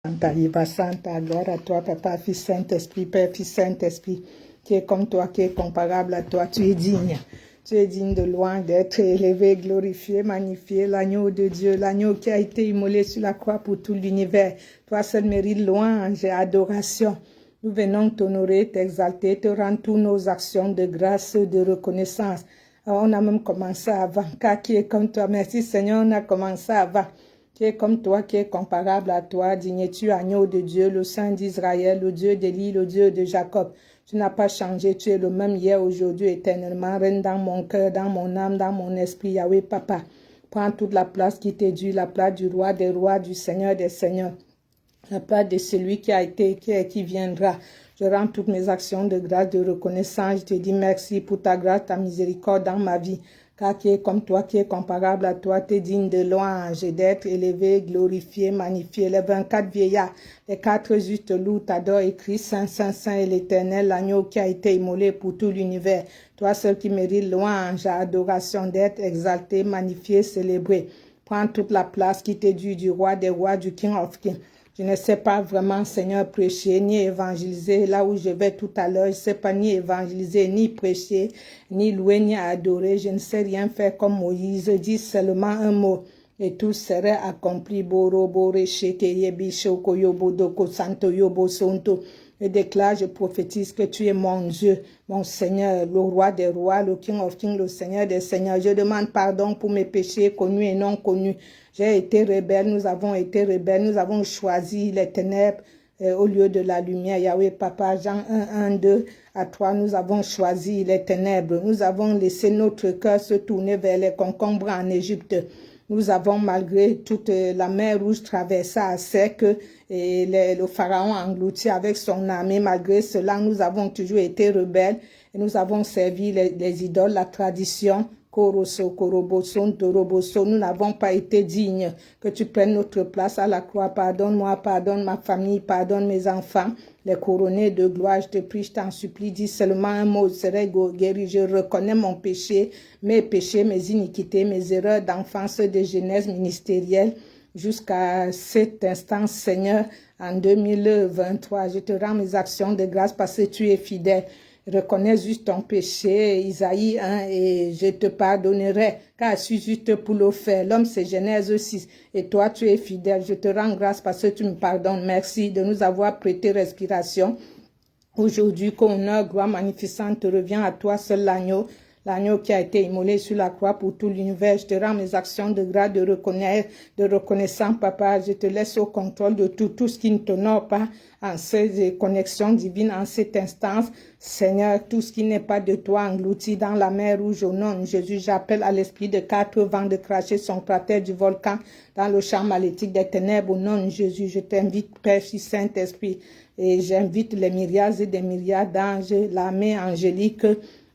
Santa, Iva Santa, gloire à toi, Papa, Fils, Saint-Esprit, Père, Fils, Saint-Esprit, qui est comme toi, qui est comparable à toi, tu es digne. Tu es digne de loin d'être élevé, glorifié, magnifié, l'agneau de Dieu, l'agneau qui a été immolé sur la croix pour tout l'univers. Toi seul mérite louange et adoration. Nous venons t'honorer, t'exalter, te rendre toutes nos actions de grâce, de reconnaissance. Alors, on a même commencé avant, car qui est comme toi. Merci Seigneur, on a commencé avant. Qui est comme toi, qui est comparable à toi, digne-tu, agneau de Dieu, le Saint d'Israël, le Dieu d'Élie, le Dieu de Jacob. Tu n'as pas changé, tu es le même hier, aujourd'hui, éternellement. Règne dans mon cœur, dans mon âme, dans mon esprit, Yahweh, Papa. Prends toute la place qui t'est due, la place du roi des rois, du Seigneur des seigneurs. La place de celui qui a été, qui est, qui viendra. Je rends toutes mes actions de grâce, de reconnaissance. Je te dis merci pour ta grâce, ta miséricorde dans ma vie. Car qui est comme toi, qui est comparable à toi, tu es digne de louange et d'être élevé, glorifié, magnifié. Les 24 vieillards, les 4 justes loups t'adorent et crient Saint, Saint, Saint et l'Éternel, l'agneau qui a été immolé pour tout l'univers. Toi seul qui mérite louange, adoration, d'être exalté, magnifié, célébré. Prends toute la place qui t'est due du roi des rois, du King of Kings. Je ne sais pas vraiment, Seigneur, prêcher, ni évangéliser. Là où je vais tout à l'heure, je ne sais pas ni évangéliser, ni prêcher, ni louer, ni adorer. Je ne sais rien faire comme Moïse. Je dis seulement un mot et tout serait accompli. Boro, bore, sheke, yebi, shoko, yobo, doko, santo, yobo, sonto. Je déclare, je prophétise que tu es mon Dieu, mon Seigneur, le roi des rois, le King of Kings, le Seigneur des seigneurs. Je demande pardon pour mes péchés connus et non connus. J'ai été rebelle, nous avons été rebelles, nous avons choisi les ténèbres au lieu de la lumière. Yahweh, Papa, Jean 1, 2 à 3, nous avons choisi les ténèbres. Nous avons laissé notre cœur se tourner vers les concombres en Égypte. Nous avons, malgré toute la mer Rouge traversée à sec et le pharaon englouti avec son armée, malgré cela, nous avons toujours été rebelles et nous avons servi les idoles, la tradition. Koroso, Koroboson, Toroboso, nous n'avons pas été dignes que tu prennes notre place à la croix. Pardonne-moi, pardonne ma famille, pardonne mes enfants, les couronnés de gloire. Je te prie, je t'en supplie, dis seulement un mot, je serai guéri. Je reconnais mon péché, mes péchés, mes iniquités, mes erreurs d'enfance, de jeunesse ministérielle. Jusqu'à cet instant, Seigneur, en 2023, je te rends mes actions de grâce parce que tu es fidèle. Reconnais juste ton péché, Isaïe 1, et je te pardonnerai, car je suis juste pour le faire. L'homme, c'est Genèse 6, et toi, tu es fidèle. Je te rends grâce parce que tu me pardonnes. Merci de nous avoir prêté respiration. Aujourd'hui, qu'honneur, gloire magnificente te revient à toi, seul l'agneau. L'agneau qui a été immolé sur la croix pour tout l'univers. Je te rends mes actions de grâce, de reconnaissance, Papa. Je te laisse au contrôle de tout ce qui ne t'honore pas en ces connexions divines, en cette instance. Seigneur, tout ce qui n'est pas de toi englouti dans la mer Rouge au nom de Jésus. J'appelle à l'esprit de 4 vents de cracher son cratère du volcan dans le champ maléfique des ténèbres au nom de Jésus. Je t'invite, Père, Fils, Saint-Esprit, et j'invite les myriades et des milliards d'anges, l'armée angélique.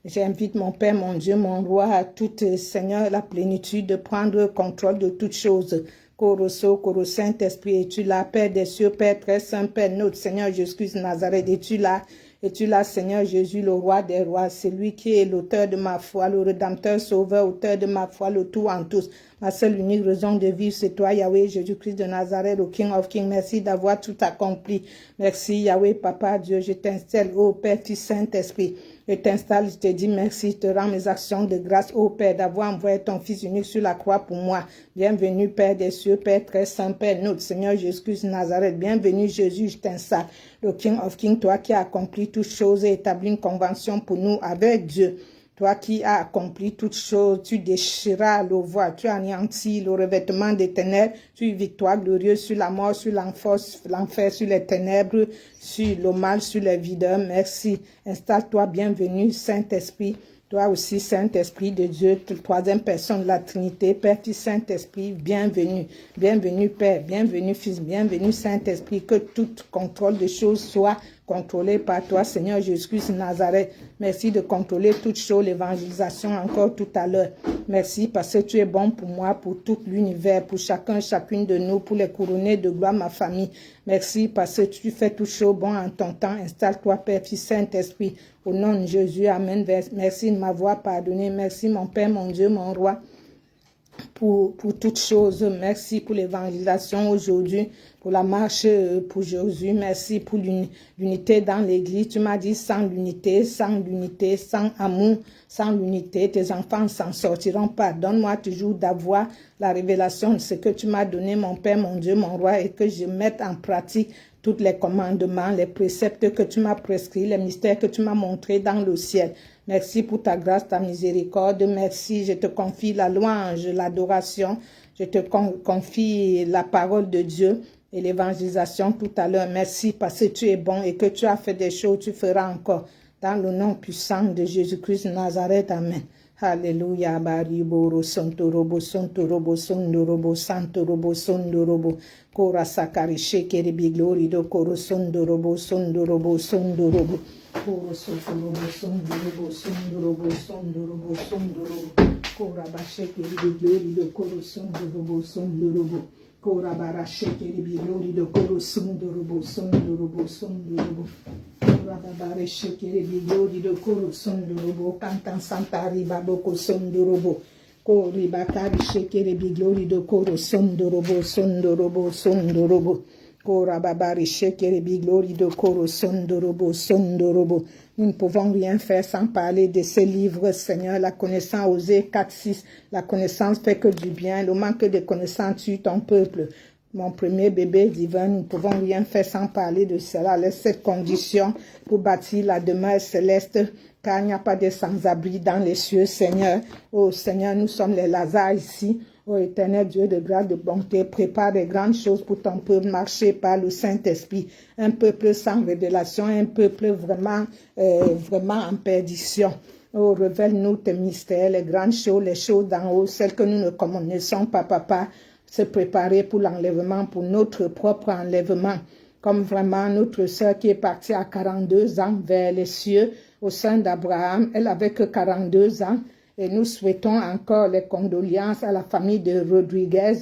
J'invite mon Père, mon Dieu, mon roi, à tout Seigneur, la plénitude de prendre contrôle de toutes choses. Koroso, Koro Saint-Esprit, es-tu là, Père des cieux, Père très saint, Père notre Seigneur Jésus-Christ de Nazareth, es-tu là? Es-tu là, Seigneur Jésus, le roi des rois, c'est lui qui est l'auteur de ma foi, le rédempteur, sauveur, auteur de ma foi, le tout en tous. Ma seule unique raison de vivre, c'est toi, Yahweh, Jésus-Christ de Nazareth, le King of Kings. Merci d'avoir tout accompli. Merci, Yahweh, Papa, Dieu, je t'installe, ô Père, Fils, Saint-Esprit. Je t'installe, je te dis merci, je te rends mes actions de grâce, ô Père, d'avoir envoyé ton Fils unique sur la croix pour moi. Bienvenue, Père des cieux, Père très saint, Père notre Seigneur Jésus-Christ de Nazareth. Bienvenue, Jésus, je t'installe. Le King of Kings, toi qui as accompli toutes choses et établi une convention pour nous avec Dieu. Toi qui as accompli toutes choses, tu déchiras le voile, tu anéantis le revêtement des ténèbres, tu es victoire glorieuse sur la mort, sur l'enfer, sur les ténèbres, sur le mal, sur les videurs. Merci. Installe-toi, bienvenue, Saint-Esprit. Toi aussi, Saint-Esprit de Dieu, troisième personne de la Trinité, Père, Fils, Saint-Esprit, bienvenue. Bienvenue, Père, bienvenue, Fils, bienvenue, Saint-Esprit, que tout contrôle de choses soit contrôlé par toi, Seigneur Jésus-Christ de Nazareth. Merci de contrôler toutes choses, l'évangélisation encore tout à l'heure. Merci parce que tu es bon pour moi, pour tout l'univers, pour chacune de nous, pour les couronnés de gloire, ma famille. Merci parce que tu fais toutes choses bon en ton temps. Installe-toi, Père, Fils, Saint-Esprit. Au nom de Jésus, Amen. Merci de m'avoir pardonné. Merci, mon Père, mon Dieu, mon roi. pour toutes choses. Merci pour l'évangélisation aujourd'hui, pour la marche pour Jésus. Merci pour l'unité dans l'église. Tu m'as dit sans l'unité, sans amour, sans l'unité, tes enfants s'en sortiront pas. Donne-moi toujours d'avoir la révélation de ce que tu m'as donné, mon Père, mon Dieu, mon roi, et que je mette en pratique tous les commandements, les préceptes que tu m'as prescrits, les mystères que tu m'as montrés dans le ciel. Merci pour ta grâce, ta miséricorde. Merci, je te confie la louange, l'adoration. Je te confie la parole de Dieu et l'évangélisation tout à l'heure. Merci parce que tu es bon et que tu as fait des choses, tu feras encore. Dans le nom puissant de Jésus-Christ de Nazareth. Amen. Alléluia. Bariboro santo robo santo robo. Kora sakari shekere bi glory do koro sondo robo. Koro soto robo sondo robo. Kora bashekere bi glory do koro sondo robo. Kora bara shekere bi glory do koro sondo robo. Kora bara shekere bi glory do koro sondo robo. Kantan santari baboko sondo robo. Kori bakari shekere bi glory do koro sondo robo. Kora babari shekere bi glory do koro sondo robo. Nous ne pouvons rien faire sans parler de ce livre, Seigneur. La connaissance, Osée 4:6. La connaissance fait que du bien. Le manque de connaissance tue ton peuple. Mon premier bébé divin, nous ne pouvons rien faire sans parler de cela. Laisse cette condition pour bâtir la demeure céleste, car il n'y a pas de sans-abri dans les cieux, Seigneur. Oh Seigneur, nous sommes les Lazare ici. Oh éternel Dieu de grâce, de bonté, prépare des grandes choses pour ton peuple, marché par le Saint-Esprit. Un peuple sans révélation, un peuple vraiment en perdition. Oh, révèle-nous tes mystères, les grandes choses, les choses d'en haut, celles que nous ne connaissons pas, papa. Se préparer pour l'enlèvement, pour notre propre enlèvement. Comme vraiment notre sœur qui est partie à 42 ans vers les cieux, au sein d'Abraham, elle avait que 42 ans. Et nous souhaitons encore les condoléances à la famille de Rodriguez,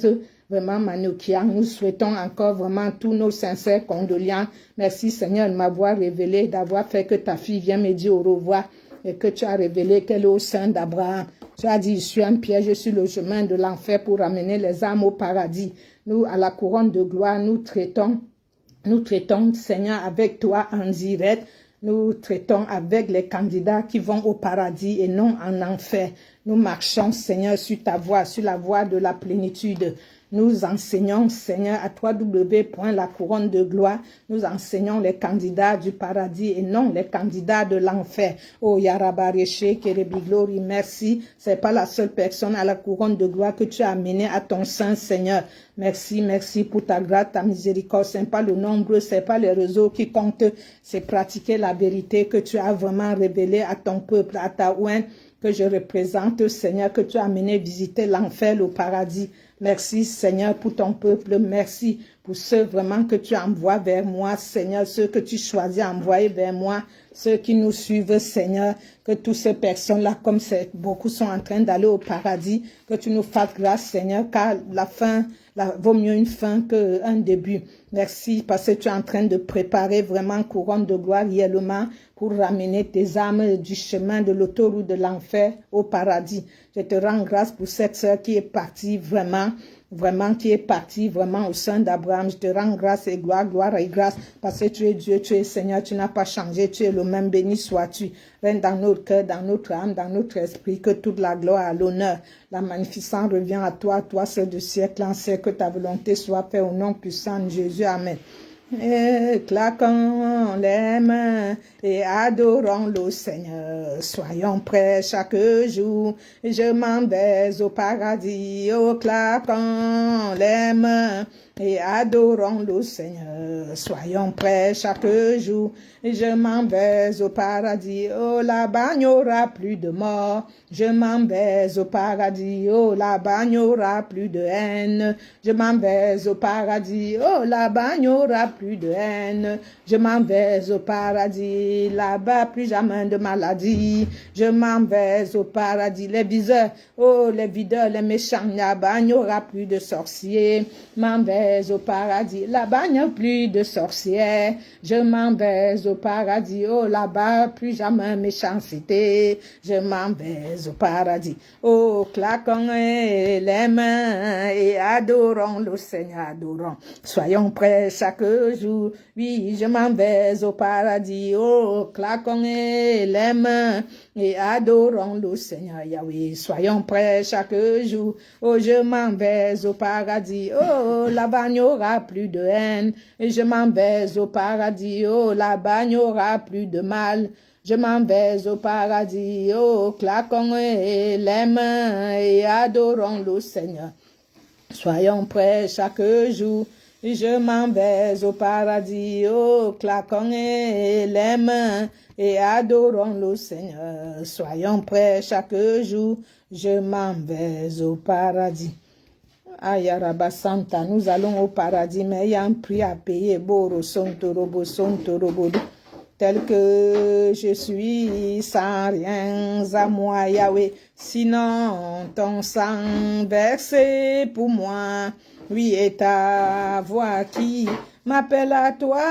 vraiment Manoukian. Nous souhaitons encore vraiment tous nos sincères condoléances. Merci Seigneur de m'avoir révélé, d'avoir fait que ta fille vienne me dire au revoir et que tu as révélé qu'elle est au sein d'Abraham. Tu as dit, je suis un piège, je suis le chemin de l'enfer pour amener les âmes au paradis. Nous, à la couronne de gloire, nous traitons, Seigneur, avec toi en direct. Nous traitons avec les candidats qui vont au paradis et non en enfer. Nous marchons, Seigneur, sur ta voie, sur la voie de la plénitude. Nous enseignons, Seigneur, à la couronne de gloire. Nous enseignons les candidats du paradis et non les candidats de l'enfer. Oh, Yarabareche, Kerebi Glory, merci. C'est pas la seule personne à la couronne de gloire que tu as amenée à ton sein, Seigneur. Merci, merci pour ta grâce, ta miséricorde. C'est pas le nombre, c'est pas les réseaux qui comptent. C'est pratiquer la vérité que tu as vraiment révélée à ton peuple, à ta ouine que je représente, Seigneur, que tu as amené visiter l'enfer, le paradis. Merci, Seigneur, pour ton peuple. Merci pour ceux vraiment que tu envoies vers moi, Seigneur, ceux que tu choisis à envoyer vers moi, ceux qui nous suivent, Seigneur, que toutes ces personnes-là, comme beaucoup sont en train d'aller au paradis, que tu nous fasses grâce, Seigneur, car la fin, vaut mieux une fin qu'un début. Merci parce que tu es en train de préparer vraiment couronne de gloire réellement pour ramener tes âmes du chemin de l'autoroute de l'enfer au paradis. Je te rends grâce pour cette sœur qui est partie vraiment au sein d'Abraham. Je te rends grâce et gloire et grâce parce que tu es Dieu, tu es Seigneur, tu n'as pas changé, tu es le même, béni sois-tu. Règne dans notre cœur, dans notre âme, dans notre esprit, que toute la gloire, l'honneur, la magnificence revient à toi, toi seul de siècle en siècle, que ta volonté soit faite au nom puissant de Jésus. Amen. Et claquons les mains et adorons le Seigneur. Soyons prêts chaque jour. Je m'en vais au paradis. Oh, claquons les mains et adorons le Seigneur. Soyons prêts chaque jour. Je m'en vais au paradis. Oh, là-bas, il n'y aura plus de mort. Je m'en vais au paradis. Oh, là-bas, il n'y aura plus de haine. Je m'en vais au paradis. Oh, là-bas, il n'y aura plus de haine. Je m'en vais au paradis. Là-bas, plus jamais de maladie. Je m'en vais au paradis. Les viseurs, oh, les videurs, les méchants, là-bas, il n'y aura plus de sorciers. Je m'en vais vais au paradis. Là-bas, il n'y a plus de sorcières. Je m'en vais au paradis. Oh, là-bas, plus jamais méchanceté. Je m'en vais au paradis. Oh, claquons les mains et adorons le Seigneur, adorons. Soyons prêts chaque jour. Oui, je m'en vais au paradis. Oh, claquons les mains et adorons le Seigneur Yahweh. Soyons prêts chaque jour. Oh, je m'en vais au paradis. Oh, là-bas, il n'y aura plus de haine. Et je m'en vais au paradis. Oh, là-bas, il n'y aura plus de mal. Je m'en vais au paradis. Oh, claquons les mains et adorons le Seigneur. Soyons prêts chaque jour. Je m'en vais au paradis. Oh, claquons les mains et adorons le Seigneur. Soyons prêts chaque jour. Je m'en vais au paradis. Ayaraba Santa, nous allons au paradis, mais il y a un prix à payer. Boro Sonto Robo Sonto Robo. Tel que je suis, sans rien à moi, Yahweh. Sinon, ton sang versé pour moi, oui, et ta voix qui m'appelle à toi,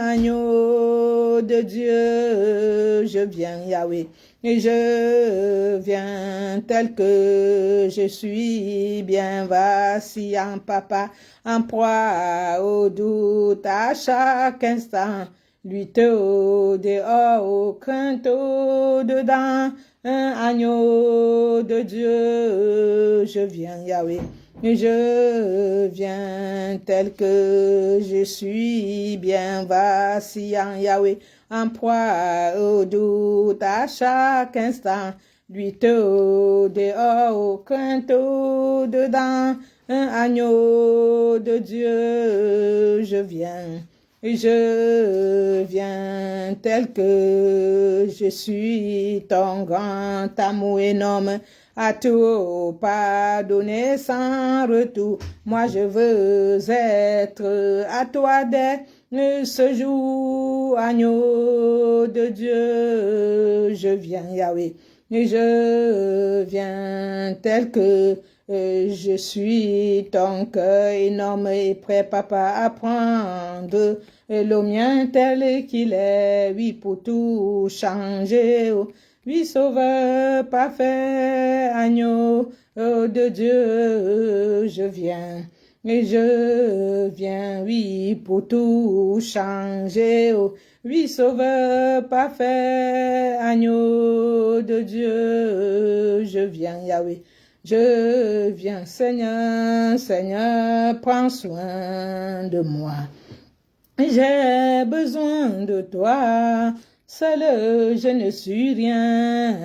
agneau de Dieu. Je viens, Yahweh, et je viens tel que je suis, bien vacillant, papa, en proie au doute à chaque instant. Lutte au dehors, au crainte au dedans, un agneau de Dieu. Je viens, Yahweh, et je viens tel que je suis, bien vacillant, Yahweh, en proie au doute à chaque instant. Lutte au dehors, au crainte au dedans, un agneau de Dieu. Je viens. Je viens tel que je suis, ton grand amour énorme, à tout pardonner sans retour. Moi je veux être à toi dès ce jour, agneau de Dieu. Je viens, Yahweh, et je viens tel que je suis, ton cœur énorme et prêt, papa, à prendre le mien tel qu'il est, oui, pour tout changer. Oui, sauveur parfait, agneau de Dieu, je viens. Et je viens, oui, pour tout changer. Oui, sauveur parfait, agneau de Dieu, je viens, Yahweh. Je viens, Seigneur, Seigneur, prends soin de moi. J'ai besoin de toi, seul je ne suis rien.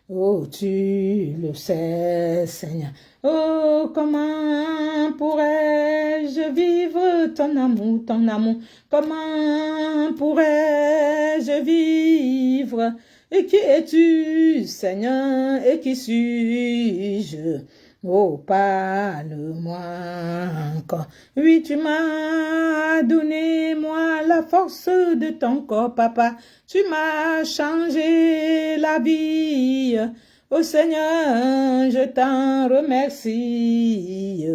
Oh, tu le sais, Seigneur. Oh, comment pourrais-je vivre ton amour, ton amour? Comment pourrais-je vivre? Et qui es-tu, Seigneur, et qui suis-je? Oh, parle-moi encore. Oui, tu m'as donné, moi, la force de ton corps, papa. Tu m'as changé la vie. Oh, Seigneur, je t'en remercie.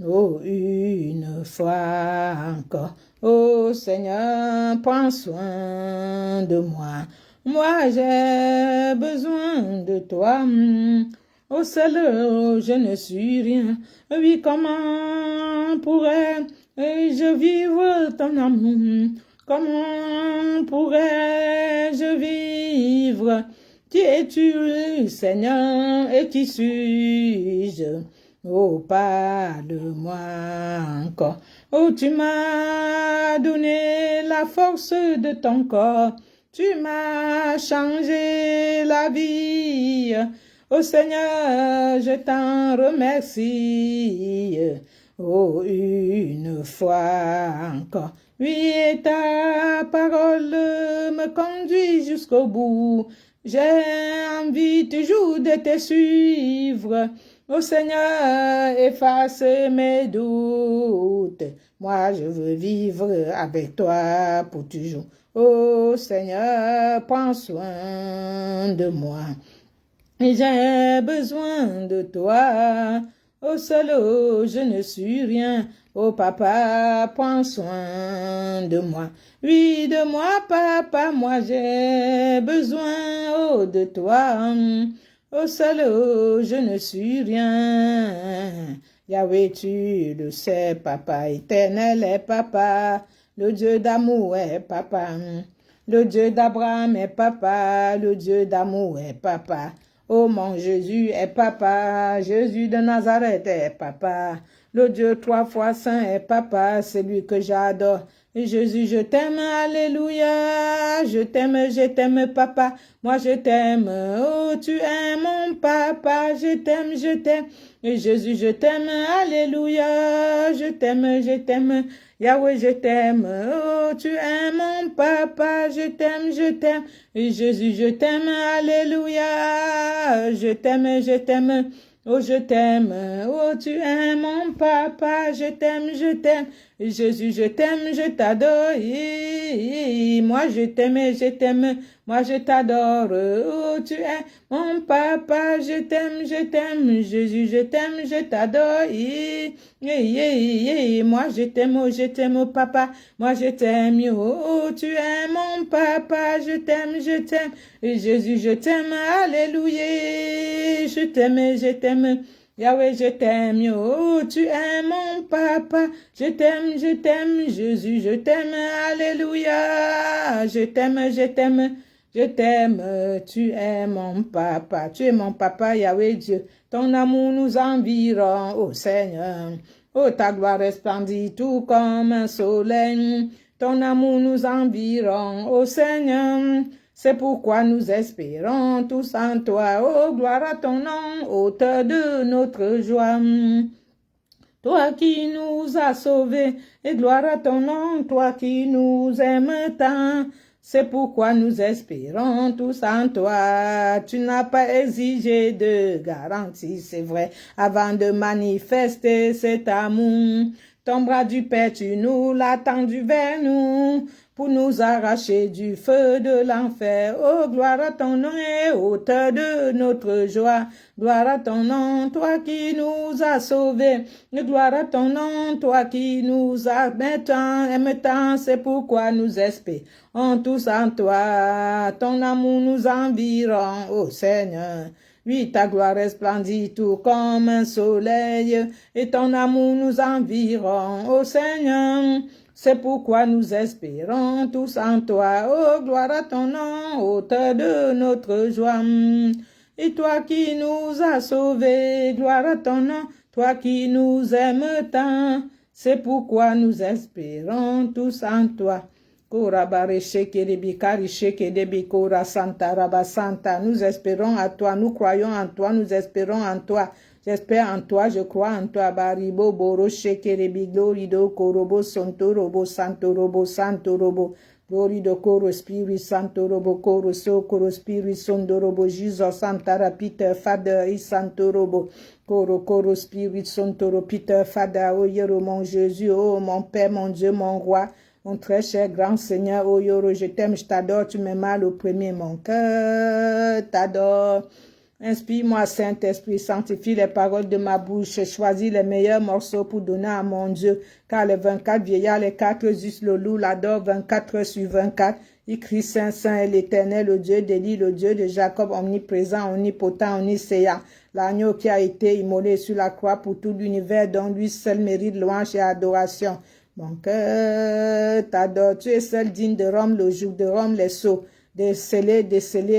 Oh, une fois encore. Oh, Seigneur, prends soin de moi. Moi, j'ai besoin de toi. Oh, seul, je ne suis rien. Oui, comment pourrais-je vivre ton amour? Comment pourrais-je vivre? Qui es-tu, Seigneur, et qui suis-je? Oh, parle-moi encore. Oh, tu m'as donné la force de ton corps. Tu m'as changé la vie. Oh Seigneur, je t'en remercie. Oh, une fois encore. Oui, et ta parole me conduit jusqu'au bout. J'ai envie toujours de te suivre. Oh Seigneur, efface mes doutes. Moi, je veux vivre avec toi pour toujours. Oh Seigneur, prends soin de moi. J'ai besoin de toi. Oh seul, je ne suis rien. Oh papa, prends soin de moi. Oui, de moi, papa, moi j'ai besoin, oh, de toi. Oh, seul, oh, je ne suis rien. Yahweh, tu le sais, papa, éternel est papa. Le Dieu d'amour est papa. Le Dieu d'Abraham est papa. Le Dieu d'amour est papa. Oh, mon Jésus est papa. Jésus de Nazareth est papa. Le Dieu 3 fois saint est papa. C'est lui que j'adore. Et Jésus, je t'aime, alléluia, je t'aime, papa, moi je t'aime, oh, tu es mon papa, je t'aime, et Jésus, je t'aime, alléluia, je t'aime, Yahweh, je t'aime, oh, tu es mon papa, je t'aime, et Jésus, je t'aime, alléluia, je t'aime, oh, je t'aime, oh, tu es mon papa, je t'aime, Jésus, je t'aime, je t'adore, moi je t'aime, moi je t'adore, oh, tu es mon papa, je t'aime, Jésus, je t'aime, je t'adore, moi je t'aime, oh, papa, moi je t'aime, oh, tu es mon papa, je t'aime, et Jésus, je t'aime, alléluia, je t'aime, Yahweh, je t'aime, oh, tu es mon papa, je t'aime, Jésus, je t'aime, alléluia, je t'aime, tu es mon papa, Yahweh Dieu, ton amour nous environne, oh Seigneur, oh, ta gloire resplendit tout comme un soleil, ton amour nous environne, oh Seigneur, c'est pourquoi nous espérons tous en toi, oh gloire à ton nom, auteur de notre joie. Toi qui nous as sauvés, et gloire à ton nom, toi qui nous aimes tant. C'est pourquoi nous espérons tous en toi. Tu n'as pas exigé de garantie, c'est vrai, avant de manifester cet amour. Ton bras du Père, tu nous l'as tendu vers nous, pour nous arracher du feu de l'enfer. Oh, gloire à ton nom et auteur de notre joie. Gloire à ton nom, toi qui nous as sauvés. Et gloire à ton nom, toi qui nous as aime tant, c'est pourquoi nous espérons tous en toi. Ton amour nous environne, ô Seigneur. Oui, ta gloire resplendit tout comme un soleil, et ton amour nous environne, ô Seigneur. C'est pourquoi nous espérons tous en toi. Oh, gloire à ton nom, auteur de notre joie. Et toi qui nous as sauvés, gloire à ton nom, toi qui nous aimes tant. C'est pourquoi nous espérons tous en toi. Nous espérons à toi, nous croyons en toi, nous espérons en toi. J'espère en toi, je crois en toi. Baribo, Boro, Shekerebi, Glory do Korobo, Santo Robo, Santo Robo, Santo Robo. Glory do Koro, Spirit, Santo Robo, Koro, So, Koro, Spirit, Santo Robo, Jesus, Santara, Peter, Father, Santo Robo. Koro, Koro, Spirit, Santo Robo, Peter, Father, oh, Yero, mon Jésus, oh, mon Père, mon Dieu, mon Roi. Mon très cher grand Seigneur, oh Yoro, je t'aime, je t'adore, tu m'aimes mal au premier, mon cœur t'adore. Inspire-moi, Saint-Esprit, sanctifie les paroles de ma bouche, choisis les meilleurs morceaux pour donner à mon Dieu, car les 24 vieillards, les 4 juste le loup, l'adore 24 heures sur 24. Il crie Saint, Saint est l'Éternel, le Dieu d'Élie, le Dieu de Jacob, omniprésent, omnipotent, omniscient. L'agneau qui a été immolé sur la croix pour tout l'univers, dont lui seul mérite louange et adoration. Mon cœur t'adore, tu es seul digne de Rome, le joug de Rome, les sceaux, décelés,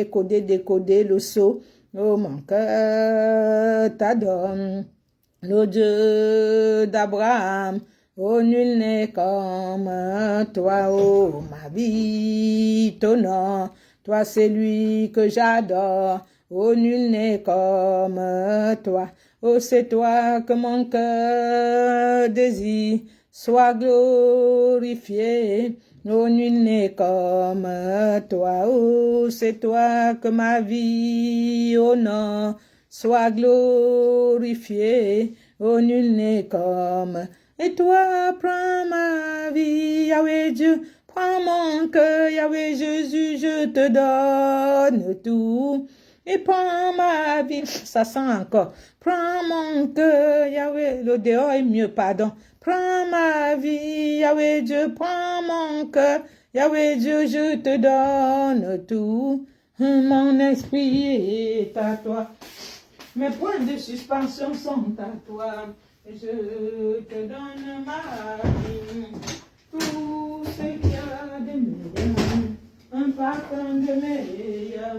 codés, décodés, le sceau. Oh, mon cœur t'adore, le Dieu d'Abraham, oh, nul n'est comme toi, oh, ma vie, ton nom, toi c'est lui que j'adore, oh, nul n'est comme toi, oh, c'est toi que mon cœur désire. Sois glorifié, oh, nul n'est comme toi, oh, c'est toi que ma vie honore. Sois glorifié, oh, nul n'est comme, et toi prends ma vie, Yahweh Dieu, prends mon cœur, Yahweh Jésus, je te donne tout. Et prends ma vie, ça sent encore. Prends mon cœur, Yahweh, le dehors est mieux, pardon. prends ma vie, Yahweh Dieu, prends mon cœur, Yahweh Dieu, je te donne tout, mon esprit est à toi. Mes points de suspension sont à toi, et je te donne ma vie, tout ce qu'il y a de meilleur, un parfum de meilleur,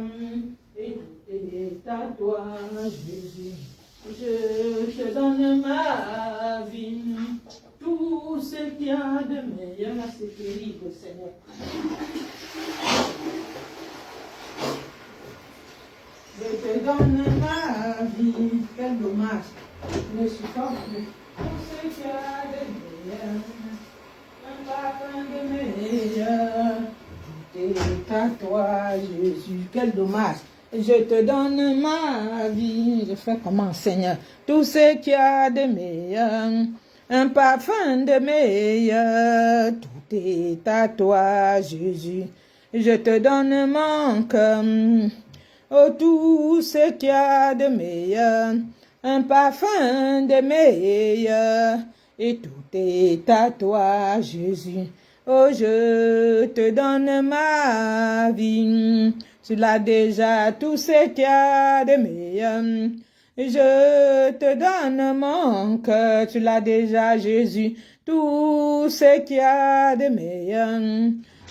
et tout est à toi, Jésus. Je te donne ma vie, tout ce qu'il y a de meilleur. C'est terrible, Seigneur. Je te donne ma vie, quel dommage. Je ne supporte plus tout ce qu'il y a de meilleur, un parfum de meilleur. Tout est à toi, Jésus, quel dommage. Je te donne ma vie, je fais comment, Seigneur? Tout ce qu'il y a de meilleur, un parfum de meilleur, tout est à toi, Jésus. Je te donne mon cœur, oh, tout ce qu'il y a de meilleur, un parfum de meilleur, et tout est à toi, Jésus. Oh, je te donne ma vie. Tu l'as déjà, tout ce qu'il y a de meilleur. Je te donne mon cœur, tu l'as déjà, Jésus, tout ce qu'il y a de meilleur.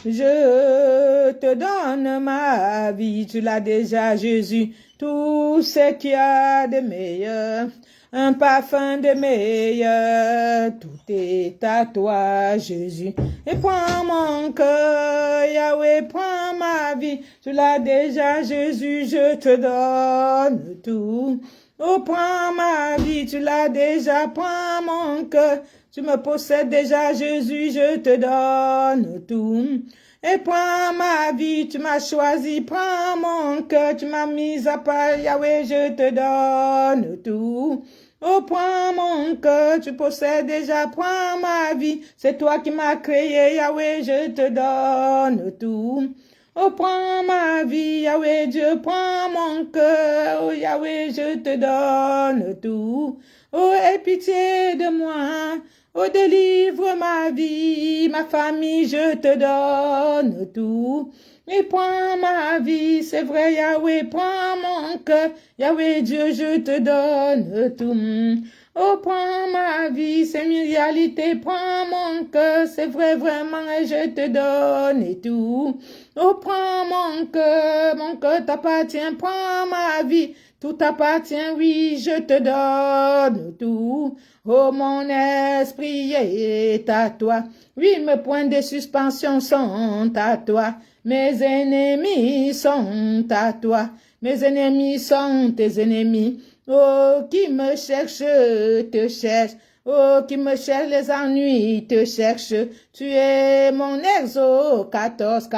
Je te donne ma vie, tu l'as déjà, Jésus, tout ce qu'il y a de meilleur. Un parfum de meilleur, tout est à toi, Jésus. Et prends mon cœur, Yahweh, prends ma vie. Tu l'as déjà, Jésus, je te donne tout. Oh, prends ma vie, tu l'as déjà, prends mon cœur. Tu me possèdes déjà, Jésus, je te donne tout. Et prends ma vie, tu m'as choisi, prends mon cœur, tu m'as mis à part, Yahweh, je te donne tout. Oh, prends mon cœur, tu possèdes déjà, prends ma vie, c'est toi qui m'as créé, Yahweh, je te donne tout. Oh, prends ma vie, Yahweh, Dieu, prends mon cœur, oh, Yahweh, je te donne tout. Oh, aie pitié de moi, oh, délivre ma vie, ma famille, je te donne tout. Et prends ma vie, c'est vrai, Yahweh, prends mon cœur, Yahweh, Dieu, je te donne tout. Oh, prends ma vie, c'est une réalité, prends mon cœur, c'est vrai, vraiment, et je te donne et tout. Oh, prends mon cœur t'appartient, prends ma vie, tout t'appartient, oui, je te donne tout. Oh, mon esprit est à toi, oui, mes points de suspension sont à toi. Mes ennemis sont à toi, mes ennemis sont tes ennemis. Oh, qui me cherche, te cherche. Oh, qui me cherche les ennuis, te cherche. Tu es mon exo, 14.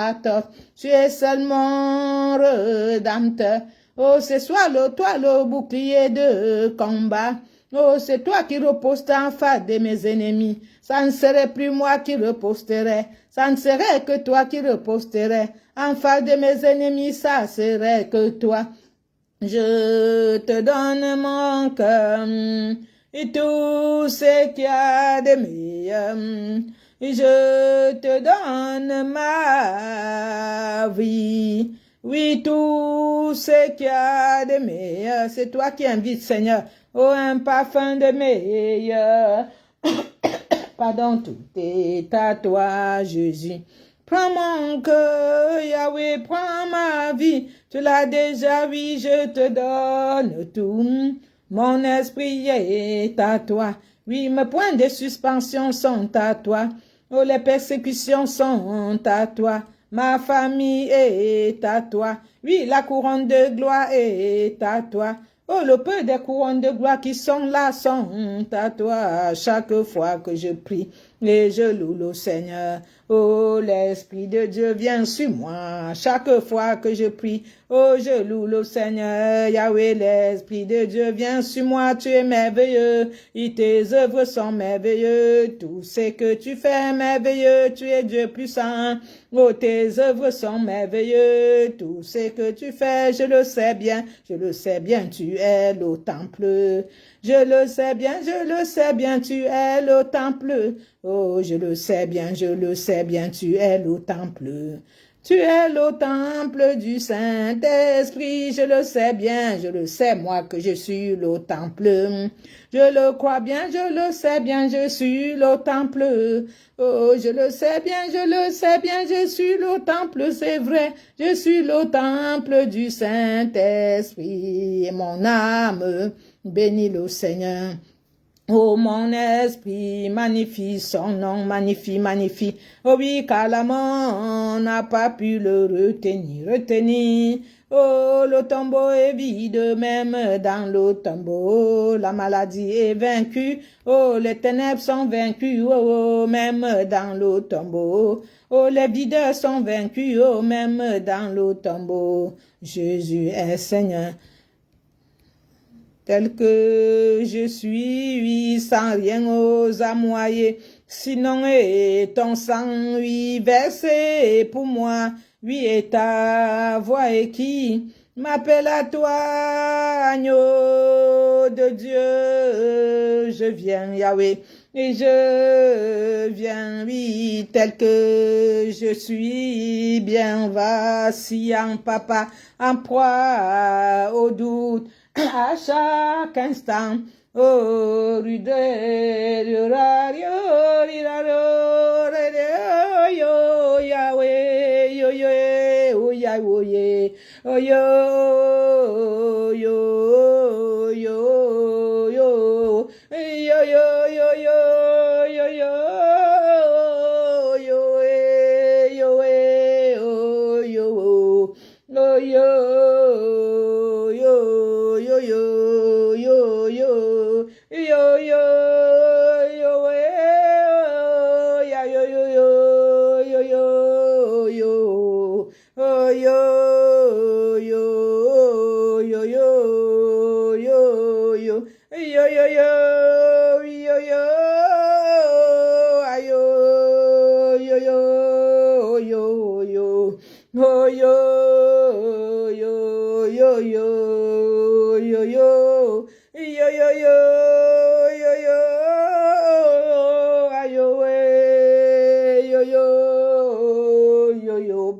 Tu es seulement rédempteur. Oh, c'est toi le bouclier de combat. Oh, c'est toi qui reposes en face de mes ennemis. Ça ne serait plus moi qui reposterais. Ça ne serait que toi qui reposterais. En face de mes ennemis, ça serait que toi. Je te donne mon cœur et tout ce qu'il y a de meilleur. Je te donne ma vie. Oui, tout ce qu'il y a de meilleur. C'est toi qui invites, Seigneur. Oh, un parfum de meilleur. Pardon, tout est à toi, Jésus. Prends mon cœur, Yahweh, prends ma vie. Tu l'as déjà, oui, je te donne tout. Mon esprit est à toi. Oui, mes points de suspension sont à toi. Oh, les persécutions sont à toi. Ma famille est à toi. Oui, la couronne de gloire est à toi. Oh, le peu des couronnes de gloire qui sont là sont à toi chaque fois que je prie. et je loue le Seigneur. Oh, l'Esprit de Dieu vient sur moi chaque fois que je prie. Oh, je loue le Seigneur, Yahweh, l'Esprit de Dieu vient sur moi. Tu es merveilleux, et tes œuvres sont merveilleuses. Tout ce que tu fais est merveilleux, tu es Dieu puissant. Oh, tes œuvres sont merveilleuses. Tout ce que tu fais, je le sais bien, tu es le temple. Je le sais bien, tu es le temple. Oh, je le sais bien, tu es le temple. Tu es le temple du Saint-Esprit, je le sais bien, je le sais moi que je suis le temple. Je le crois bien, je le sais bien, je suis le temple. Oh, je le sais bien, je suis le temple, c'est vrai. Je suis le temple du Saint-Esprit et mon âme bénit le Seigneur. Oh, mon esprit, magnifie son nom, magnifie. Oh oui, car la mort n'a pas pu le retenir. Oh, le tombeau est vide, même dans le tombeau, la maladie est vaincue. Oh, les ténèbres sont vaincues, oh, même dans le tombeau. Oh, les videurs sont vaincus, oh, même dans le tombeau. Jésus est Seigneur. Tel que je suis, oui, sans rien aux amoyer, sinon et ton sang, oui, versé pour moi, oui, et ta voix et qui m'appelle à toi, agneau de Dieu, je viens, Yahweh, et je viens, oui, tel que je suis, bien vacillant, papa, en proie au doute, à chaque instant, oh, rude l'horario, yo, Yahweh, yo, yo, Yahweh, oh, yo, yo, yo, yo, yo, yo, yo, yo, yo, yo, yo, yo, oh,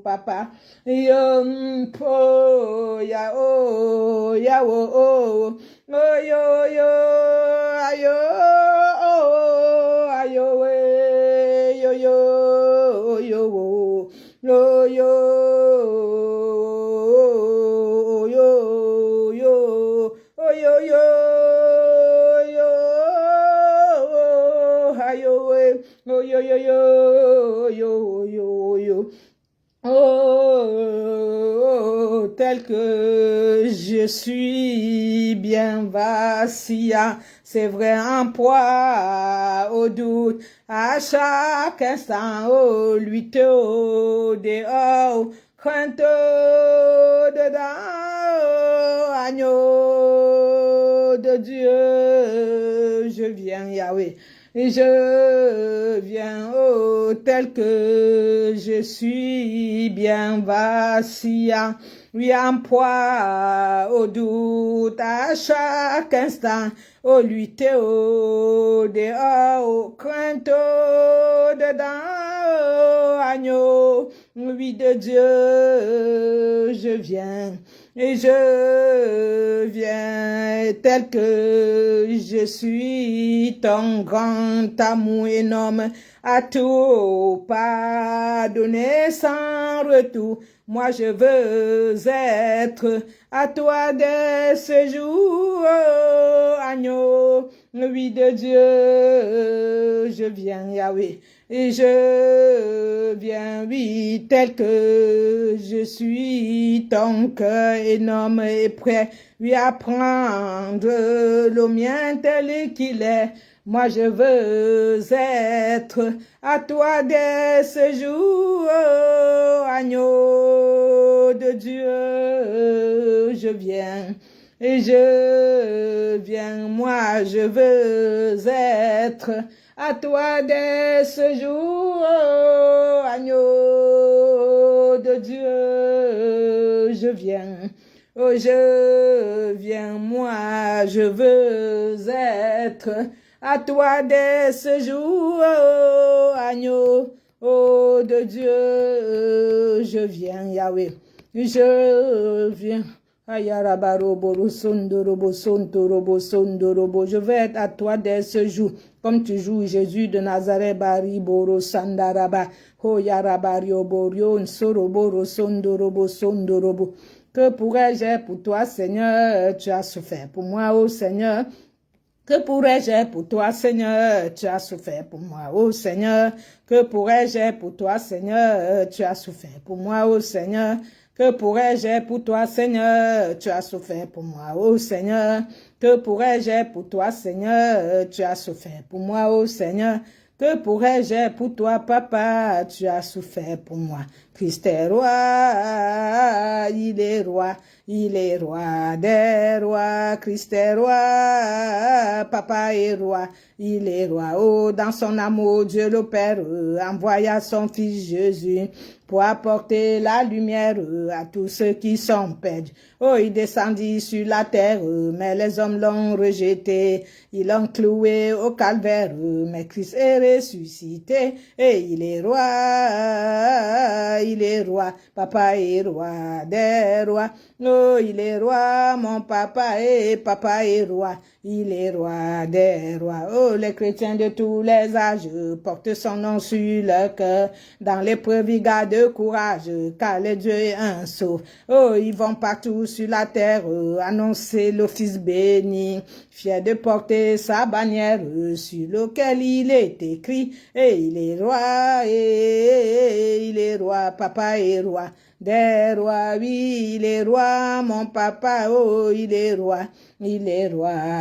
Papa, yum po ya oh ya oh oh yo yo ayo oh ayo we yo yo yo yo yo yo yo yo yo yo ayo we oh yo yo yo yo yo. Oh, tel que je suis bien vacillant, c'est vrai en proie au doute, à chaque instant, oh, lutte au dehors, crainte au dedans, oh, agneau de Dieu, je viens, Yahweh. Et je viens, oh, tel que je suis bien vacillant, oui, en proie au doute à chaque instant, oh, lutter au dehors, oh, crainte au dedans, oh, agneau, oui, de Dieu, je viens. Et je viens tel que je suis, ton grand amour énorme, à tout pardonner sans retour. Moi je veux être à toi dès ce jour, oh, agneau, oui de Dieu, je viens Yahweh, et je viens, oui, tel que je suis, ton cœur énorme et prêt, oui, à prendre le mien tel qu'il est. Moi je veux être à toi dès ce jour, agneau de Dieu, je viens. Et je viens, moi je veux être à toi dès ce jour, agneau de Dieu, je viens. Oh, je viens, moi je veux être à toi dès ce jour, agneau de Dieu, je viens, Yahweh, je viens. Je vais être à toi dès ce jour, comme tu joues Jésus de Nazareth, Bari Boro Sandaraba, Ho Yarabario Borio, Soroboro Sondorobo Sondorobo. Que pourrais-je pour toi, Seigneur? Tu as souffert pour moi, ô Seigneur. Que pourrais-je pour toi, Seigneur? Tu as souffert pour moi, ô Seigneur. Que pourrais-je pour toi, Seigneur? Tu as souffert pour moi, ô Seigneur. Que pourrais-je pour toi, Seigneur? Tu as souffert pour moi, ô Seigneur. Que pourrais-je pour toi, Seigneur? Tu as souffert pour moi, ô Seigneur. Que pourrais-je pour toi, Papa? Tu as souffert pour moi. Christ est roi, il est roi. Il est roi des rois, Christ est roi, Papa est roi, il est roi. Oh, dans son amour, Dieu le Père envoya son Fils Jésus pour apporter la lumière à tous ceux qui sont perdus. Oh, il descendit sur la terre, mais les hommes l'ont rejeté. Ils l'ont cloué au calvaire, mais Christ est ressuscité. Et il est roi, Papa est roi des rois. Oh, il est roi, mon papa est roi. Il est roi des rois. Oh, les chrétiens de tous les âges portent son nom sur leur cœur. Dans l'épreuve, ils gardent courage, car le Dieu est un sauve. Oh, ils vont partout sur la terre annoncer le Fils béni, fier de porter sa bannière sur lequel il est écrit. Et il est roi, et il est roi, Papa est roi. Des rois, oui, il est roi, mon papa, oh, il est roi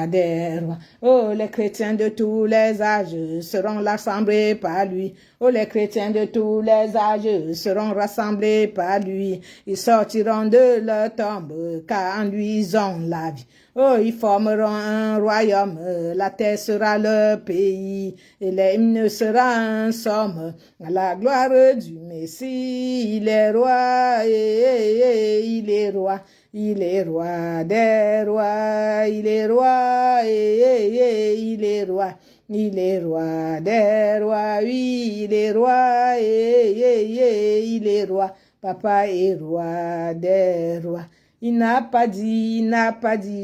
des rois. Oh, les chrétiens de tous les âges seront rassemblés par lui. Oh, les chrétiens de tous les âges seront rassemblés par lui. Ils sortiront de leur tombe, car en lui ils ont la vie. Oh, ils formeront un royaume, la terre sera leur pays, et l'hymne sera un somme à la gloire du Messie. Il est roi, et il est roi. Il est roi des rois, il est roi, et il est roi. Il est roi des rois, oui, il est roi, et il est roi. Papa est roi des rois. Il n'a pas dit,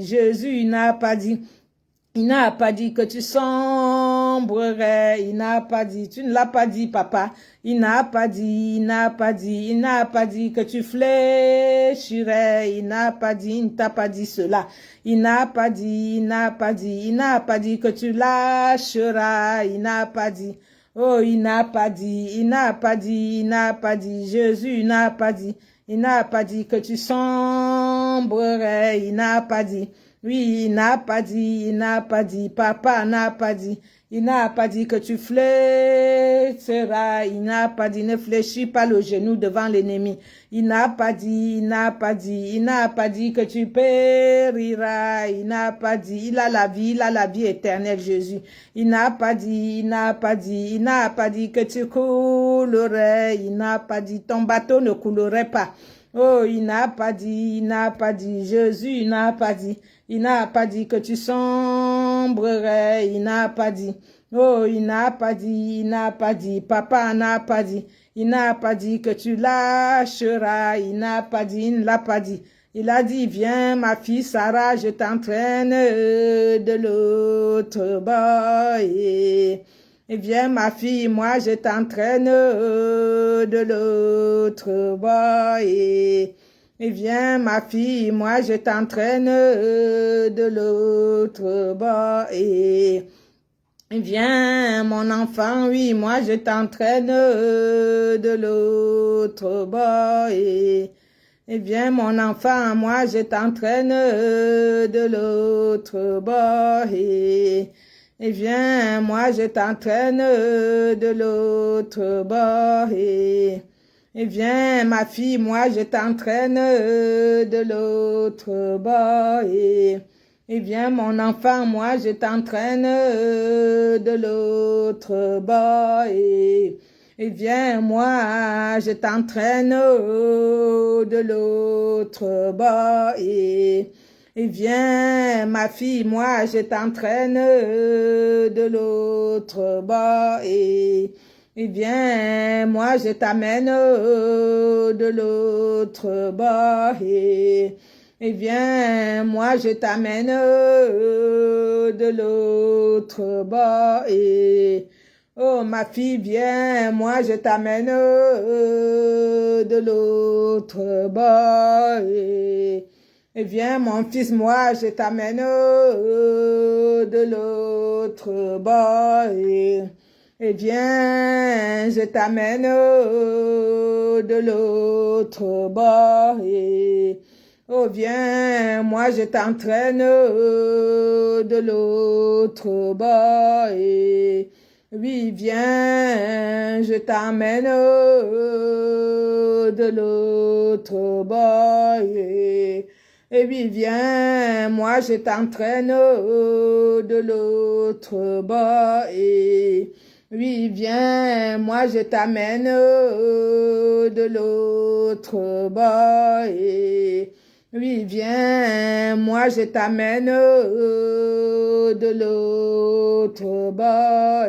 Jésus n'a pas dit que tu sombrerais, il n'a pas dit, tu ne l'as pas dit, papa. Il n'a pas dit que tu fléchirais, il n'a pas dit, il ne t'a pas dit cela. Il n'a pas dit que tu lâcheras, il n'a pas dit. Oh, il n'a pas dit, Jésus n'a pas dit. Il n'a pas dit que tu sombrerais, il n'a pas dit. Oui, il n'a pas dit, papa n'a pas dit. Il n'a pas dit que tu fléchiras, il n'a pas dit, ne fléchis pas le genou devant l'ennemi. Il n'a pas dit que tu périras, il n'a pas dit, il a la vie éternelle, Jésus. Il n'a pas dit que tu coulerais, il n'a pas dit, ton bateau ne coulerait pas. Oh, il n'a pas dit, Jésus n'a pas dit. Il n'a pas dit que tu sombrerais, il n'a pas dit. Oh, il n'a pas dit, papa n'a pas dit. Il n'a pas dit que tu lâcheras, il n'a pas dit, il ne l'a pas dit. Il a dit, viens ma fille Sarah, je t'entraîne de l'autre bord. Et viens ma fille, moi je t'entraîne de l'autre bord. Et viens, ma fille, moi je t'entraîne de l'autre bord. Et viens, mon enfant, oui, moi je t'entraîne de l'autre bord. Et viens, mon enfant, moi je t'entraîne de l'autre bord. Et viens, moi je t'entraîne de l'autre bord. Et viens, ma fille, moi je t'entraîne de l'autre bord. Et viens, mon enfant, moi je t'entraîne de l'autre bord. Et viens, moi je t'entraîne de l'autre bord. Et viens, ma fille, moi je t'entraîne de l'autre bord. Et viens, moi je t'amène de l'autre bord. Et viens, moi je t'amène de l'autre bord. Oh ma fille, viens, moi je t'amène de l'autre bord. Et viens, mon fils, moi je t'amène de l'autre bord. Et viens, je t'amène de l'autre bord. Oh, viens, moi je t'entraîne de l'autre bord. Oui, viens, je t'amène de l'autre bord. Et oui, viens, moi je t'entraîne de l'autre bord. Oui, viens, moi je t'amène de l'autre bord. Oui, viens, moi je t'amène de l'autre bord.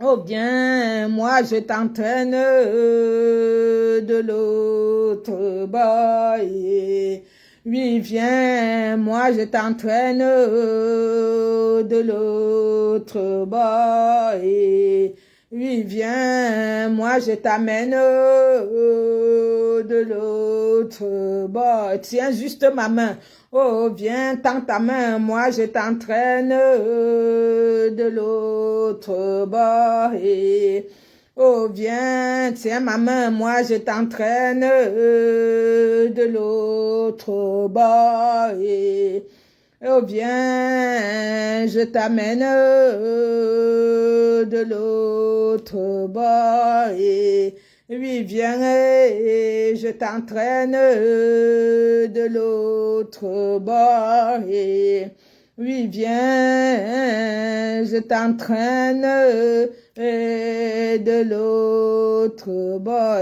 Oh, viens, moi je t'entraîne de l'autre bord. Oui, viens, moi je t'entraîne de l'autre bord. Oui, viens, moi je t'amène de l'autre bord. Tiens juste ma main. Oh, viens, tends ta main, moi je t'entraîne de l'autre bord. Oh, viens, tiens ma main, moi je t'entraîne de l'autre bord. Oh, viens, je t'amène de l'autre bord. Oui, viens, je t'entraîne de l'autre bord. Oui, viens, je t'entraîne de l'autre bord.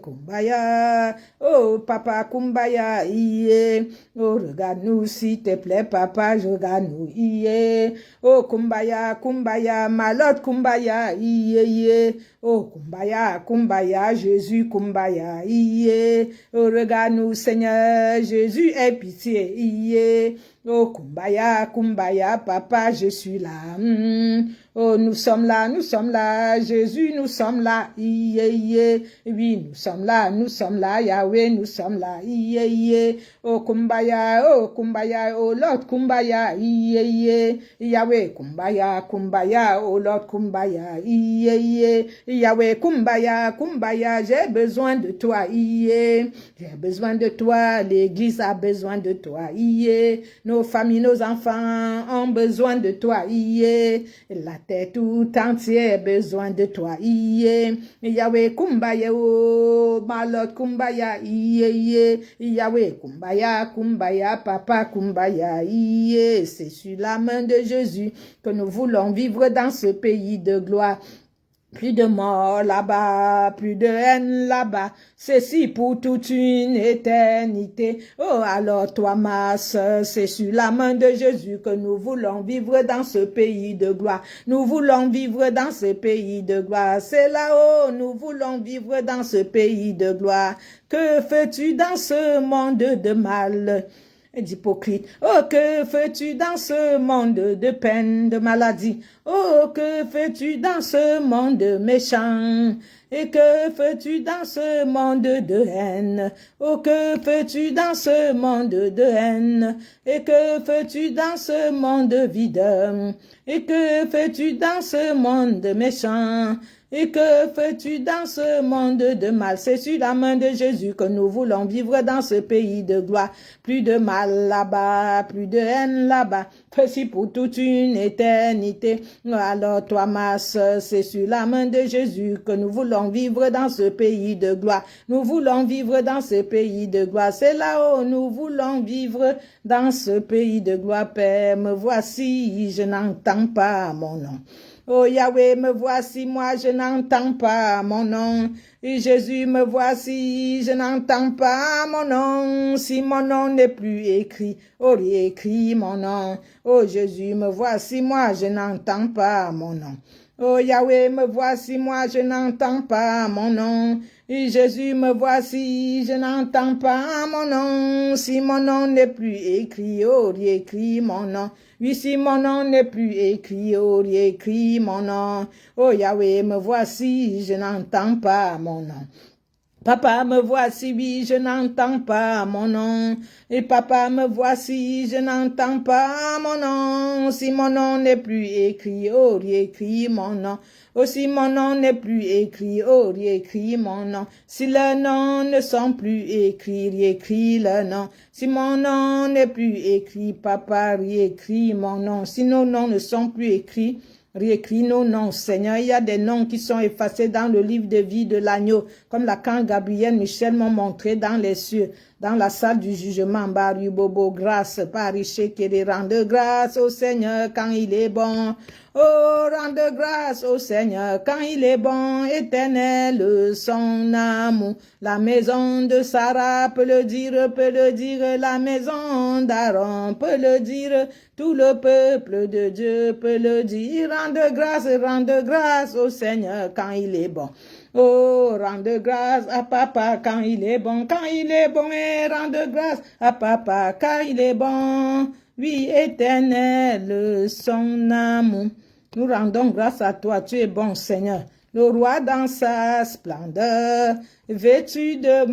Kumbaya, oh papa Kumbaya, iye. Oh, regarde-nous s'il te plaît, papa, regarde-nous, iye. Oh, Kumbaya, Kumbaya, Malotte Kumbaya, iye, iye. Oh, Kumbaya, Kumbaya, Jésus Kumbaya, iye. Oh, regarde-nous, Seigneur, Jésus, aie pitié, iye. Oh, Kumbaya, Kumbaya, papa, je suis là. Oh, nous sommes là, Jésus, nous sommes là, iye, iye. Oui, nous sommes là, Yahweh, nous sommes là, iye, iye. Oh, Kumbaya, oh, Lord, Kumbaya, iye, iye. Yahweh, Kumbaya, Kumbaya, oh, Lord, Kumbaya, iye, iye. Yahweh, Kumbaya, Kumbaya, j'ai besoin de toi, iye. J'ai besoin de toi, l'église a besoin de toi, iye. Nos familles, nos enfants ont besoin de toi, iye. La terre tout entière a besoin de toi, iye. Yahweh Kumbaya, oh, Malot Kumbaya, iye, iye. Yahweh Kumbaya, Kumbaya, Papa Kumbaya, iye. C'est sur la main de Jésus que nous voulons vivre dans ce pays de gloire. Plus de mort là-bas, plus de haine là-bas, ceci pour toute une éternité. Oh, alors toi, ma sœur, c'est sur la main de Jésus que nous voulons vivre dans ce pays de gloire. Nous voulons vivre dans ce pays de gloire. C'est là-haut, nous voulons vivre dans ce pays de gloire. Que fais-tu dans ce monde de mal? d'hypocrite. Oh, que fais-tu dans ce monde de peine, de maladie? Oh, que fais-tu dans ce monde méchant? Et que fais-tu dans ce monde de haine? Oh, que fais-tu dans ce monde de haine? Et que fais-tu dans ce monde vide? Et que fais-tu dans ce monde méchant? Et que fais-tu dans ce monde de mal? C'est sur la main de Jésus que nous voulons vivre dans ce pays de gloire. Plus de mal là-bas, plus de haine là-bas. Ceci pour toute une éternité. Alors toi, ma sœur, c'est sur la main de Jésus que nous voulons vivre dans ce pays de gloire. Nous voulons vivre dans ce pays de gloire. C'est là-haut, nous voulons vivre dans ce pays de gloire. Père, me voici, je n'entends pas mon nom. Oh Yahweh, me voici, moi je n'entends pas mon nom. Et Jésus, me voici, je n'entends pas mon nom. Si mon nom n'est plus écrit, oh écris mon nom. Oh Jésus, me voici, moi je n'entends pas mon nom. Oh Yahweh, me voici, moi je n'entends pas mon nom. Et Jésus, me voici, je n'entends pas mon nom. Si mon nom n'est plus écrit, oh écris mon nom. Oui, si mon nom n'est plus écrit, oh écris mon nom. Oh Yahweh, me voici, je n'entends pas mon nom. Papa, me voici, oui, je n'entends pas mon nom. Et papa, me voici, je n'entends pas mon nom. Si mon nom n'est plus écrit, oh, réécris mon nom. Oh, si mon nom n'est plus écrit, oh, réécris mon nom. Si les noms ne sont plus écrits, réécris le nom. Si mon nom n'est plus écrit, papa, réécris mon nom. Si nos noms ne sont plus écrits, réécris nos noms, Seigneur. Il y a des noms qui sont effacés dans le livre de vie de l'agneau, comme l'archange Gabriel, Michel m'ont montré dans les cieux, dans la salle du jugement. Baru Bobo, grâce, Pariché, Kéré, rende grâce au Seigneur quand il est bon. Oh, rende grâce au Seigneur quand il est bon, éternel son amour. La maison de Sarah peut le dire, la maison d'Aaron peut le dire, tout le peuple de Dieu peut le dire. Rende grâce au Seigneur quand il est bon. Oh, rende grâce à papa quand il est bon, et rende grâce à papa quand il est bon. Oui, éternel son amour. Nous rendons grâce à toi, tu es bon Seigneur. Le roi dans sa splendeur, vêtu de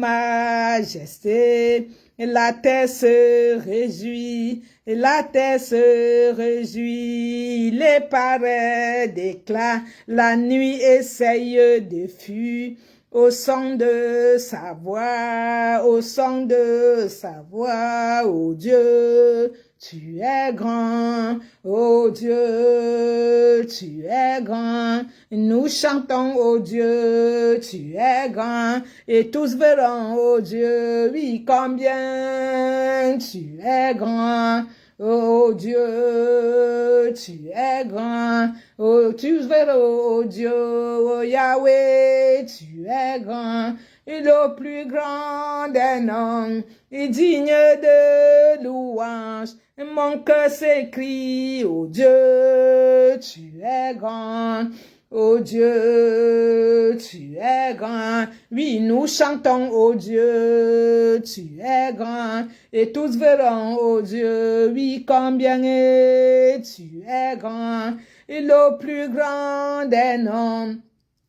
majesté, la terre se réjouit, la terre se réjouit, les paraît d'éclat, la nuit essaye de fuir. Au son de sa voix, au son de sa voix, oh Dieu, tu es grand, oh Dieu, tu es grand. Nous chantons, oh Dieu, tu es grand. Et tous verront, oh Dieu, oui, combien tu es grand. Oh Dieu, tu es grand. Oh, tu verras, oh Dieu, oh Yahweh, tu es grand. Et le plus grand des noms, et digne de louange. Mon cœur s'écrie, oh Dieu, tu es grand. Oh Dieu, tu es grand. Oui, nous chantons, oh Dieu, tu es grand. Et tous verront, oh Dieu, oui, combien tu es grand. Et le plus grand des noms,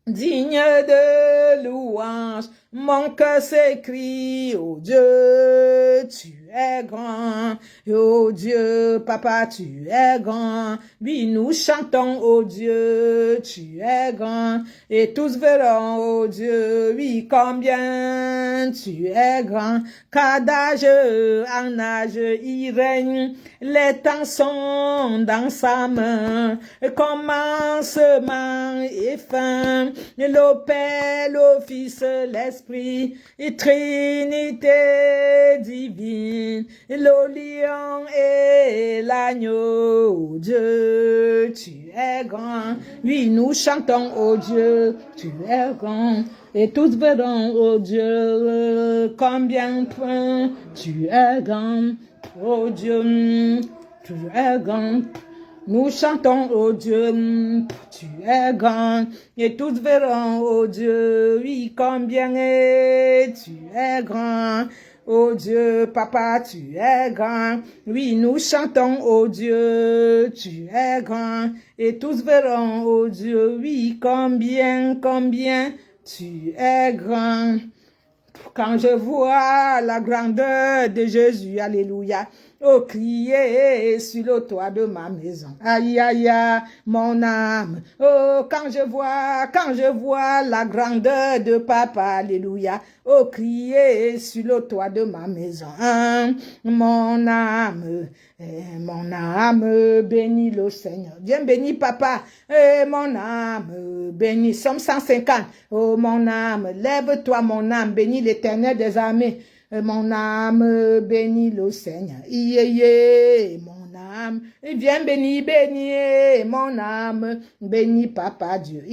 digne de louange. Mon cœur s'écrie, oh Dieu, tu es grand. Oh Dieu, papa, tu es grand. Oui, nous chantons, oh Dieu, tu es grand. Et tous verront, oh Dieu, oui, combien tu es grand. Car d'âge en âge, il règne. Les temps sont dans sa main. Commencement et fin. Le Père, le Fils, l'Esprit, et Trinité divine, le lion et l'agneau, oh Dieu, tu es grand. Oui, nous chantons, oh Dieu, tu es grand. Et tous verront, oh Dieu, combien tu es grand. Oh Dieu, tu es grand. Nous chantons, oh Dieu, tu es grand, et tous verront, oh Dieu, oui, combien tu es grand. oh Dieu, papa, tu es grand. Oui, nous chantons, oh Dieu, tu es grand. Et tous verront, oh Dieu, oui, combien tu es grand. Quand je vois la grandeur de Jésus, alléluia, oh, crier sur le toit de ma maison. Aïe, aïe, aïe, mon âme. Oh, quand je vois la grandeur de papa, alléluia, oh, crier sur le toit de ma maison. Mon âme, bénis le Seigneur. Viens bénis papa, mon âme, bénis. Somme 150. Oh, mon âme, lève-toi, mon âme, bénis l'Éternel des armées. Mon âme, bénis le Seigneur. Mon âme, viens bénis, mon âme, bénis papa Dieu.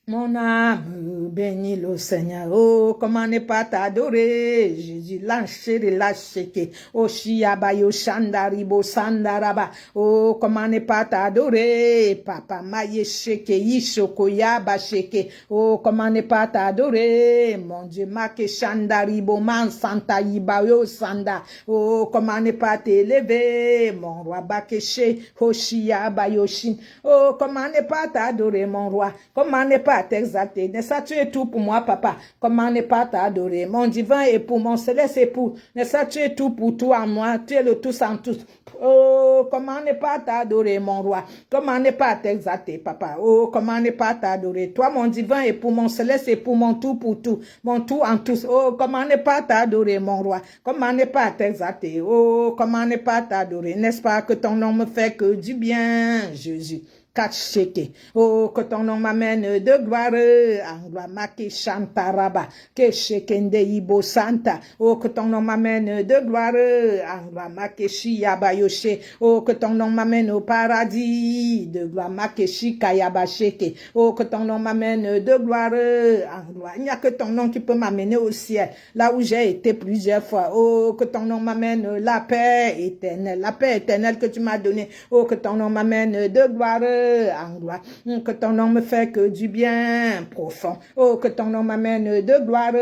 Mon âme, bénis le Seigneur. Oh, comment ne pas t'adorer, Jésus, lâchez, oh, shiabayo, shandaribo, sandaraba. Oh, comment ne pas t'adorer, papa, maye, sheke, ishoko, yaba, sheke. Oh, comment ne pas t'adorer, mon Dieu, make, shandaribo, man, santa, ibayo, sanda. Oh, comment ne pas t'élever, mon roi, bakeshe, hoshiabayo, shin. Oh, comment ne pas t'adorer, mon roi, comment ne pas t'exalter. N'est-ce pas, tu es tout pour moi, papa. Comment ne pas t'adorer? Mon divin époux, mon céleste époux. N'est-ce pas, tu es tout pour toi en moi. Tu es le tous en tous. Oh, comment ne pas t'adorer, mon roi? Comment ne pas t'exalter, papa? Oh, comment ne pas t'adorer? Toi, mon divin époux, mon céleste époux, mon tout pour tout. Mon tout en tous. Oh, comment ne pas t'adorer, mon roi? Comment ne pas t'exalter? Oh, comment ne pas t'adorer? N'est-ce pas que ton nom me fait que du bien, Jésus? Oh, que ton nom m'amène de gloire en gloire, Maki Shantaraba, que Shekende Ibo Santa. Oh, que ton nom m'amène de gloire en gloire, Makeshi Yabayoshe. Oh, que ton nom m'amène au paradis de gloire, Makeshi Kayabasheke. Oh, que ton nom m'amène de gloire en gloire. Il n'y a que ton nom qui peut m'amener au ciel, là où j'ai été plusieurs fois. Oh, que ton nom m'amène la paix éternelle que tu m'as donnée. Oh, que ton nom m'amène de gloire en gloire, que ton nom me fait que du bien profond. Oh, que ton nom m'amène de gloire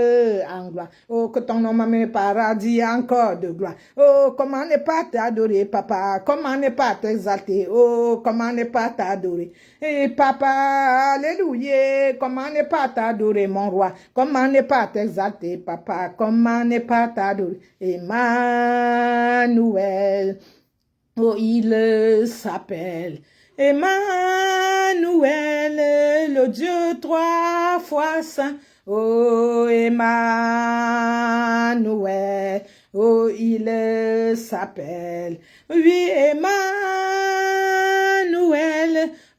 en gloire. Oh, que ton nom m'amène paradis encore de gloire. Oh, comment ne pas t'adorer, papa? Comment ne pas t'exalter? Oh, comment ne pas t'adorer? Et papa, alléluia, comment ne pas t'adorer, mon roi? Comment ne pas t'exalter, papa? Comment ne pas t'adorer? Emmanuel, oh, il s'appelle Emmanuel, le Dieu trois fois saint. Oh, Emmanuel, oh, il s'appelle. Oui, Emmanuel,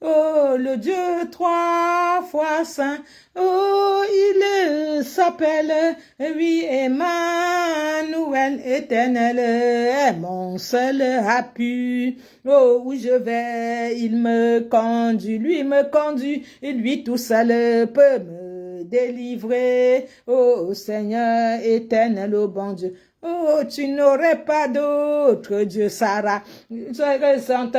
oh, le Dieu trois fois saint. Oh, il s'appelle. Oui, Emmanuel, éternel est mon seul appui. Oh, où je vais, il me conduit, lui me conduit, et lui tout seul peut me délivrer. Oh, Seigneur éternel, oh bon Dieu. Oh, tu n'aurais pas d'autre Dieu, Sarah. Je ressens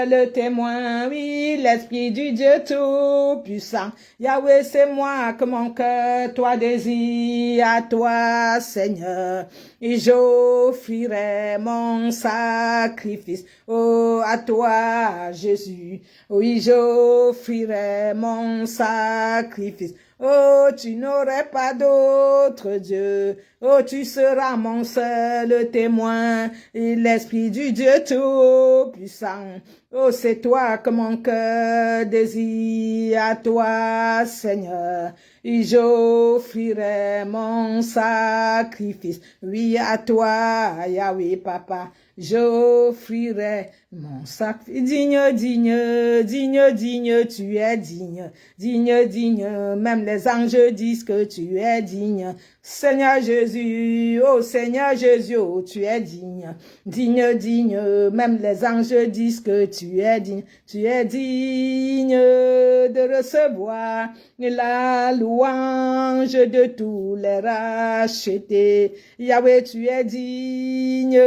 le témoin, oui, l'Esprit du Dieu Tout-Puissant. Yahweh, c'est moi que mon cœur, toi désire, à toi, Seigneur. Et j'offrirai mon sacrifice, oh, à toi, Jésus. Oui, j'offrirai mon sacrifice. Oh, tu n'aurais pas d'autre Dieu. Oh, tu seras mon seul témoin. Et l'Esprit du Dieu Tout-Puissant. Oh, c'est toi que mon cœur désire, à toi, Seigneur. Et j'offrirai mon sacrifice. Oui, à toi, Yahweh, papa. J'offrirai mon sacrifice. Digne, tu es digne. Digne, même les anges disent que tu es digne. Seigneur Jésus, oh Seigneur Jésus, oh, tu es digne. Digne, même les anges disent que tu es digne. Tu es digne de recevoir la louange de tous les rachetés. Yahweh, tu es digne,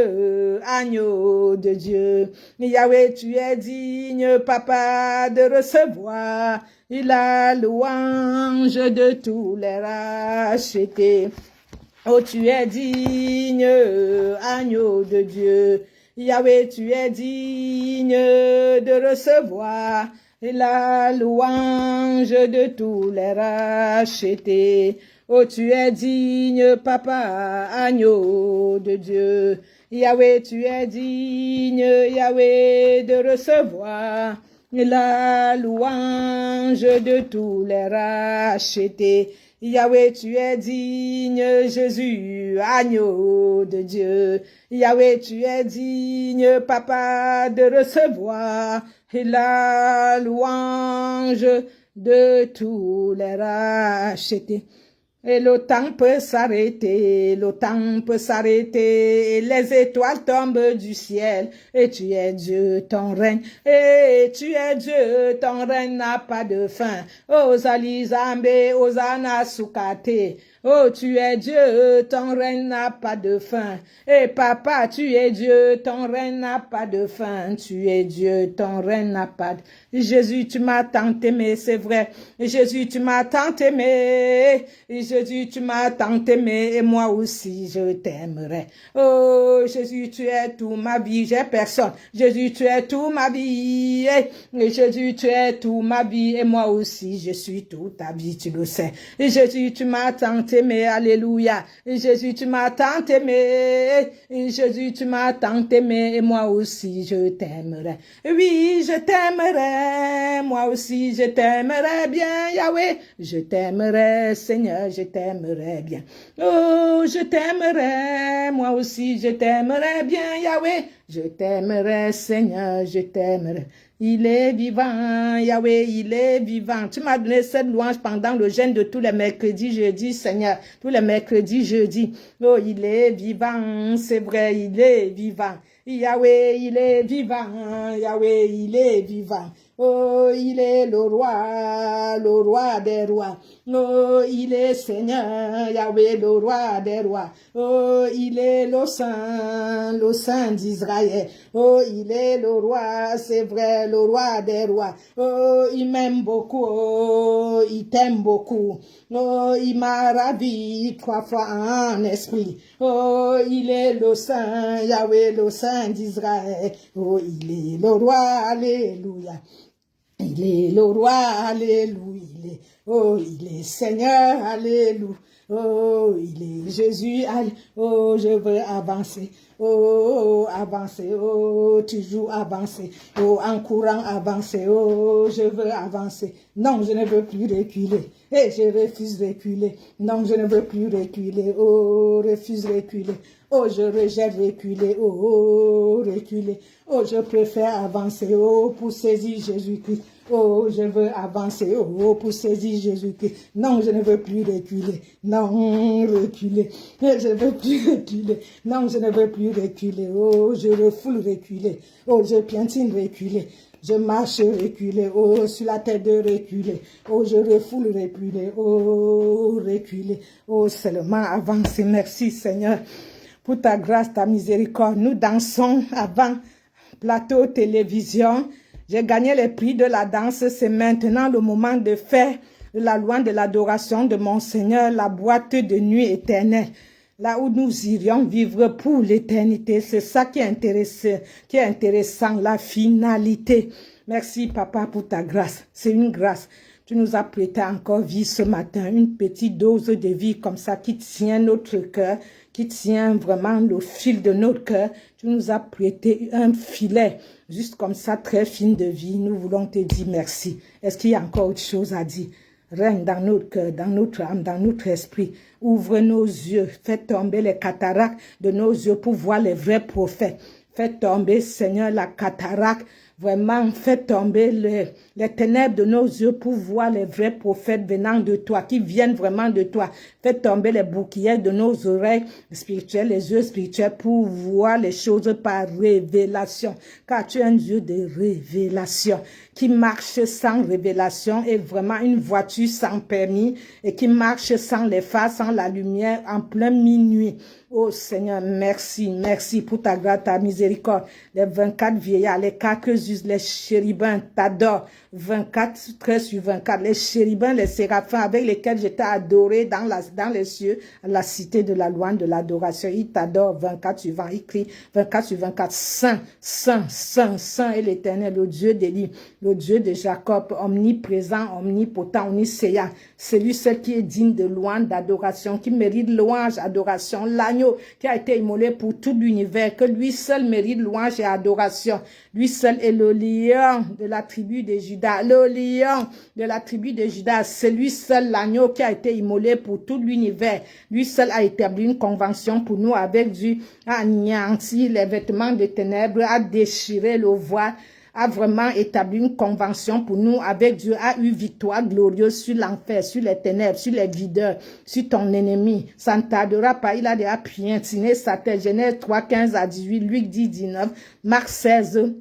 agneau de Dieu. Yahweh, tu es digne, papa, de recevoir la louange de tous les rachetés. Oh, tu es digne, agneau de Dieu. Yahweh, tu es digne de recevoir la louange de tous les rachetés. Oh, tu es digne, papa, agneau de Dieu. Yahweh, tu es digne, Yahweh, de recevoir la louange de tous les rachetés. Yahweh, tu es digne, Jésus, agneau de Dieu. Yahweh, tu es digne, papa, de recevoir la louange de tous les rachetés. Et le temps peut s'arrêter, le temps peut s'arrêter, et les étoiles tombent du ciel, et tu es Dieu, ton règne, et tu es Dieu, ton règne n'a pas de fin. Osali Zambe, Osana Sukate, oh, tu es Dieu, ton règne n'a pas de fin. Et papa, tu es Dieu, ton règne n'a pas de fin. Tu es Dieu, ton règne n'a pas de fin. Jésus, tu m'as tant aimé, c'est vrai. Jésus, tu m'as tant aimé. Jésus, tu m'as tant aimé et moi aussi, je t'aimerai. Oh, Jésus, tu es tout ma vie, j'ai personne. Jésus, tu es tout ma vie. Et Jésus, tu es tout ma vie et moi aussi, je suis toute ta vie, tu le sais. Et Jésus, tu m'as tant aimé, alléluia. Et Jésus, tu m'as tant aimé. Et Jésus, tu m'as tant aimé et moi aussi, je t'aimerai. Oui, je t'aimerai. Moi aussi, je t'aimerai bien, Yahweh. Je t'aimerai, Seigneur, je t'aimerai bien. Oh, je t'aimerai. Moi aussi, je t'aimerai bien, Yahweh. Je t'aimerai, Seigneur, je t'aimerai. Il est vivant, Yahweh, il est vivant. Tu m'as donné cette louange pendant le jeûne de tous les mercredis, jeudi, Seigneur. Tous les mercredis, jeudi. Oh, il est vivant, c'est vrai, il est vivant. Yahweh, il est vivant, Yahweh, il est vivant. Oh, il est le roi des rois. Oh, il est Seigneur, Yahweh, le roi des rois. Oh, il est le Saint d'Israël. Oh, il est le roi, c'est vrai, le roi des rois. Oh, il m'aime beaucoup, oh, il t'aime beaucoup. Oh, il m'a ravi 3 fois en esprit. Oh, il est le Saint, Yahweh, le Saint d'Israël. Oh, il est le roi, alléluia. Il est le roi, alléluia. Oh, il est Seigneur, alléluia. Oh, il est Jésus, alléluia. Oh, je veux avancer. Oh, avancer. Oh, toujours avancer. Oh, en courant, avancer. Oh, je veux avancer. Non, je ne veux plus reculer. Et je refuse de reculer. Non, je ne veux plus reculer. Oh, refuse de reculer. Oh, je rejette reculer. Oh, reculer. Oh, je préfère avancer. Oh, pour saisir Jésus-Christ. Oh, je veux avancer. Oh, pour saisir Jésus-Christ. Non, je ne veux plus reculer. Non, reculer. Je ne veux plus reculer. Non, je ne veux plus reculer. Oh, je refoule reculer. Oh, je piétine reculer. Je marche reculer, oh, sur la tête de reculer, oh, je refoule reculer, oh, reculer, oh, seulement avancer. Merci Seigneur pour ta grâce, ta miséricorde. Nous dansons avant plateau télévision. J'ai gagné les prix de la danse. C'est maintenant le moment de faire la louange de l'adoration de mon Seigneur, la boîte de nuit éternelle. Là où nous irions vivre pour l'éternité. C'est ça qui est intéressant, la finalité. Merci, Papa, pour ta grâce. C'est une grâce. Tu nous as prêté encore vie ce matin, une petite dose de vie comme ça qui tient notre cœur, qui tient vraiment le fil de notre cœur. Tu nous as prêté un filet, juste comme ça, très fine de vie. Nous voulons te dire merci. Est-ce qu'il y a encore autre chose à dire? Règne dans notre cœur, dans notre âme, dans notre esprit. Ouvre nos yeux. Fais tomber les cataractes de nos yeux pour voir les vrais prophètes. Fais tomber, Seigneur, la cataracte. Vraiment, fais tomber les ténèbres de nos yeux pour voir les vrais prophètes venant de toi, qui viennent vraiment de toi. Fais tomber les boucliers de nos oreilles spirituelles, les yeux spirituels pour voir les choses par révélation. Car tu es un Dieu de révélation qui marche sans révélation et vraiment une voiture sans permis et qui marche sans les phares, sans la lumière en plein minuit. Oh Seigneur, merci, merci pour ta grâce, ta miséricorde. Les 24 vieillards, les 4 us, les chérubins t'adorent. 24, 13 sur 24, les chérubins, les séraphins avec lesquels j'étais adoré dans les cieux, à la cité de la louange, de l'adoration. Ils t'adorent 24 sur 20, ils crient 24 sur 24, Saint, Saint, Saint, Saint est l'Éternel, le Dieu d'Élie, le Dieu de Jacob, omniprésent, omnipotent, omniscient. C'est lui seul qui est digne de louange, d'adoration, qui mérite louange, adoration, l'agneau qui a été immolé pour tout l'univers, que lui seul mérite louange et adoration. Lui seul est le lion de la tribu de Juda, le lion de la tribu de Juda. C'est lui seul l'agneau qui a été immolé pour tout l'univers. Lui seul a établi une convention pour nous avec Dieu, a anéanti les vêtements de ténèbres, a déchiré le voile, a vraiment établi une convention pour nous avec Dieu, a eu victoire glorieuse sur l'enfer, sur les ténèbres, sur les videurs, sur ton ennemi. Ça ne tardera pas, il a déjà piétiné sa tête. Genèse 3, 15 à 18, Luc 10, 19, Marc 16,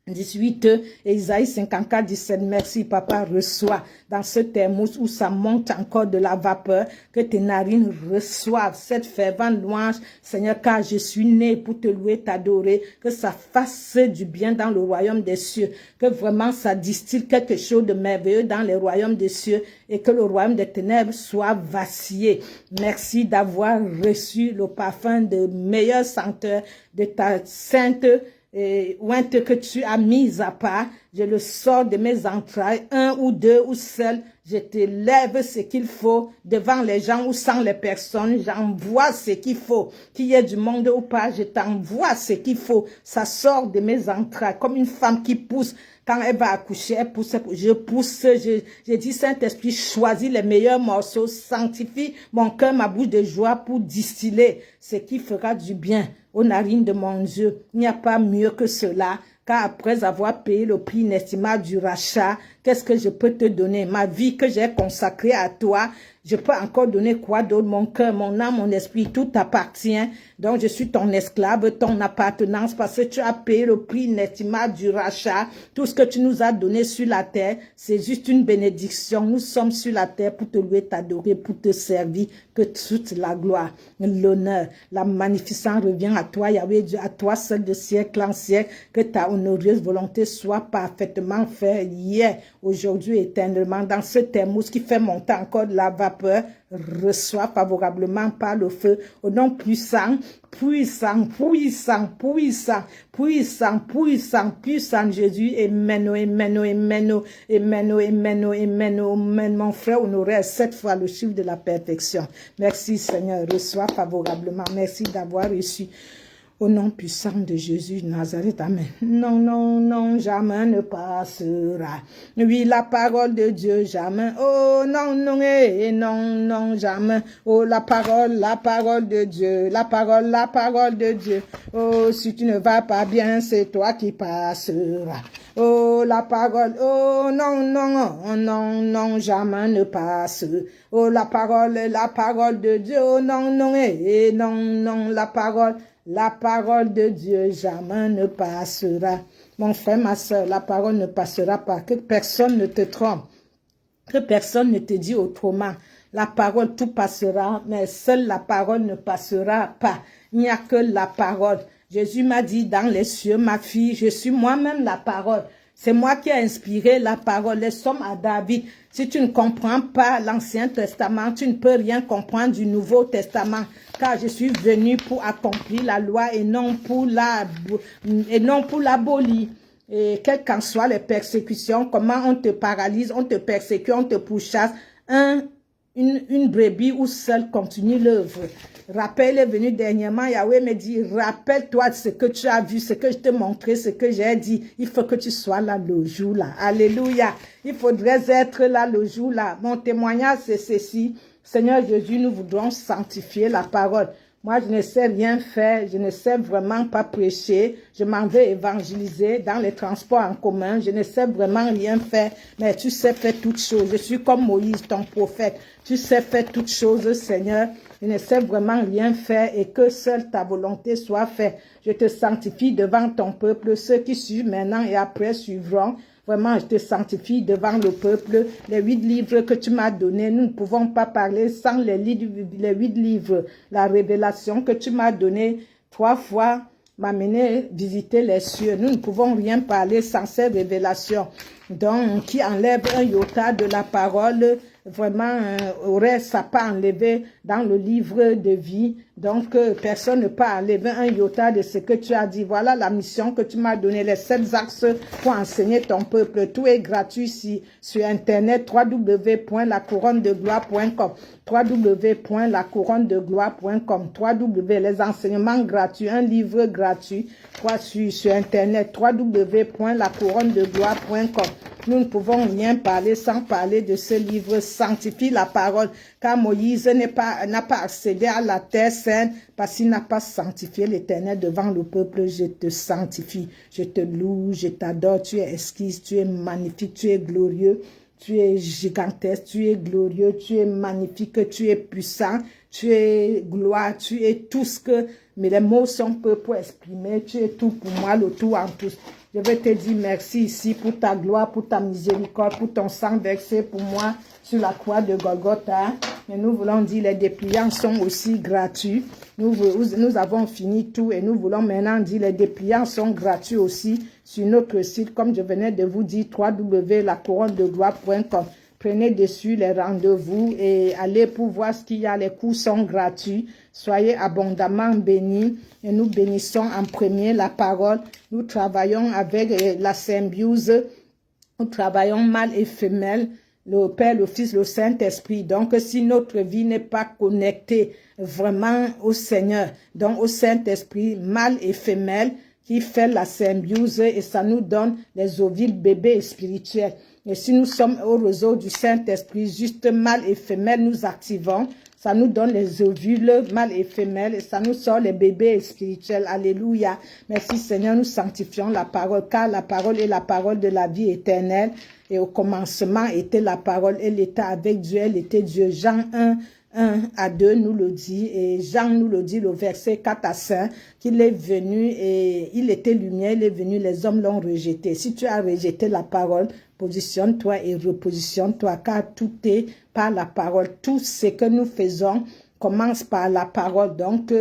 18 et Isaïe 54, 17. Merci papa, reçois dans ce thermos où ça monte encore de la vapeur, que tes narines reçoivent cette fervente louange, Seigneur, car je suis né pour te louer, t'adorer, que ça fasse du bien dans le royaume des cieux, que vraiment ça distille quelque chose de merveilleux dans les royaumes des cieux et que le royaume des ténèbres soit vacillé. Merci d'avoir reçu le parfum de meilleure senteur de ta sainte ointe que tu as mise à part. Je le sors de mes entrailles, un ou deux ou seul, je te lève ce qu'il faut devant les gens ou sans les personnes, j'envoie ce qu'il faut, qu'il y ait du monde ou pas, je t'envoie ce qu'il faut, ça sort de mes entrailles, comme une femme qui pousse, quand elle va accoucher, elle pousse, je pousse, je dis Saint-Esprit, choisis les meilleurs morceaux, sanctifie mon cœur, ma bouche de joie pour distiller ce qui fera du bien aux narines de mon Dieu. Il n'y a pas mieux que cela, car après avoir payé le prix inestimable du rachat, qu'est-ce que je peux te donner? Ma vie que j'ai consacrée à toi, je peux encore donner quoi d'autre? Mon cœur, mon âme, mon esprit, tout t'appartient. Donc je suis ton esclave, ton appartenance, parce que tu as payé le prix inestimable du rachat. Tout ce que tu nous as donné sur la terre, c'est juste une bénédiction. Nous sommes sur la terre pour te louer, t'adorer, pour te servir. Que toute la gloire, l'honneur, la magnificence revient à toi, Yahweh Dieu, à toi seul de siècle en siècle. Que ta honoreuse volonté soit parfaitement faite hier, aujourd'hui, éternellement, dans ce thermos qui fait monter encore de la vapeur. Reçois favorablement par le feu, au nom puissant, puissant, puissant, puissant, puissant, puissant, puissant Jésus. Amen, amen, amen, amen, amen, amen, amen. Mon frère honoré 7 fois le chiffre de la perfection. Merci Seigneur, reçois favorablement. Merci d'avoir reçu. Au nom puissant de Jésus de Nazareth, amen. Non, non, non, jamais ne passera. Oui, la parole de Dieu, jamais. Oh, non, non, non, non, jamais. Oh, la parole de Dieu, la parole de Dieu. Oh, si tu ne vas pas bien, c'est toi qui passeras. Oh, la parole, oh, non, non, oh, non, non, jamais ne passe. Oh, la parole de Dieu, oh, non, non, non, non, la parole de Dieu jamais ne passera. Mon frère, ma soeur, la parole ne passera pas. Que personne ne te trompe. Que personne ne te dise autrement. La parole, tout passera, mais seule la parole ne passera pas. Il n'y a que la parole. Jésus m'a dit dans les cieux, ma fille, je suis moi-même la parole. C'est moi qui ai inspiré la parole. Les sommes à David. Si tu ne comprends pas l'Ancien Testament, tu ne peux rien comprendre du Nouveau Testament. Car je suis venu pour accomplir la loi et non pour l'abolir. Et quelles qu'en soient les persécutions, comment on te paralyse, on te persécute, on te pourchasse, une brebis ou seule continue l'œuvre. Rappel est venu dernièrement, Yahweh me dit, rappelle-toi de ce que tu as vu, ce que je t'ai montré, ce que j'ai dit. Il faut que tu sois là le jour là. Alléluia. Il faudrait être là le jour là. Mon témoignage c'est ceci. Seigneur Jésus, nous voudrons sanctifier la parole. Moi, je ne sais rien faire, je ne sais vraiment pas prêcher, je m'en vais évangéliser dans les transports en commun, je ne sais vraiment rien faire, mais tu sais faire toutes choses. Je suis comme Moïse, ton prophète, tu sais faire toutes choses, Seigneur. Je ne sais vraiment rien faire et que seule ta volonté soit faite. Je te sanctifie devant ton peuple, ceux qui suivent maintenant et après suivront. Vraiment, je te sanctifie devant le peuple. Les 8 livres que tu m'as donnés, nous ne pouvons pas parler sans les 8 livres. La révélation que tu m'as donnée 3 fois m'a mené visiter les cieux. Nous ne pouvons rien parler sans ces révélations. Donc, qui enlève un iota de la parole, vraiment aurait sa part enlevée dans le livre de vie. Donc, personne ne peut enlever un iota de ce que tu as dit. Voilà la mission que tu m'as donnée, les 7 axes pour enseigner ton peuple. Tout est gratuit ici sur Internet, www.lacouronnedegloire.com, www.lacouronnedegloire.com, les enseignements gratuits, un livre gratuit, sur Internet, www.lacouronnedegloire.com. Nous ne pouvons rien parler sans parler de ce livre. Sanctifie la parole, car Moïse n'a pas accédé à la terre sainte parce qu'il n'a pas sanctifié l'Éternel devant le peuple. Je te sanctifie, je te loue, je t'adore. Tu es exquis, tu es magnifique, tu es glorieux. Tu es gigantesque, tu es glorieux, tu es magnifique, tu es puissant, tu es gloire, tu es tout ce que mais les mots sont peu pour exprimer. Tu es tout pour moi, le tout en tous. Je veux te dire merci ici pour ta gloire, pour ta miséricorde, pour ton sang versé pour moi sur la croix de Golgotha. Et nous voulons dire les dépliants sont aussi gratuits. Nous avons fini tout et nous voulons maintenant dire les dépliants sont gratuits aussi sur notre site, comme je venais de vous dire, www.lacouronnedegloire.com. Prenez dessus les rendez-vous et allez pour voir ce qu'il y a. Les cours sont gratuits. Soyez abondamment bénis. Et nous bénissons en premier la parole. Nous travaillons avec la symbiose. Nous travaillons mâle et femelle. Le Père, le Fils, le Saint-Esprit. Donc, si notre vie n'est pas connectée vraiment au Seigneur, donc au Saint-Esprit, mâle et femelle, qui fait la symbiose et ça nous donne les ovules bébés spirituels. Et si nous sommes au réseau du Saint-Esprit, juste mâle et femelle, nous activons. Ça nous donne les ovules mâles et femelles et ça nous sort les bébés spirituels. Alléluia. Merci Seigneur, nous sanctifions la parole car la parole est la parole de la vie éternelle. Et au commencement était la parole, elle était avec Dieu, elle était Dieu. Jean 1-2 nous le dit et Jean nous le dit le verset 4-5 qu'il est venu et il était lumière, il est venu, les hommes l'ont rejeté. Si tu as rejeté la parole, positionne-toi et repositionne-toi car tout est par la parole. Tout ce que nous faisons commence par la parole. Donc,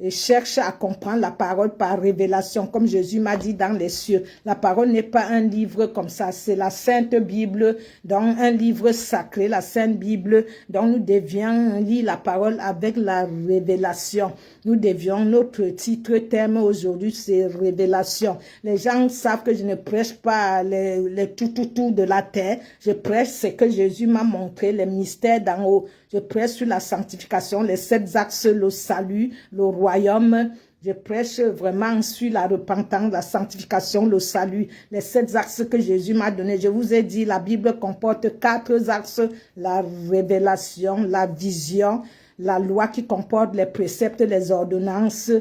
cherche à comprendre la parole par révélation, comme Jésus m'a dit dans les cieux. La parole n'est pas un livre comme ça, c'est la Sainte Bible, donc un livre sacré, la Sainte Bible, dont nous devions lire la parole avec la révélation. Nous devions, notre titre thème aujourd'hui, c'est révélation. Les gens savent que je ne prêche pas les tout de la terre, je prêche ce que Jésus m'a montré, les mystères d'en haut. Je prêche sur la sanctification, les 7 axes, le salut, le royaume. Je prêche vraiment sur la repentance, la sanctification, le salut, les 7 axes que Jésus m'a donnés. Je vous ai dit, la Bible comporte 4 axes, la révélation, la vision, la loi qui comporte les préceptes, les ordonnances.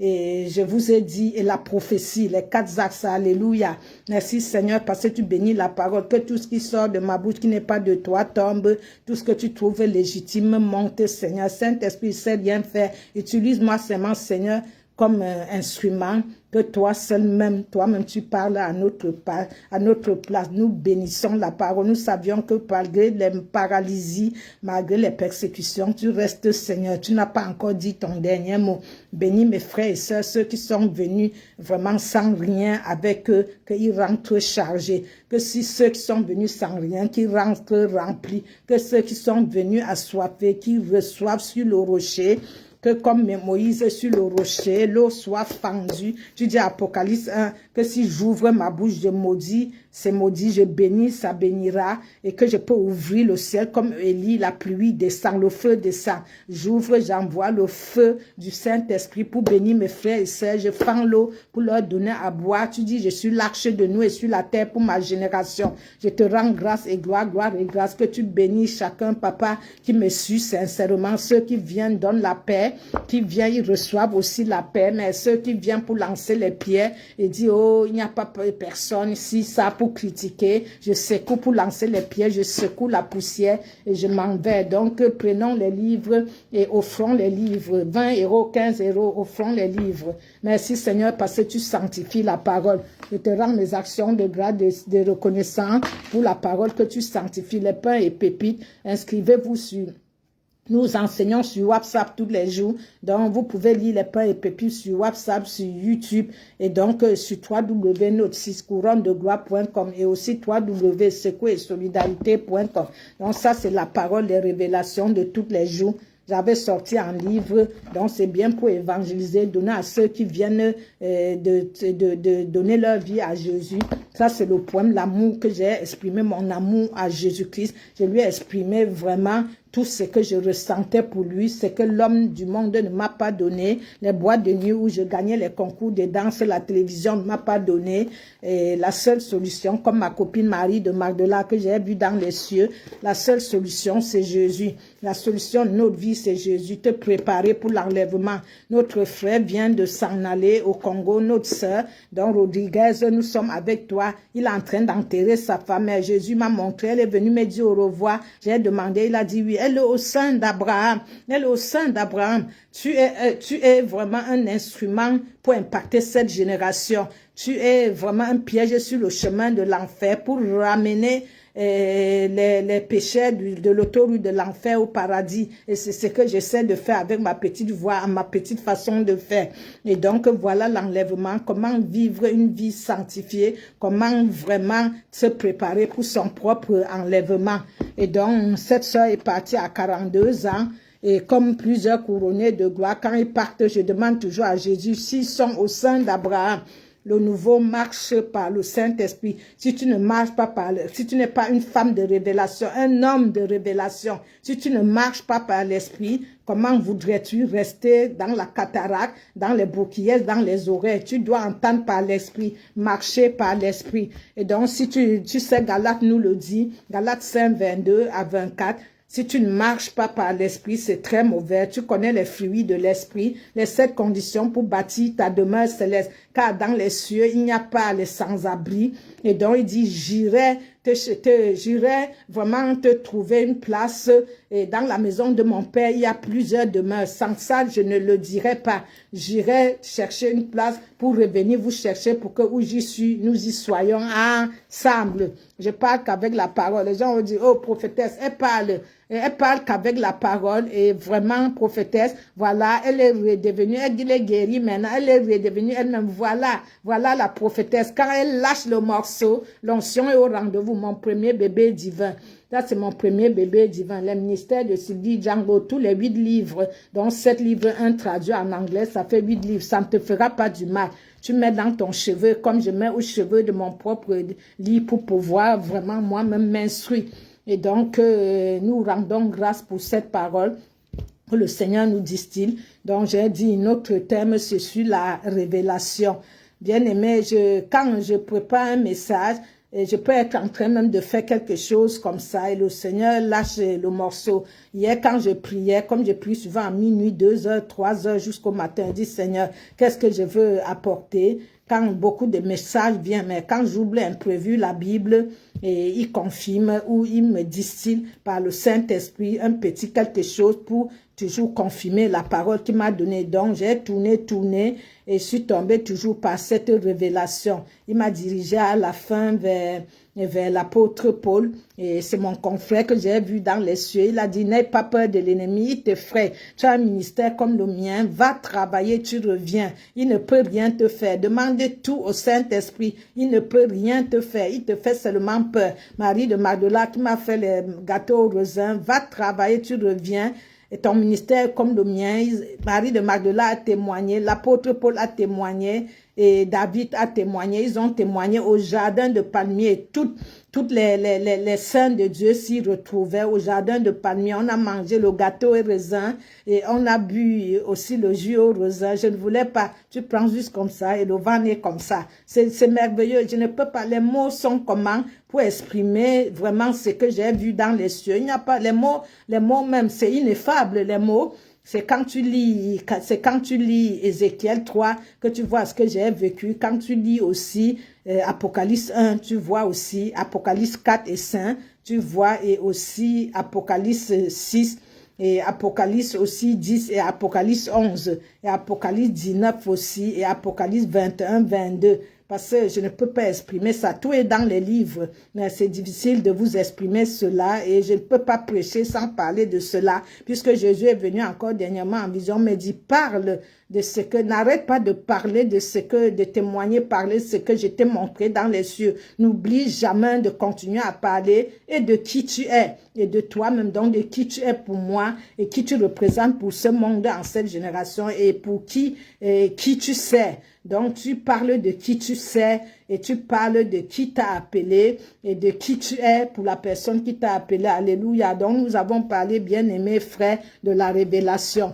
Et je vous ai dit, et la prophétie, les 4 axes, alléluia. Merci Seigneur, parce que tu bénis la parole, que tout ce qui sort de ma bouche, qui n'est pas de toi, tombe. Tout ce que tu trouves légitime, monte Seigneur. Saint-Esprit, sait bien faire. Utilise-moi seulement Seigneur, comme instrument, que toi seul même, toi-même tu parles à notre place. Nous bénissons la parole. Nous savions que malgré les paralysies, malgré les persécutions, tu restes Seigneur. Tu n'as pas encore dit ton dernier mot. Bénis mes frères et sœurs, ceux qui sont venus vraiment sans rien avec eux, qu'ils rentrent chargés. Que si ceux qui sont venus sans rien, qu'ils rentrent remplis. Que ceux qui sont venus assoiffés, qu'ils reçoivent sur le rocher, que comme Moïse sur le rocher, l'eau soit fendue. Tu dis Apocalypse 1, que si j'ouvre ma bouche, je maudis, c'est maudit, je bénis, ça bénira, et que je peux ouvrir le ciel comme Élie, la pluie descend, le feu descend. J'ouvre, j'envoie le feu du Saint-Esprit pour bénir mes frères et sœurs. Je fends l'eau pour leur donner à boire. Tu dis, je suis l'arche de Noé sur la terre pour ma génération. Je te rends grâce et gloire et grâce, que tu bénis chacun, papa, qui me suit sincèrement. Ceux qui viennent donnent la paix, qui viennent, ils reçoivent aussi la paix, mais ceux qui viennent pour lancer les pierres et dire, oh, il n'y a pas personne ici, ça, pour pour critiquer, je secoue pour lancer les pièges, je secoue la poussière et je m'en vais. Donc, prenons les livres et offrons les livres. 20 euros, 15 euros, offrons les livres. Merci Seigneur parce que tu sanctifies la parole. Je te rends mes actions de grâce, de reconnaissance pour la parole que tu sanctifies. Les pains et pépites, inscrivez-vous sur... Nous enseignons sur WhatsApp tous les jours. Donc, vous pouvez lire les pains et pépites sur WhatsApp, sur YouTube et donc sur www.notre6courantedegloire.com et aussi www.secouetsolidarité.com. Donc, ça, c'est la parole des révélations de tous les jours. J'avais sorti un livre, donc c'est bien pour évangéliser, donner à ceux qui viennent de donner leur vie à Jésus. Ça, c'est le poème, l'amour que j'ai exprimé, mon amour à Jésus-Christ. Je lui ai exprimé vraiment tout ce que je ressentais pour lui, ce que l'homme du monde ne m'a pas donné, les boîtes de nuit où je gagnais les concours de danse, la télévision ne m'a pas donné. Et la seule solution, comme ma copine Marie de Magdala que j'ai vue dans les cieux, la seule solution, c'est Jésus. La solution de notre vie, c'est Jésus. Te préparer pour l'enlèvement. Notre frère vient de s'en aller au Congo, notre sœur, dans Rodriguez, nous sommes avec toi. Il est en train d'enterrer sa femme. Et Jésus m'a montré, elle est venue me dire au revoir. J'ai demandé, il a dit oui. Elle est au sein d'Abraham. Elle est au sein d'Abraham. Tu es vraiment un instrument pour impacter cette génération. Tu es vraiment un piège sur le chemin de l'enfer pour ramener les pécheurs de l'autoroute de l'enfer au paradis. Et c'est ce que j'essaie de faire avec ma petite voix, ma petite façon de faire. Et donc, voilà l'enlèvement, comment vivre une vie sanctifiée, comment vraiment se préparer pour son propre enlèvement. Et donc, cette sœur est partie à 42 ans. Et comme plusieurs couronnés de gloire, quand ils partent, je demande toujours à Jésus s'ils sont au sein d'Abraham. Le nouveau marche par le Saint-Esprit. Si tu ne marches pas si tu n'es pas une femme de révélation, un homme de révélation, si tu ne marches pas par l'Esprit, comment voudrais-tu rester dans la cataracte, dans les bouquillères, dans les oreilles? Tu dois entendre par l'Esprit, marcher par l'Esprit. Et donc, si tu sais, Galates nous le dit, Galates 5, 22 à 24, si tu ne marches pas par l'esprit, c'est très mauvais. Tu connais les fruits de l'esprit, les 7 conditions pour bâtir ta demeure céleste. Car dans les cieux, il n'y a pas les sans-abri. Et donc, il dit, j'irai vraiment te trouver une place. Et dans la maison de mon père, il y a plusieurs demeures. Sans ça, je ne le dirai pas. J'irai chercher une place pour revenir vous chercher pour que où j'y suis, nous y soyons ensemble. Je parle qu'avec la parole. Les gens vont dire, oh, prophétesse, elle parle qu'avec la parole et vraiment prophétesse, voilà, elle est redevenue, elle est guérie maintenant, elle est redevenue elle-même, voilà la prophétesse. Quand elle lâche le morceau, l'onction est au rendez-vous, mon premier bébé divin. Ça, c'est mon premier bébé divin. Le ministère de Sylvie Django, tous les 8 livres, dont 7 livres, un traduit en anglais, ça fait 8 livres. Ça ne te fera pas du mal. Tu mets dans ton cheveu, comme je mets aux cheveux de mon propre lit pour pouvoir vraiment moi-même m'instruire. Et donc, nous rendons grâce pour cette parole que le Seigneur nous distille. Donc, j'ai dit un autre terme, c'est sur la révélation. Bien aimé, quand je prépare un message, et je peux être en train même de faire quelque chose comme ça et le Seigneur lâche le morceau. Hier, quand je priais, comme je prie souvent à minuit, 2 heures, 3 heures jusqu'au matin, je dis Seigneur, qu'est-ce que je veux apporter? Quand beaucoup de messages viennent, mais quand j'oublie imprévu la Bible, et il confirme ou il me distille par le Saint-Esprit un petit quelque chose pour toujours confirmer la parole qu'il m'a donnée. Donc, j'ai tourné et suis tombée toujours par cette révélation. Il m'a dirigé à la fin vers l'apôtre Paul. Et c'est mon confrère que j'ai vu dans les cieux. Il a dit, n'aie pas peur de l'ennemi, il t'effraie. Tu as un ministère comme le mien, va travailler, tu reviens. Il ne peut rien te faire. Demande tout au Saint-Esprit. Il ne peut rien te faire. Il te fait seulement peur. Marie de Magdala qui m'a fait les gâteaux au raisin, va travailler, tu reviens. Et ton ministère comme le mien, Marie de Magdala a témoigné, l'apôtre Paul a témoigné, et David a témoigné. Ils ont témoigné au jardin de palmiers. Toutes les saints de Dieu s'y retrouvaient au jardin de palmiers. On a mangé le gâteau et raisin et on a bu aussi le jus au raisin. Je ne voulais pas. Tu prends juste comme ça et le vin est comme ça. C'est merveilleux. Je ne peux pas. Les mots sont comment pour exprimer vraiment ce que j'ai vu dans les cieux. Il n'y a pas les mots même. C'est ineffable les mots. C'est quand tu lis Ézéchiel 3 que tu vois ce que j'ai vécu. Quand tu lis aussi Apocalypse 1, tu vois aussi Apocalypse 4 et 5, tu vois, et aussi Apocalypse 6, et Apocalypse aussi 10, et Apocalypse 11, et Apocalypse 19 aussi, et Apocalypse 21, 22. Parce que je ne peux pas exprimer ça. Tout est dans les livres. Mais c'est difficile de vous exprimer cela et je ne peux pas prêcher sans parler de cela. Puisque Jésus est venu encore dernièrement en vision, me dit, parle de ce que, n'arrête pas de parler de ce que, de témoigner, parler de ce que je t'ai montré dans les cieux. N'oublie jamais de continuer à parler et de qui tu es et de toi-même, donc de qui tu es pour moi et qui tu représentes pour ce monde en cette génération et pour qui tu sais. Donc, tu parles de qui tu sais et tu parles de qui t'a appelé et de qui tu es pour la personne qui t'a appelé. Alléluia. Donc, nous avons parlé, bien-aimés frères, de la révélation.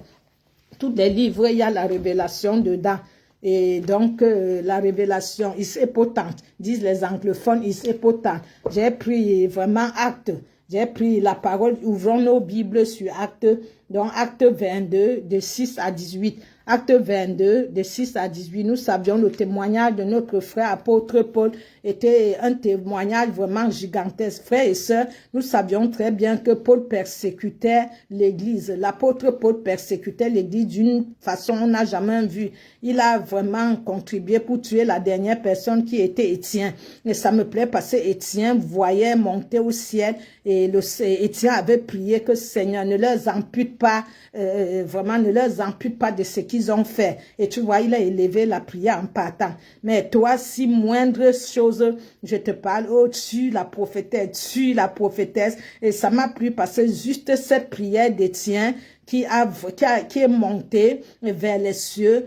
Tous les livres, il y a la révélation dedans. Et donc, la révélation, is potente, disent les anglophones, is potente. J'ai pris vraiment acte. J'ai pris la parole, ouvrons nos Bibles sur Acte, donc Acte 22, de 6 à 18. Acte 22, de 6 à 18, nous savions le témoignage de notre frère apôtre Paul était un témoignage vraiment gigantesque. Frères et sœurs, nous savions très bien que Paul persécutait l'Église. L'apôtre Paul persécutait l'Église d'une façon on n'a jamais vu. Il a vraiment contribué pour tuer la dernière personne qui était Étienne. Et ça me plaît parce que Étienne voyait monter au ciel et Étienne avait prié que Seigneur ne leur ampute pas, vraiment ne leur ampute pas de ce qu'ils ont fait. Et tu vois, il a élevé la prière en partant. Mais toi, si moindre chose, je te parle, oh, tue la prophétesse. Et ça m'a plu parce que juste cette prière d'Étienne qui est montée vers les cieux,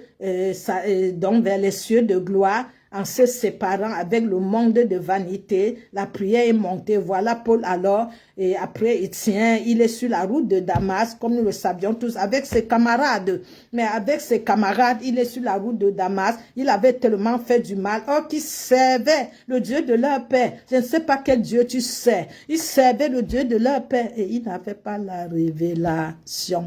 donc vers les cieux de gloire, en se séparant avec le monde de vanité, la prière est montée. Voilà Paul alors, et après Étienne, il est sur la route de Damas, comme nous le savions tous, avec ses camarades. Mais avec ses camarades, il est sur la route de Damas. Il avait tellement fait du mal. Oh, qui servait le Dieu de leur père. Je ne sais pas quel Dieu tu sais. Il servait le Dieu de leur père et il n'avait pas la révélation,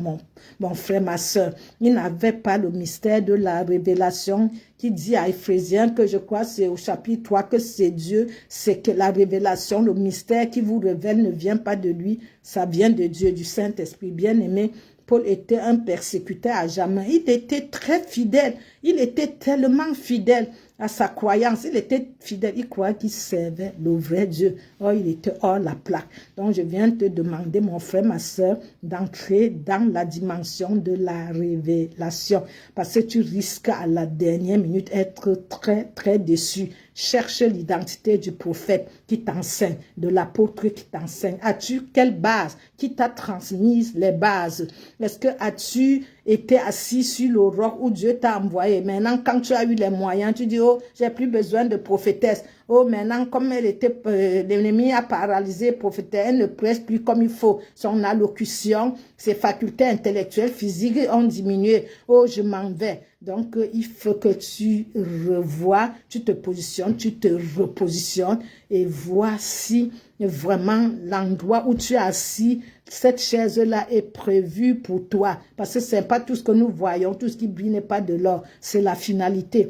mon frère, ma soeur. Il n'avait pas le mystère de la révélation qui dit à Éphésiens que je crois c'est au chapitre 3 que c'est Dieu, c'est que la révélation, le mystère qui vous révèle ne vient pas de lui, ça vient de Dieu, du Saint-Esprit. Bien-aimé, Paul était un persécuteur à jamais. Il était très fidèle, il était tellement fidèle à sa croyance, il était fidèle, il croyait qu'il servait le vrai Dieu. Oh, il était hors la plaque. Donc, je viens te demander, mon frère, ma soeur, d'entrer dans la dimension de la révélation. Parce que tu risques à la dernière minute être très, très déçu. Cherche l'identité du prophète qui t'enseigne, de l'apôtre qui t'enseigne. As-tu quelle base qui t'a transmise les bases? Est-ce que as-tu été assis sur le roc où Dieu t'a envoyé? Maintenant, quand tu as eu les moyens, tu dis, oh, j'ai plus besoin de prophétesse. Oh, maintenant, comme elle était, l'ennemi a paralysé prophétesse, elle ne presse plus comme il faut. Son allocution, ses facultés intellectuelles, physiques ont diminué. Oh, je m'en vais. Donc, il faut que tu revoies, tu te positionnes, tu te repositionnes et vois si vraiment l'endroit où tu es assis, cette chaise-là est prévue pour toi. Parce que ce n'est pas tout ce que nous voyons, tout ce qui brille n'est pas de l'or, c'est la finalité.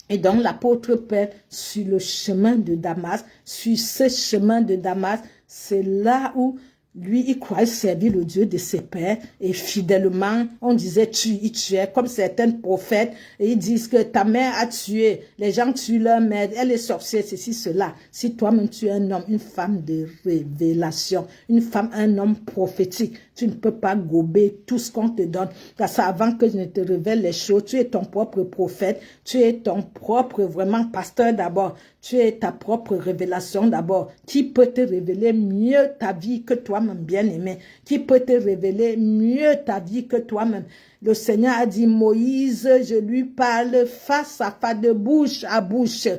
Et donc l'apôtre Paul, sur le chemin de Damas, sur ce chemin de Damas, c'est là où lui, il croyait servir le Dieu de ses pères et fidèlement, on disait il tuait, comme certains prophètes, et ils disent que ta mère a tué, les gens tuent leur mère, elle est sorcière, ceci, cela. Si toi-même tu es un homme, une femme de révélation, une femme, un homme prophétique, tu ne peux pas gober tout ce qu'on te donne. Parce qu'avant que je ne te révèle les choses, tu es ton propre prophète, tu es ton propre vraiment pasteur d'abord, tu es ta propre révélation d'abord. Qui peut te révéler mieux ta vie que toi-même, bien-aimé? Qui peut te révéler mieux ta vie que toi-même? Le Seigneur a dit, Moïse, je lui parle face à face, de bouche à bouche.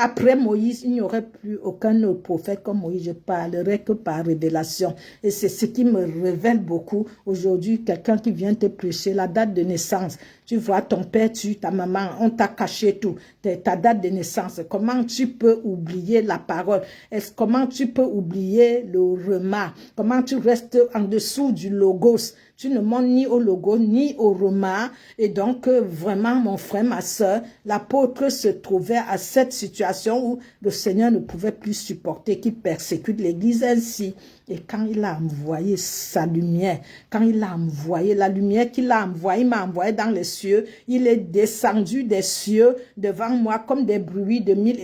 Après Moïse, il n'y aurait plus aucun autre prophète comme Moïse. Je parlerai que par révélation. Et c'est ce qui me révèle beaucoup. Aujourd'hui, quelqu'un qui vient te prêcher la date de naissance. Tu vois, ton père tue ta maman, on t'a caché tout. Ta date de naissance. Comment tu peux oublier la parole? Comment tu peux oublier le remarque? Comment tu restes en dessous du logos? Tu ne montes ni au logo, ni au Roma. Et donc, vraiment, mon frère, ma soeur, l'apôtre se trouvait à cette situation où le Seigneur ne pouvait plus supporter qu'il persécute l'Église ainsi. Et quand il a envoyé sa lumière, quand il a envoyé la lumière qu'il a envoyée, il m'a envoyé dans les cieux, il est descendu des cieux devant moi comme des bruits de 1000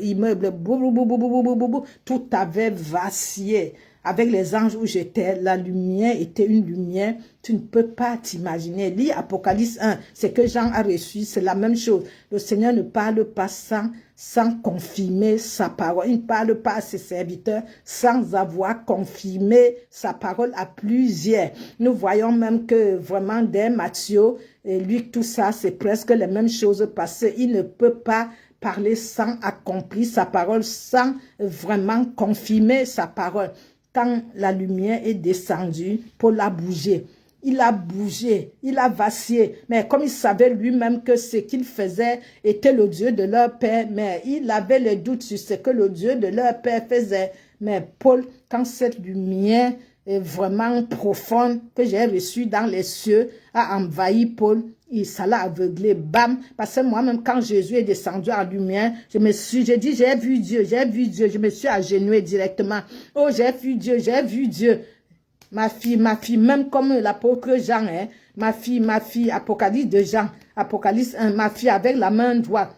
immeubles. Tout avait vacillé. Avec les anges où j'étais, la lumière était une lumière, tu ne peux pas t'imaginer. Lis Apocalypse 1, c'est que Jean a reçu, c'est la même chose. Le Seigneur ne parle pas sans confirmer sa parole. Il ne parle pas à ses serviteurs sans avoir confirmé sa parole à plusieurs. Nous voyons même que vraiment dès Matthieu, et lui, tout ça, c'est presque les mêmes choses parce qu'il ne peut pas parler sans accomplir sa parole, sans vraiment confirmer sa parole. Quand la lumière est descendue, Paul a bougé. Il a bougé, il a vacillé. Mais comme il savait lui-même que ce qu'il faisait était le Dieu de leur père, mais il avait les doutes sur ce que le Dieu de leur père faisait. Mais Paul, quand cette lumière est vraiment profonde que j'ai reçue dans les cieux a envahi Paul, ça l'a aveuglé, bam, parce que moi-même, quand Jésus est descendu en lumière, j'ai dit, j'ai vu Dieu, je me suis agenouillé directement. Oh, j'ai vu Dieu. Ma fille, même comme l'apôtre Jean, hein, ma fille, Apocalypse de Jean, Apocalypse 1, ma fille avec la main droite,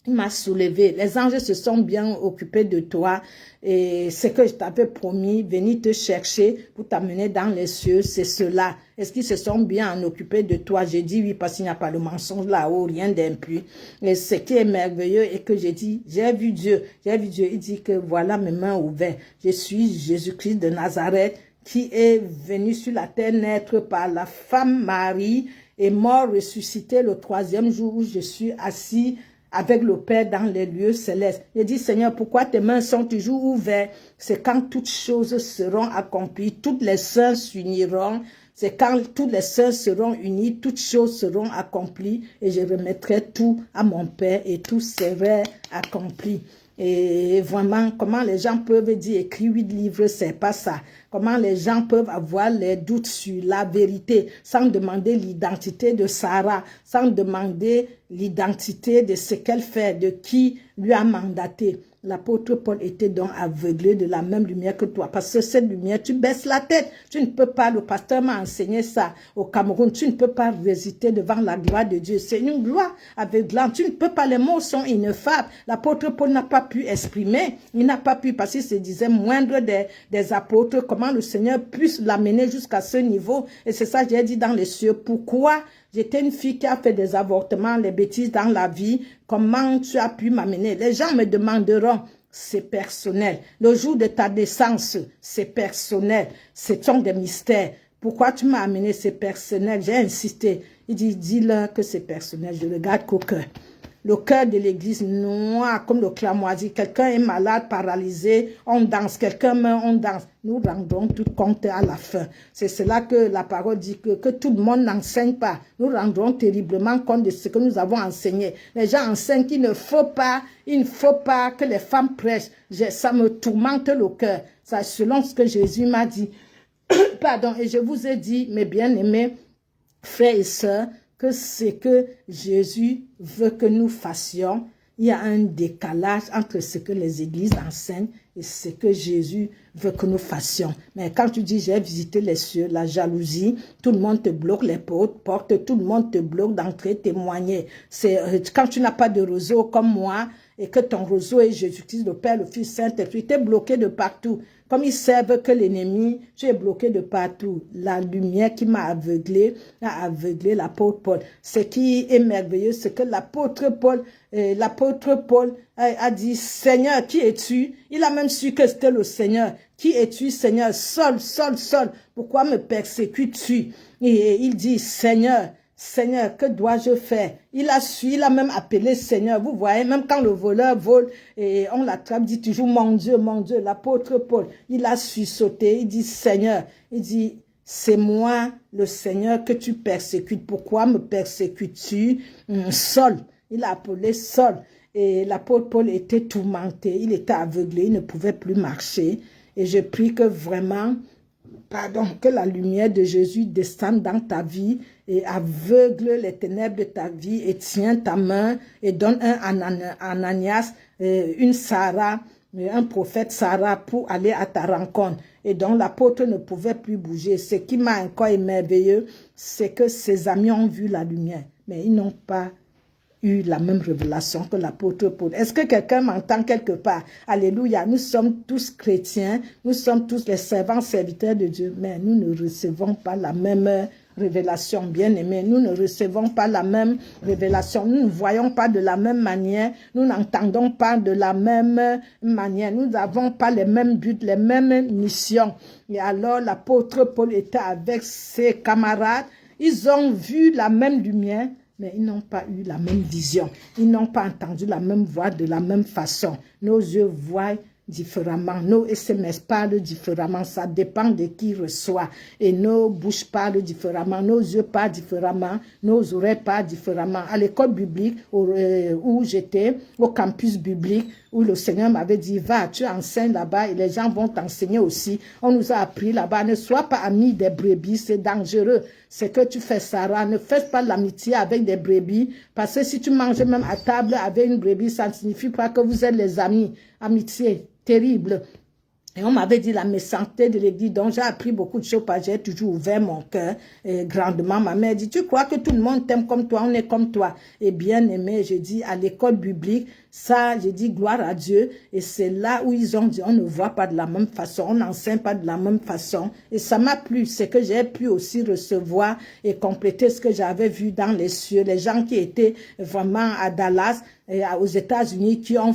il m'a soulevé. Les anges se sont bien occupés de toi. Et ce que je t'avais promis, venir te chercher pour t'amener dans les cieux, c'est cela. Est-ce qu'ils se sont bien occupés de toi? J'ai dit oui, parce qu'il n'y a pas de mensonge là-haut, rien d'impur. Et ce qui est merveilleux est que j'ai dit, j'ai vu Dieu. Il dit que voilà mes mains ouvertes. Je suis Jésus-Christ de Nazareth qui est venu sur la terre naître par la femme Marie et mort ressuscité le 3e jour où je suis assis avec le Père dans les lieux célestes. Il dit, Seigneur, pourquoi tes mains sont toujours ouvertes? C'est quand toutes choses seront accomplies, toutes les saints s'uniront. C'est quand tous les saints seront unis, toutes choses seront accomplies et je remettrai tout à mon Père et tout serait accompli. Et vraiment, comment les gens peuvent dire écrit 8 livres, c'est pas ça. Comment les gens peuvent avoir les doutes sur la vérité sans demander l'identité de Sarah, sans demander l'identité de ce qu'elle fait, de qui lui a mandaté. L'apôtre Paul était donc aveuglé de la même lumière que toi. Parce que cette lumière, tu baisses la tête. Tu ne peux pas, le pasteur m'a enseigné ça au Cameroun, tu ne peux pas résister devant la gloire de Dieu. C'est une gloire aveuglante. Tu ne peux pas, les mots sont ineffables. L'apôtre Paul n'a pas pu exprimer. Il n'a pas pu, parce qu'il se disait moindre des apôtres, comment le Seigneur puisse l'amener jusqu'à ce niveau. Et c'est ça que j'ai dit dans les cieux. Pourquoi? J'étais une fille qui a fait des avortements, les bêtises dans la vie. Comment tu as pu m'amener? Les gens me demanderont, c'est personnel. Le jour de ta naissance, c'est personnel. Ce sont des mystères. Pourquoi tu m'as amené? C'est personnel. J'ai insisté. Il dit, dis-leur que c'est personnel. Je regarde qu'au cœur. Le cœur de l'église noir comme le clamoisi. Quelqu'un est malade, paralysé, on danse. Quelqu'un meurt, on danse. Nous rendrons tout compte à la fin. C'est cela que la parole dit que tout le monde n'enseigne pas. Nous rendrons terriblement compte de ce que nous avons enseigné. Les gens enseignent qu'il ne faut pas que les femmes prêchent. Ça me tourmente le cœur. Ça, selon ce que Jésus m'a dit. Pardon, et je vous ai dit, mes bien-aimés, frères et sœurs, que c'est que Jésus veut que nous fassions. Il y a un décalage entre ce que les églises enseignent et ce que Jésus veut que nous fassions. Mais quand tu dis, j'ai visité les cieux, la jalousie, tout le monde te bloque les portes, tout le monde te bloque d'entrer témoigner. C'est quand tu n'as pas de réseau comme moi et que ton réseau est Jésus-Christ, le Père, le Fils, Saint-Esprit, tu es bloqué de partout. Comme ils savent que l'ennemi, tu es bloqué de partout. La lumière qui m'a aveuglé, a aveuglé l'apôtre Paul. Ce qui est merveilleux, c'est que l'apôtre Paul a dit, Seigneur, qui es-tu? Il a même su que c'était le Seigneur. Qui es-tu, Seigneur? Saul. Pourquoi me persécutes-tu? Et il dit, Seigneur, que dois-je faire? Il a même appelé Seigneur. Vous voyez, même quand le voleur vole et on l'attrape, dit toujours mon Dieu, l'apôtre Paul. Il a su sauter, il dit Seigneur. Il dit, c'est moi le Seigneur que tu persécutes. Pourquoi me persécutes-tu? Saul. Il a appelé Saul. Et l'apôtre Paul était tourmenté, il était aveuglé, il ne pouvait plus marcher. Et je prie que vraiment pardon, que la lumière de Jésus descende dans ta vie et aveugle les ténèbres de ta vie et tiens ta main et donne un Ananias, une Sarah, un prophète Sarah pour aller à ta rencontre. Et donc l'apôtre ne pouvait plus bouger. Ce qui m'a encore émerveilleux, c'est que ses amis ont vu la lumière, mais ils n'ont pas eu la même révélation que l'apôtre Paul. Est-ce que quelqu'un m'entend quelque part? Alléluia, nous sommes tous chrétiens, nous sommes tous les servants serviteurs de Dieu, mais nous ne recevons pas la même révélation, bien-aimés. Nous ne recevons pas la même révélation, nous ne voyons pas de la même manière, nous n'entendons pas de la même manière, nous n'avons pas les mêmes buts, les mêmes missions. Et alors l'apôtre Paul était avec ses camarades, ils ont vu la même lumière, mais ils n'ont pas eu la même vision. Ils n'ont pas entendu la même voix de la même façon. Nos yeux voient différemment. Nos SMS parlent différemment. Ça dépend de qui reçoit. Et nos bouches parlent différemment. Nos yeux parlent différemment. Nos oreilles parlent différemment. À l'école biblique où j'étais, au campus biblique, où le Seigneur m'avait dit, va, tu enseignes là-bas et les gens vont t'enseigner aussi. On nous a appris là-bas, ne sois pas ami des brebis, c'est dangereux. C'est que tu fais Sarah, ne fais pas l'amitié avec des brebis, parce que si tu manges même à table avec une brebis, ça ne signifie pas que vous êtes les amis. Amitié terrible. Et on m'avait dit la méchanceté de l'église, donc j'ai appris beaucoup de choses, parce que j'ai toujours ouvert mon cœur grandement. Ma mère dit, tu crois que tout le monde t'aime comme toi, on est comme toi. Et bien aimé, je dis, à l'école biblique, ça, j'ai dit, gloire à Dieu. Et c'est là où ils ont dit, on ne voit pas de la même façon, on n'enseigne pas de la même façon. Et ça m'a plu, c'est que j'ai pu aussi recevoir et compléter ce que j'avais vu dans les cieux. Les gens qui étaient vraiment à Dallas, et aux États-Unis, qui ont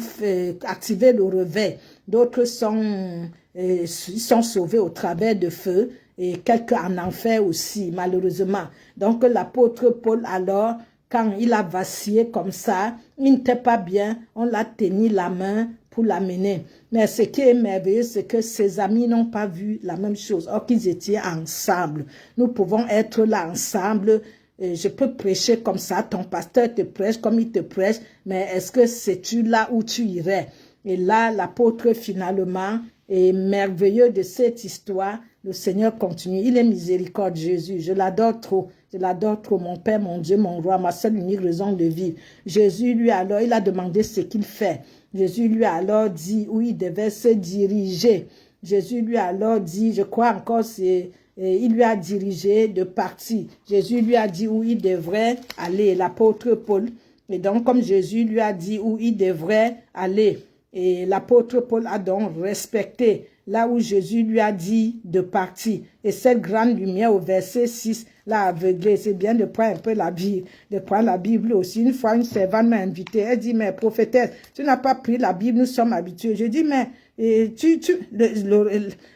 activé le réveil. D'autres sont sauvés au travers de feu et quelques en enfer aussi, malheureusement. Donc l'apôtre Paul, alors, quand il a vacillé comme ça, il n'était pas bien, on l'a tenu la main pour l'amener. Mais ce qui est merveilleux, c'est que ses amis n'ont pas vu la même chose, or qu'ils étaient ensemble. Nous pouvons être là ensemble. Je peux prêcher comme ça, ton pasteur te prêche comme il te prêche, mais est-ce que c'est-tu là où tu irais? Et là, l'apôtre finalement est merveilleux de cette histoire. Le Seigneur continue. Il est miséricorde, Jésus. Je l'adore trop. Je l'adore trop, mon Père, mon Dieu, mon roi, ma seule unique raison de vivre. Jésus, lui, alors, il a demandé ce qu'il fait. Jésus, lui, alors, dit où il devait se diriger. Jésus, lui, alors, dit, je crois encore, il lui a dirigé de partir. Jésus lui a dit où il devrait aller, l'apôtre Paul. Et donc, comme Jésus lui a dit où il devrait aller, et l'apôtre Paul a donc respecté là où Jésus lui a dit de partir. Et cette grande lumière au verset 6 l'a aveuglé. C'est bien de prendre un peu la Bible, de prendre la Bible aussi. Une fois, une servante m'a invité. Elle dit, mais prophétesse, tu n'as pas pris la Bible, nous sommes habitués. Je dis, mais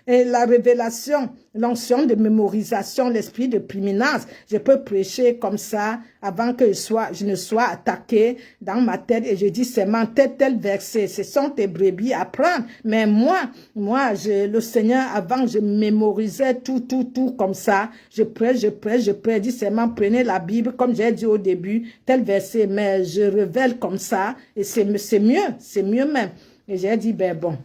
la révélation, l'onction de mémorisation, l'esprit de prééminence, je peux prêcher comme ça avant que je ne sois attaqué dans ma tête et je dis seulement tel verset, ce sont tes brebis à prendre. Mais moi, le Seigneur, avant, je mémorisais tout comme ça. Je prêche, dis seulement prenez la Bible, comme j'ai dit au début, tel verset, mais je révèle comme ça et c'est mieux même. Et j'ai dit, ben bon,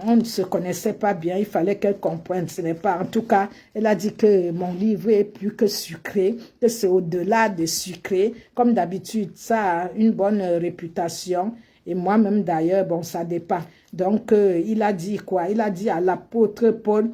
on ne se connaissait pas bien, il fallait qu'elle comprenne. Ce n'est pas, en tout cas, elle a dit que mon livre est plus que sucré, que c'est au-delà de sucré. Comme d'habitude, ça a une bonne réputation. Et moi-même d'ailleurs, bon, ça dépend. Donc, il a dit quoi? Il a dit à l'apôtre Paul,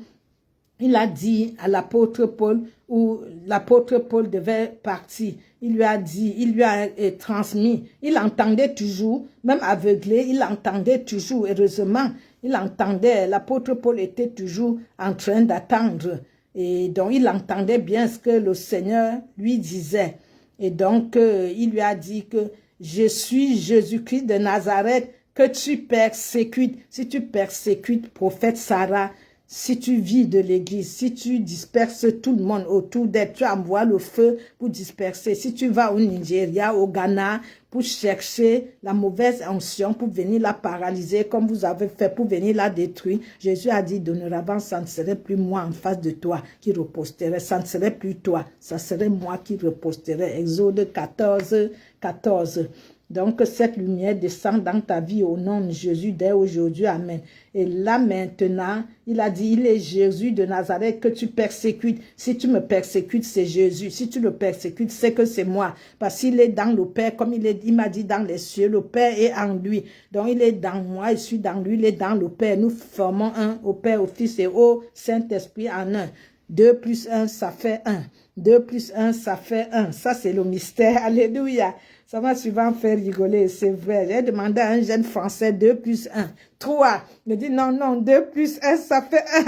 où l'apôtre Paul devait partir. Il lui a dit, il lui a transmis. Il entendait toujours, même aveuglé, il entendait toujours. Heureusement, il entendait. L'apôtre Paul était toujours en train d'attendre. Et donc, il entendait bien ce que le Seigneur lui disait. Et donc, il lui a dit que je suis Jésus-Christ de Nazareth, que tu persécutes. Si tu persécutes prophète Sarah, si tu vis de l'église, si tu disperses tout le monde autour d'elle, tu envoies le feu pour disperser. Si tu vas au Nigeria, au Ghana, pour chercher la mauvaise onction, pour venir la paralyser, comme vous avez fait, pour venir la détruire, Jésus a dit, dorénavant, ça ne serait plus moi en face de toi qui reposterai, ça ne serait plus toi, ça serait moi qui reposterai. Exode 14. Donc, que cette lumière descende dans ta vie au nom de Jésus dès aujourd'hui. Amen. Et là, maintenant, il a dit, il est Jésus de Nazareth que tu persécutes. Si tu me persécutes, c'est Jésus. Si tu le persécutes, c'est que c'est moi. Parce qu'il est dans le Père, comme il m'a dit dans les cieux, le Père est en lui. Donc, il est dans moi, je suis dans lui, il est dans le Père. Nous formons un au Père, au Fils et au Saint-Esprit en un. 2 plus 1, ça fait 1. 2 plus 1, ça fait 1. Ça, c'est le mystère. Alléluia. Ça m'a souvent fait rigoler, c'est vrai. J'ai demandé à un jeune Français 2 plus 1. 3. Il dit non, non, 2 plus 1, ça fait 1.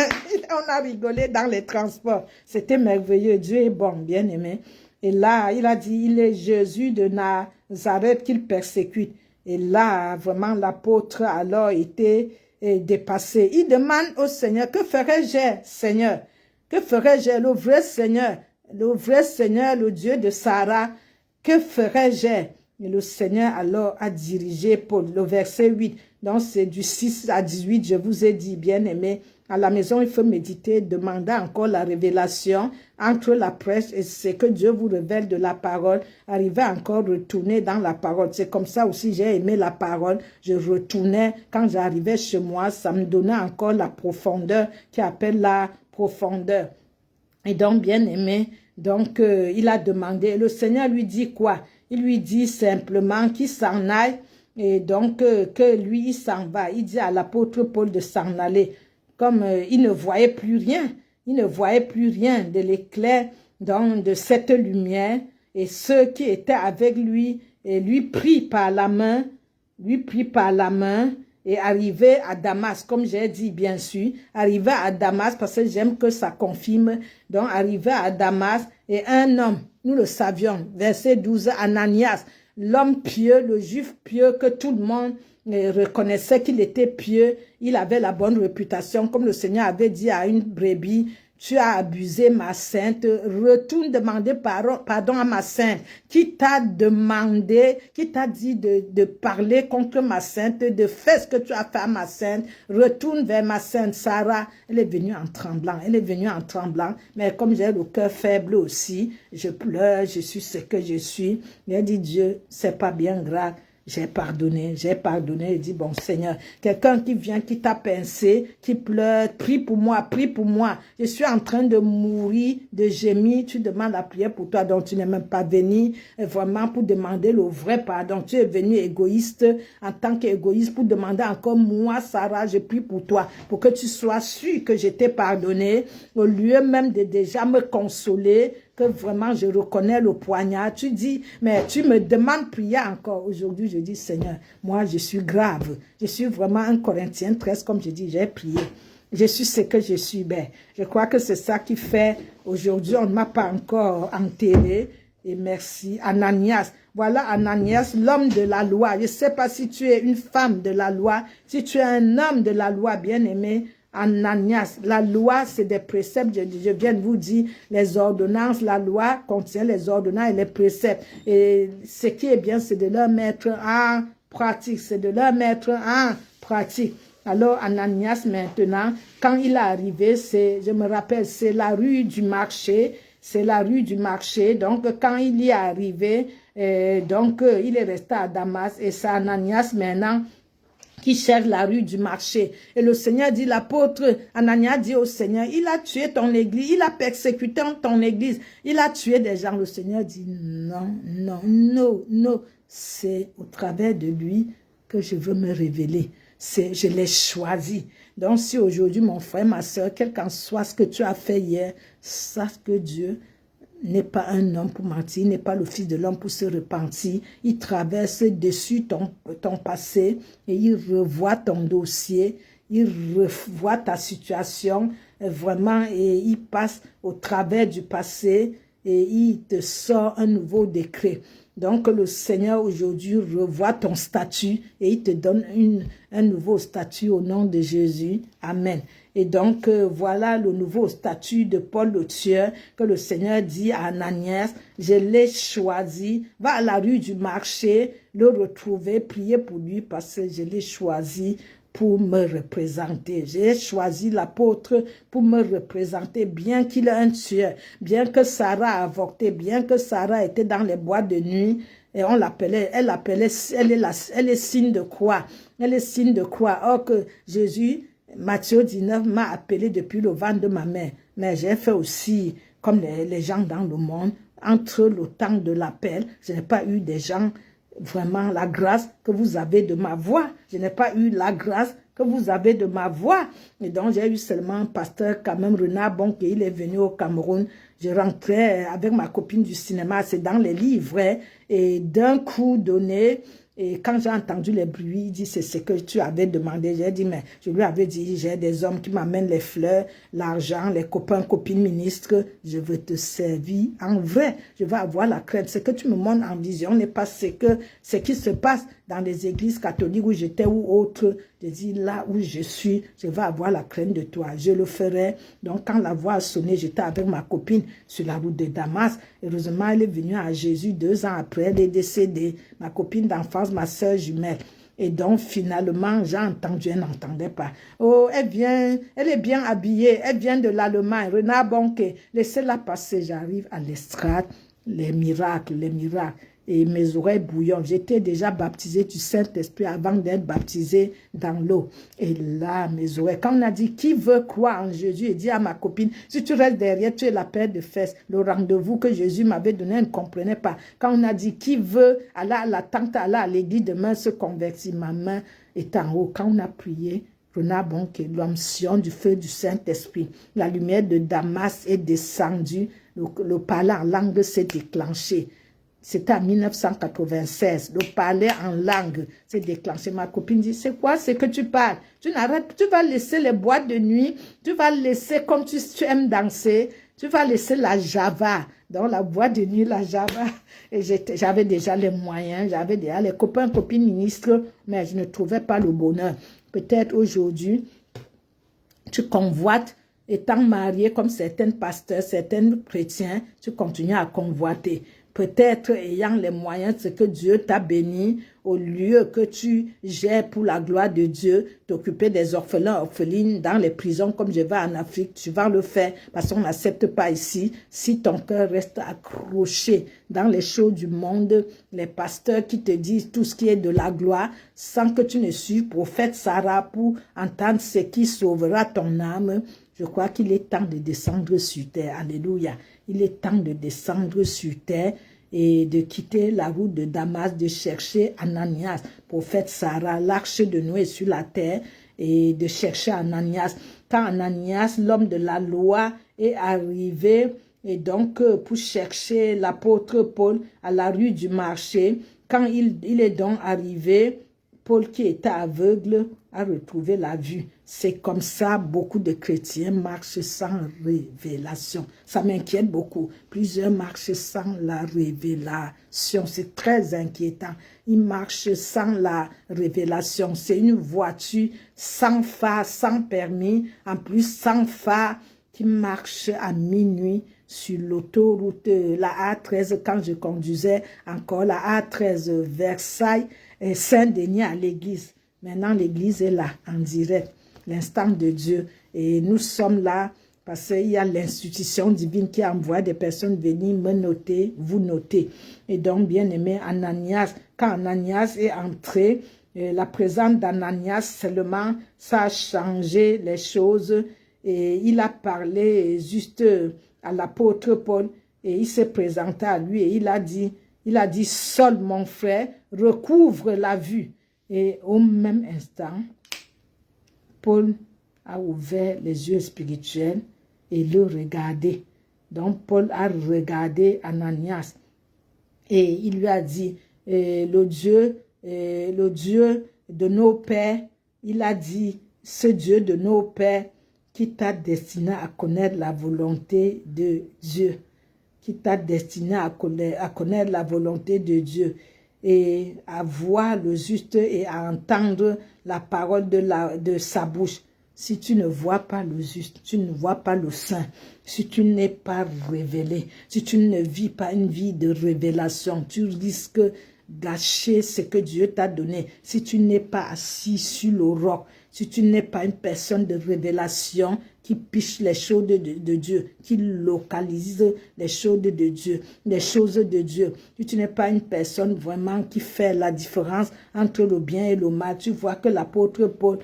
On a rigolé dans les transports. C'était merveilleux. Dieu est bon, bien aimé. Et là, il a dit, il est Jésus de Nazareth qu'il persécute. Et là, vraiment, l'apôtre alors était dépassé. Il demande au Seigneur, que ferais-je, Seigneur? Que ferais-je, le vrai Seigneur, le Dieu de Sarah, que ferais-je? Et le Seigneur alors a dirigé Paul, le verset 8. Donc c'est du 6 à 18, je vous ai dit, bien aimé. À la maison, il faut méditer, demander encore la révélation entre la prêche et ce que Dieu vous révèle de la parole. Arriver encore retourner dans la parole. C'est comme ça aussi, j'ai aimé la parole. Je retournais, quand j'arrivais chez moi, ça me donnait encore la profondeur qui appelle la profondeur. Et donc, bien aimé, donc il a demandé, le Seigneur lui dit quoi? Il lui dit simplement qu'il s'en aille et donc que lui, il s'en va. Il dit à l'apôtre Paul de s'en aller. Comme il ne voyait plus rien, il ne voyait plus rien de l'éclair de cette lumière. Et ceux qui étaient avec lui, et lui prit par la main, et arrivé à Damas, comme j'ai dit bien sûr, arrivé à Damas, parce que j'aime que ça confirme, donc arrivé à Damas, et un homme, nous le savions, verset 12, Ananias, l'homme pieux, le juif pieux que tout le monde reconnaissait qu'il était pieux, il avait la bonne réputation, comme le Seigneur avait dit à une brebis, tu as abusé ma sainte, retourne demander pardon à ma sainte, qui t'a demandé, qui t'a dit de parler contre ma sainte, de faire ce que tu as fait à ma sainte, retourne vers ma sainte. Sarah, elle est venue en tremblant, mais comme j'ai le cœur faible aussi, je pleure, je suis ce que je suis, mais elle dit Dieu, c'est pas bien grave. J'ai pardonné, il dit, bon Seigneur, quelqu'un qui vient, qui t'a pincé, qui pleure, prie pour moi, je suis en train de mourir, de gémir, tu demandes la prière pour toi, donc tu n'es même pas venu vraiment pour demander le vrai pardon, tu es venu égoïste, en tant qu'égoïste, pour demander encore, moi Sarah, je prie pour toi, pour que tu sois sûr que je t'ai pardonné, au lieu même de déjà me consoler, que vraiment je reconnais le poignard. Tu dis, mais tu me demandes prier encore. Aujourd'hui, je dis, Seigneur, moi je suis grave. Je suis vraiment un Corinthiens 13, comme je dis, j'ai prié. Je suis ce que je suis. Ben, je crois que c'est ça qui fait, aujourd'hui, on ne m'a pas encore enterré. Et merci. Ananias. Voilà Ananias, l'homme de la loi. Je ne sais pas si tu es une femme de la loi, si tu es un homme de la loi, bien aimé. Ananias, la loi, c'est des préceptes, je viens de vous dire, les ordonnances, la loi contient les ordonnances et les préceptes. Et ce qui est bien, c'est de leur mettre en pratique, Alors, Ananias, maintenant, quand il est arrivé, je me rappelle, c'est la rue du marché, donc quand il y est arrivé, il est resté à Damas, et c'est Ananias maintenant, qui cherche la rue du marché. Et le Seigneur dit, l'apôtre Ananias dit au Seigneur, il a tué ton église, il a persécuté ton église, il a tué des gens. Le Seigneur dit, non, c'est au travers de lui que je veux me révéler. Je l'ai choisi. Donc si aujourd'hui, mon frère, ma soeur, quel qu'en soit ce que tu as fait hier, sache que Dieu n'est pas un homme pour mentir, il n'est pas le fils de l'homme pour se repentir. Il traverse dessus ton passé et il revoit ton dossier, il revoit ta situation vraiment et il passe au travers du passé et il te sort un nouveau décret. Donc le Seigneur aujourd'hui revoit ton statut et il te donne un nouveau statut au nom de Jésus. Amen. Et donc, voilà le nouveau statut de Paul le tueur que le Seigneur dit à Ananias, je l'ai choisi, va à la rue du marché, le retrouver, prier pour lui parce que je l'ai choisi pour me représenter. J'ai choisi l'apôtre pour me représenter, bien qu'il ait un tueur, bien que Sarah a avorté, bien que Sarah était dans les boîtes de nuit, et on l'appelait, elle est signe de croix. Elle est signe de croix. Or que Jésus, Matthieu 19, m'a appelé depuis le ventre de ma mère. Mais j'ai fait aussi, comme les gens dans le monde, entre le temps de l'appel, je n'ai pas eu des gens vraiment la grâce que vous avez de ma voix. Je n'ai pas eu la grâce que vous avez de ma voix. Et donc, j'ai eu seulement un pasteur, quand même, Renard Bonke, il est venu au Cameroun. Je rentrais avec ma copine du cinéma, c'est dans les livres, hein, et d'un coup donné, et quand j'ai entendu les bruits, il dit, c'est ce que tu avais demandé. J'ai dit, mais je lui avais dit, j'ai des hommes qui m'amènent les fleurs, l'argent, les copains, copines, ministres. Je veux te servir en vrai. Je veux avoir la crainte. Ce que tu me montres en vision n'est pas ce qui se passe dans les églises catholiques où j'étais ou autres. Je dis, là où je suis, je vais avoir la crainte de toi. Je le ferai. Donc, quand la voix a sonné, j'étais avec ma copine sur la route de Damas. Heureusement, elle est venue à Jésus 2 ans après. Elle est décédée. Ma copine d'enfance, ma soeur jumelle. Et donc, finalement, j'ai entendu, elle n'entendait pas. Oh, elle est bien habillée. Elle vient de l'Allemagne. Renard Bonke, laissez-la passer. J'arrive à l'estrade. Les miracles. Et mes oreilles bouillonnent. J'étais déjà baptisée du Saint-Esprit avant d'être baptisée dans l'eau. Et là, mes oreilles, quand on a dit, qui veut croire en Jésus, et dit à ma copine, si tu restes derrière, tu es la paire de fesses. Le rendez-vous que Jésus m'avait donné, elle ne comprenait pas. Quand on a dit, qui veut aller à la tente, aller à l'église demain, se convertir, ma main est en haut. Quand on a prié, Renard Bonke, l'onction du feu du Saint-Esprit, la lumière de Damas est descendue, le parler en langue s'est déclenché. C'était en 1996. Le parler en langue s'est déclenché. Ma copine dit, c'est quoi ce que tu parles? Tu n'arrêtes, tu vas laisser les boîtes de nuit, tu vas laisser comme tu aimes danser, tu vas laisser la java. Dans la boîte de nuit, la java. Et j'avais déjà les moyens, j'avais déjà les copains, copines ministres, mais je ne trouvais pas le bonheur. Peut-être aujourd'hui, tu convoites, étant marié comme certains pasteurs, certains chrétiens, tu continues à convoiter. Peut-être ayant les moyens, c'est que Dieu t'a béni, au lieu que tu gères pour la gloire de Dieu, t'occuper des orphelins, orphelines dans les prisons comme je vais en Afrique, tu vas le faire parce qu'on n'accepte pas ici. Si ton cœur reste accroché dans les choses du monde, les pasteurs qui te disent tout ce qui est de la gloire, sans que tu ne suives prophète Sarah pour entendre ce qui sauvera ton âme, je crois qu'il est temps de descendre sur terre. Alléluia. Il est temps de descendre sur terre et de quitter la route de Damas, de chercher Ananias, prophète Sarah, l'arche de Noé sur la terre, et de chercher Ananias. Quand Ananias, l'homme de la loi, est arrivé, et donc pour chercher l'apôtre Paul à la rue du marché, quand il est donc arrivé, Paul qui était aveugle a retrouvé la vue. C'est comme ça, beaucoup de chrétiens marchent sans révélation. Ça m'inquiète beaucoup. Plusieurs marchent sans la révélation. C'est très inquiétant. Ils marchent sans la révélation. C'est une voiture sans phare, sans permis, en plus sans phare, qui marche à minuit sur l'autoroute, la A13, quand je conduisais encore la A13 Versailles, et Saint-Denis à l'église. Maintenant, l'église est là, en direct, l'instant de Dieu. Et nous sommes là parce qu'il y a l'institution divine qui envoie des personnes venir me noter, vous noter. Et donc, bien aimé, Ananias, quand Ananias est entré, la présence d'Ananias seulement, ça a changé les choses. Et il a parlé juste à l'apôtre Paul et il s'est présenté à lui et il a dit, Saul, mon frère, recouvre la vue. Et au même instant, Paul a ouvert les yeux spirituels et le regardé. Donc, Paul a regardé Ananias et il lui a dit, le Dieu de nos pères, il a dit, ce Dieu de nos pères qui t'a destiné à connaître la volonté de Dieu, qui t'a destiné à connaître la volonté de Dieu et à voir le juste et à entendre la parole de sa bouche. Si tu ne vois pas le juste, tu ne vois pas le saint, si tu n'es pas révélé, si tu ne vis pas une vie de révélation, tu risques gâcher ce que Dieu t'a donné, si tu n'es pas assis sur le roc, si tu n'es pas une personne de révélation qui piche les choses de Dieu, qui localise les choses de Dieu, les choses de Dieu. Si tu n'es pas une personne vraiment qui fait la différence entre le bien et le mal, tu vois que l'apôtre Paul,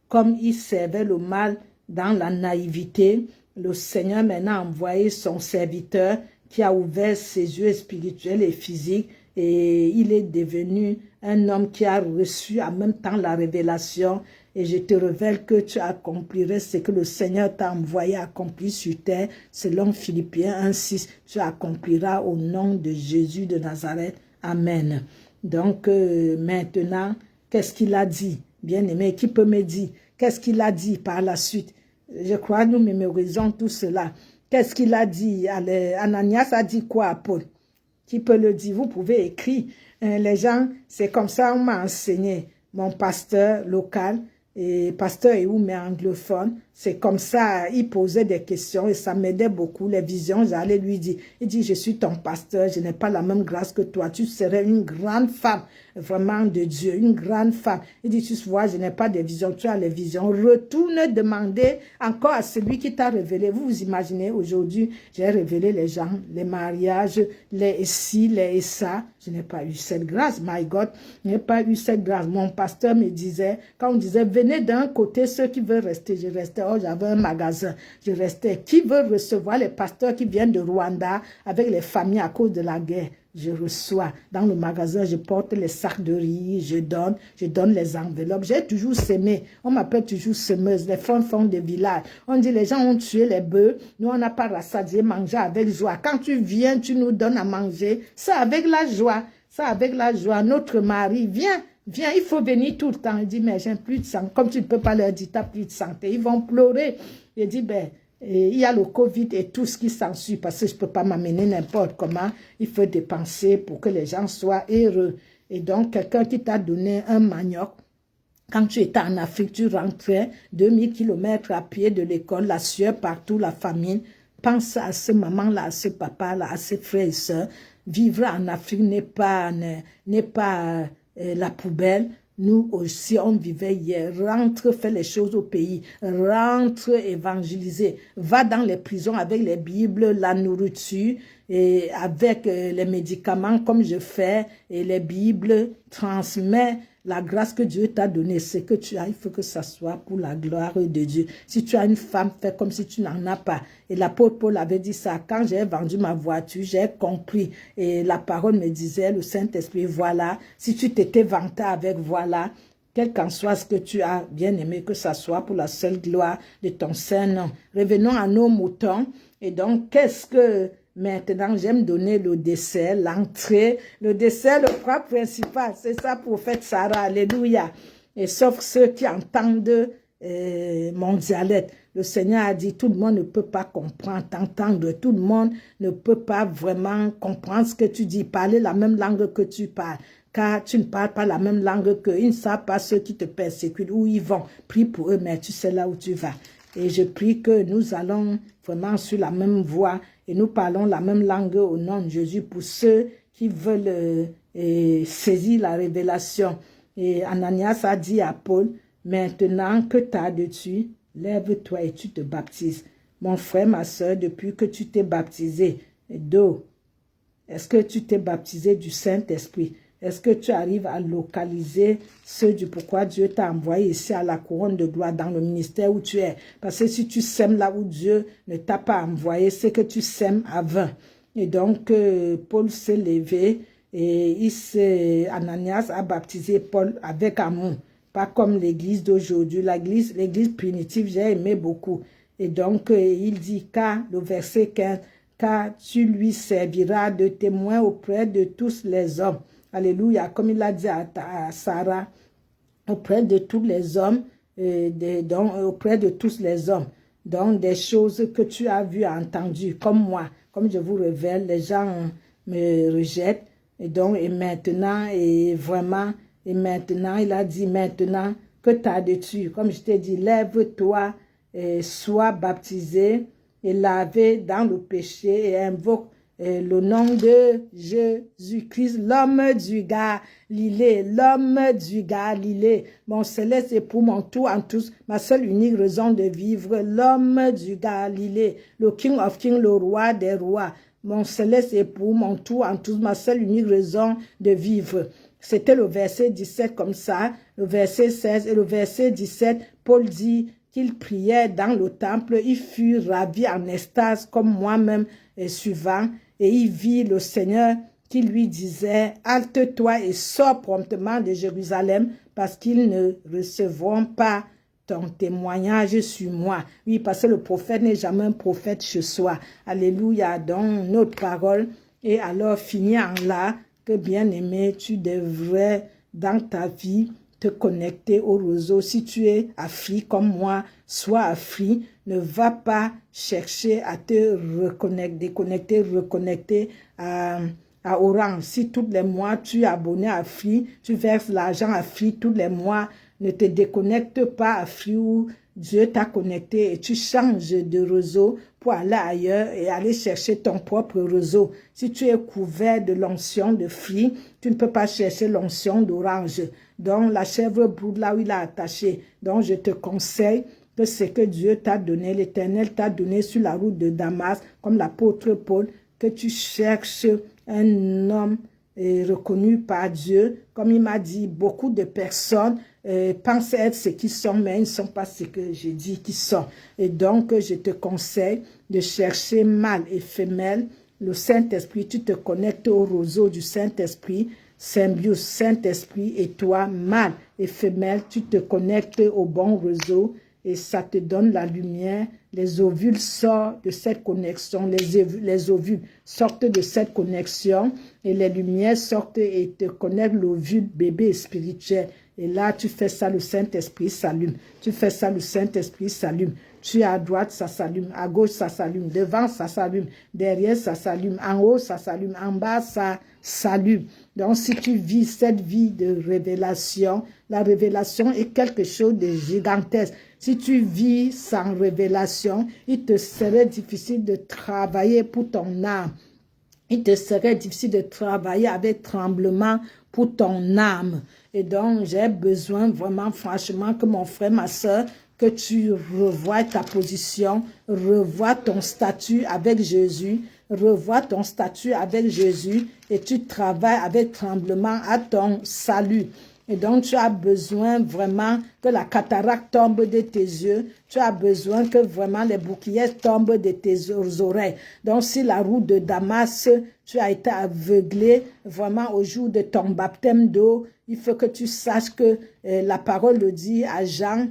comme il servait le mal dans la naïveté, le Seigneur maintenant a envoyé son serviteur qui a ouvert ses yeux spirituels et physiques et il est devenu un homme qui a reçu en même temps la révélation. Et je te révèle que tu accomplirais ce que le Seigneur t'a envoyé accomplir sur terre, selon Philippiens 1,6. Tu accompliras au nom de Jésus de Nazareth. Amen. Donc maintenant, qu'est-ce qu'il a dit? Bien-aimé, qui peut me dire? Qu'est-ce qu'il a dit par la suite? Je crois que nous mémorisons tout cela. Qu'est-ce qu'il a dit? Ananias a dit quoi à Paul? Qui peut le dire? Vous pouvez écrire. Les gens, c'est comme ça on m'a enseigné. Mon pasteur local, et pasteur Ehou, mais anglophone, c'est comme ça, il posait des questions et ça m'aidait beaucoup. Les visions, j'allais lui dire, il dit, je suis ton pasteur, je n'ai pas la même grâce que toi, tu serais une grande femme, vraiment de Dieu, une grande femme. Il dit, tu vois, je n'ai pas de visions, tu as les visions. Retourne demander encore à celui qui t'a révélé. Vous vous imaginez, aujourd'hui, j'ai révélé les gens, les mariages, les ci, les ça. Je n'ai pas eu cette grâce, my God, je n'ai pas eu cette grâce. Mon pasteur me disait, quand on disait, venez d'un côté, ceux qui veulent rester, je restais. Oh, j'avais un magasin, je restais. Qui veut recevoir les pasteurs qui viennent de Rwanda avec les familles à cause de la guerre? Je reçois. Dans le magasin, je porte les sacs de riz, je donne les enveloppes. J'ai toujours semé. On m'appelle toujours semeuse. Les femmes font des villages. On dit les gens ont tué les bœufs. Nous, on n'a pas rassasié, manger avec joie. Quand tu viens, tu nous donnes à manger. Ça avec la joie. Ça avec la joie. Notre mari, viens, il faut venir tout le temps. Il dit, mais j'ai plus de santé. Comme tu ne peux pas leur dire, tu n'as plus de santé. Ils vont pleurer. Il dit, ben, il y a le Covid et tout ce qui s'ensuit parce que je ne peux pas m'amener n'importe comment. Il faut dépenser pour que les gens soient heureux. Et donc, quelqu'un qui t'a donné un manioc, quand tu étais en Afrique, tu rentrais 2000 km à pied de l'école, la sueur partout, la famine. Pense à ce maman-là, à ce papa-là, à ses frères et sœurs. Vivre en Afrique n'est pas la poubelle. Nous aussi, on vivait hier. Rentre, fais les choses au pays. Rentre, évangéliser. Va dans les prisons avec les Bibles, la nourriture, et avec les médicaments comme je fais, et les Bibles, transmets la grâce que Dieu t'a donnée. Ce que tu as, il faut que ça soit pour la gloire de Dieu. Si tu as une femme, fais comme si tu n'en as pas. Et l'apôtre Paul avait dit ça. Quand j'ai vendu ma voiture, j'ai compris. Et la parole me disait, le Saint-Esprit, voilà, si tu t'étais vanté avec voilà, quel qu'en soit ce que tu as bien aimé, que ça soit pour la seule gloire de ton Saint-Nom. Revenons à nos moutons. Et donc, qu'est-ce que... Maintenant, j'aime donner le dessert, l'entrée, le dessert, le plat principal. C'est ça, prophète Sarah, alléluia. Et sauf ceux qui entendent mon dialecte. Le Seigneur a dit, tout le monde ne peut pas comprendre, t'entendre. Tout le monde ne peut pas vraiment comprendre ce que tu dis, parler la même langue que tu parles. Car tu ne parles pas la même langue qu'eux. Ils ne savent pas ceux qui te persécutent, où ils vont. Prie pour eux, mais tu sais là où tu vas. Et je prie que nous allons vraiment sur la même voie et nous parlons la même langue au nom de Jésus pour ceux qui veulent saisir la révélation. Et Ananias a dit à Paul, maintenant que tu as dessus, lève-toi et tu te baptises. Mon frère, ma soeur, depuis que tu t'es baptisé d'eau, est-ce que tu t'es baptisé du Saint-Esprit? Est-ce que tu arrives à localiser ce du pourquoi Dieu t'a envoyé ici à la couronne de gloire dans le ministère où tu es? Parce que si tu sèmes là où Dieu ne t'a pas envoyé, c'est que tu sèmes à vain. Et donc, Paul s'est levé et Ananias a baptisé Paul avec amour. Pas comme l'église d'aujourd'hui. L'église primitive, j'ai aimé beaucoup. Et donc, il dit, car, le verset 15, car tu lui serviras de témoin auprès de tous les hommes. Alléluia, comme il a dit à Sarah, auprès de tous les hommes, auprès de tous les hommes, donc des choses que tu as vues et entendues, comme moi, comme je vous révèle, les gens me rejettent, et donc, et maintenant, il a dit, maintenant que tu as dessus, comme je t'ai dit, lève-toi, sois baptisé, et lavé dans le péché, et invoque le nom de Jésus-Christ, l'homme du Galilée, l'homme du Galilée, mon céleste époux, mon tout en tous, ma seule unique raison de vivre, l'homme du Galilée, le King of Kings, le roi des rois, mon céleste époux, mon tout en tous, ma seule unique raison de vivre. C'était le verset 17 comme ça, le verset 16 et le verset 17, Paul dit qu'il priait dans le temple, il fut ravi en extase comme moi-même suivant, et il vit le Seigneur qui lui disait, halte-toi et sors promptement de Jérusalem parce qu'ils ne recevront pas ton témoignage sur moi. Oui, parce que le prophète n'est jamais un prophète chez soi. Alléluia, donc notre parole. Et alors, finit en là, que bien-aimé, tu devrais dans ta vie te connecter au réseau. Si tu es Afrique comme moi, sois Afrique, ne va pas chercher à te déconnecter, reconnecter à Orange. Si tous les mois tu es abonné à Free, tu verses l'argent à Free tous les mois, ne te déconnecte pas à Free où Dieu t'a connecté et tu changes de réseau pour aller ailleurs et aller chercher ton propre réseau. Si tu es couvert de l'onction de Free, tu ne peux pas chercher l'onction d'Orange. Donc la chèvre brûle là où il a attaché. Donc je te conseille que ce que Dieu t'a donné, l'Éternel t'a donné sur la route de Damas, comme l'apôtre Paul, que tu cherches un homme reconnu par Dieu. Comme il m'a dit, beaucoup de personnes pensent être ce qu'ils sont, mais ils ne sont pas ce que j'ai dit qu'ils sont. Et donc, je te conseille de chercher mâle et femelle, le Saint-Esprit. Tu te connectes au réseau du Saint-Esprit, symbiose Saint-Esprit et toi, mâle et femelle, tu te connectes au bon réseau et ça te donne la lumière. Les ovules sortent de cette connexion, les ovules sortent de cette connexion et les lumières sortent et te connectent l'ovule bébé spirituel. Et là, tu fais ça, le Saint-Esprit s'allume. Tu fais ça, le Saint-Esprit s'allume. Tu es à droite, ça s'allume. À gauche, ça s'allume. Devant, ça s'allume. Derrière, ça s'allume. En haut, ça s'allume. En bas, ça s'allume. Donc, si tu vis cette vie de révélation, la révélation est quelque chose de gigantesque. Si tu vis sans révélation, il te serait difficile de travailler pour ton âme. Il te serait difficile de travailler avec tremblement pour ton âme. Et donc, j'ai besoin vraiment, franchement, que mon frère, ma soeur, que tu revoies ta position, revois ton statut avec Jésus, revois ton statut avec Jésus et tu travailles avec tremblement à ton salut. Et donc, tu as besoin vraiment que la cataracte tombe de tes yeux. Tu as besoin que vraiment les boucliers tombent de tes oreilles. Donc, si la route de Damas, tu as été aveuglé vraiment au jour de ton baptême d'eau, il faut que tu saches que la parole le dit à Jean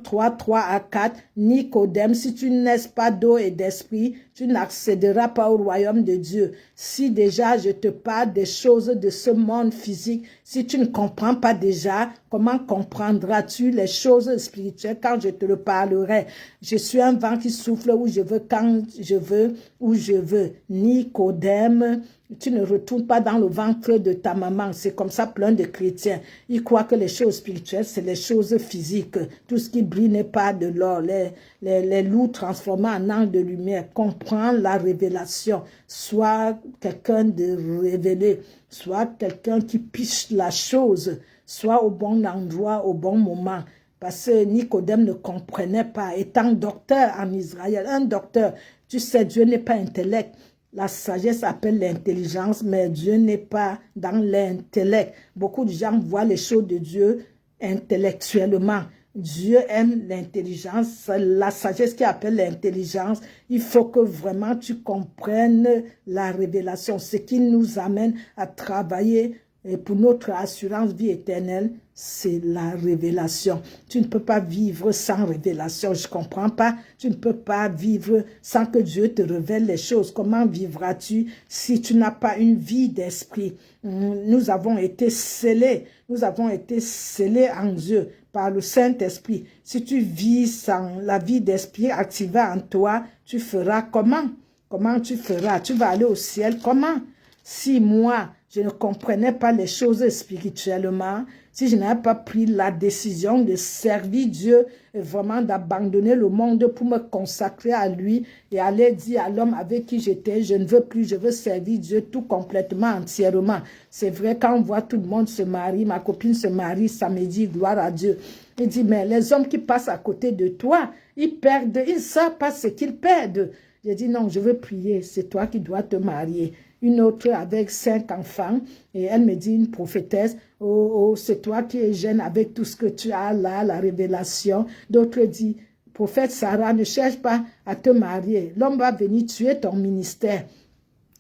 3, 3 à 4, Nicodème, si tu n'es pas d'eau et d'esprit, tu n'accéderas pas au royaume de Dieu. Si déjà je te parle des choses de ce monde physique, si tu ne comprends pas déjà, comment comprendras-tu les choses spirituelles quand je te le parlerai? Je suis un vent qui souffle où je veux, quand je veux, où je veux. Nicodème, tu ne retournes pas dans le ventre de ta maman. C'est comme ça plein de chrétiens. Ils croient que les choses spirituelles, c'est les choses physiques. Tout ce qui brille n'est pas de l'or. Les loups transformés en anges de lumière. Comprends la révélation. Sois quelqu'un de révélé. Sois quelqu'un qui piche la chose. Sois au bon endroit, au bon moment. Parce que Nicodème ne comprenait pas. Étant docteur en Israël, un docteur, tu sais, Dieu n'est pas intellect. La sagesse appelle l'intelligence, mais Dieu n'est pas dans l'intellect. Beaucoup de gens voient les choses de Dieu intellectuellement. Dieu aime l'intelligence, la sagesse qui appelle l'intelligence. Il faut que vraiment tu comprennes la révélation, ce qui nous amène à travailler pour notre assurance vie éternelle, c'est la révélation. Tu ne peux pas vivre sans révélation, je ne comprends pas. Tu ne peux pas vivre sans que Dieu te révèle les choses. Comment vivras-tu si tu n'as pas une vie d'esprit? Nous avons été scellés en Dieu par le Saint-Esprit. Si tu vis sans la vie d'esprit activée en toi, tu feras comment? Comment tu feras? Tu vas aller au ciel comment? Si moi, je ne comprenais pas les choses spirituellement, si je n'avais pas pris la décision de servir Dieu et vraiment d'abandonner le monde pour me consacrer à lui et aller dire à l'homme avec qui j'étais, je ne veux plus, je veux servir Dieu tout complètement, entièrement. C'est vrai, quand on voit tout le monde se marier, ma copine se marie samedi, gloire à Dieu. Il dit, mais les hommes qui passent à côté de toi, ils perdent, ils ne savent pas ce qu'ils perdent. J'ai dit, non, je veux prier, c'est toi qui dois te marier. Une autre avec 5 enfants, et elle me dit, une prophétesse, oh, c'est toi qui es jeune avec tout ce que tu as là, la révélation. D'autres disent, prophète Sarah, ne cherche pas à te marier. L'homme va venir tuer ton ministère.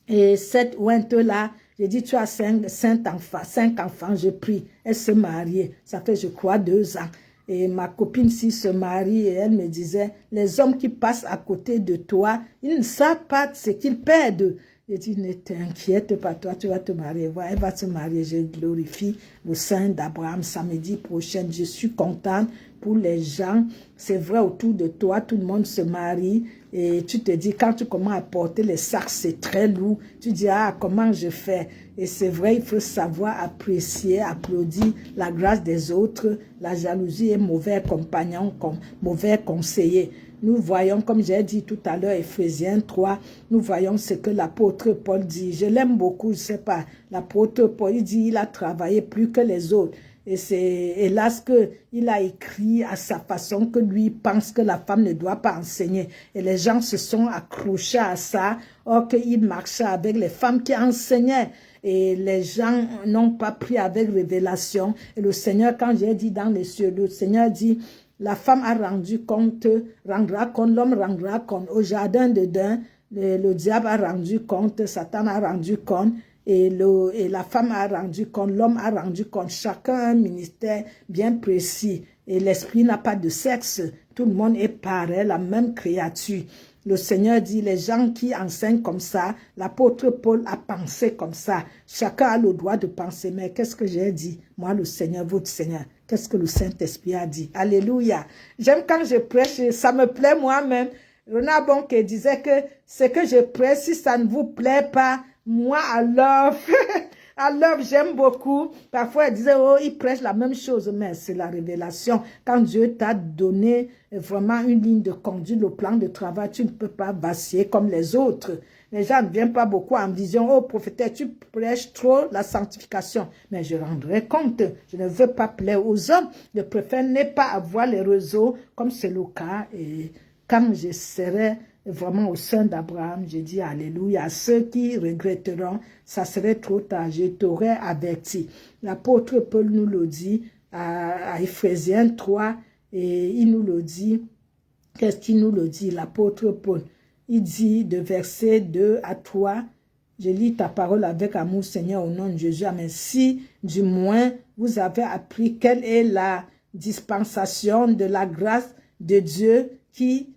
Et cette ouinte-là, j'ai dit, tu as 5 enfants, je prie. Elle se marie, ça fait, je crois, 2 ans. Et ma copine s'y se marie et elle me disait, les hommes qui passent à côté de toi, ils ne savent pas ce qu'ils perdent. J'ai dit, ne t'inquiète pas, toi, tu vas te marier. Voilà, elle va se marier. Je glorifie le sein d'Abraham samedi prochain. Je suis contente pour les gens. C'est vrai, autour de toi, tout le monde se marie. Et tu te dis, quand tu commences à porter les sacs, c'est très lourd. Tu dis, ah, comment je fais? Et c'est vrai, il faut savoir apprécier, applaudir la grâce des autres. La jalousie est mauvais compagnon, mauvais conseiller. Nous voyons, comme j'ai dit tout à l'heure, Éphésiens 3, nous voyons ce que l'apôtre Paul dit. Je l'aime beaucoup, je ne sais pas. L'apôtre Paul, il dit, il a travaillé plus que les autres. Et c'est hélas qu'il a écrit à sa façon que lui pense que la femme ne doit pas enseigner. Et les gens se sont accrochés à ça, or qu'il marchait avec les femmes qui enseignaient. Et les gens n'ont pas pris avec révélation. Et le Seigneur, quand j'ai dit dans les cieux, le Seigneur dit, la femme a rendu compte, rendra compte, l'homme rendra compte. Au jardin d'Éden, le diable a rendu compte, Satan a rendu compte. Et la femme a rendu compte, l'homme a rendu compte, chacun a un ministère bien précis. Et l'esprit n'a pas de sexe, tout le monde est pareil, la même créature. Le Seigneur dit, les gens qui enseignent comme ça, l'apôtre Paul a pensé comme ça. Chacun a le droit de penser, mais qu'est-ce que j'ai dit? Moi, le Seigneur, votre Seigneur. Qu'est-ce que le Saint-Esprit a dit? Alléluia. J'aime quand je prêche, ça me plaît moi-même. Ronald Bonke disait que ce que je prêche, si ça ne vous plaît pas, moi, alors, j'aime beaucoup. Parfois, elle disait, oh, il prêche la même chose, mais c'est la révélation. Quand Dieu t'a donné vraiment une ligne de conduite, le plan de travail, tu ne peux pas vaciller comme les autres. Les gens ne viennent pas beaucoup en vision. Oh, prophète, tu prêches trop la sanctification. Mais je rendrai compte. Je ne veux pas plaire aux hommes. Je préfère ne pas avoir les réseaux, comme c'est le cas. Et quand je serai vraiment au sein d'Abraham, je dis alléluia. À ceux qui regretteront, ça serait trop tard, je t'aurais averti. L'apôtre Paul nous le dit à Éphésiens 3, et il nous le dit. Qu'est-ce qu'il nous le dit, l'apôtre Paul? Il dit de verset 2 à 3, je lis ta parole avec amour, Seigneur, au nom de Jésus. Amen. Si, du moins, vous avez appris quelle est la dispensation de la grâce de Dieu qui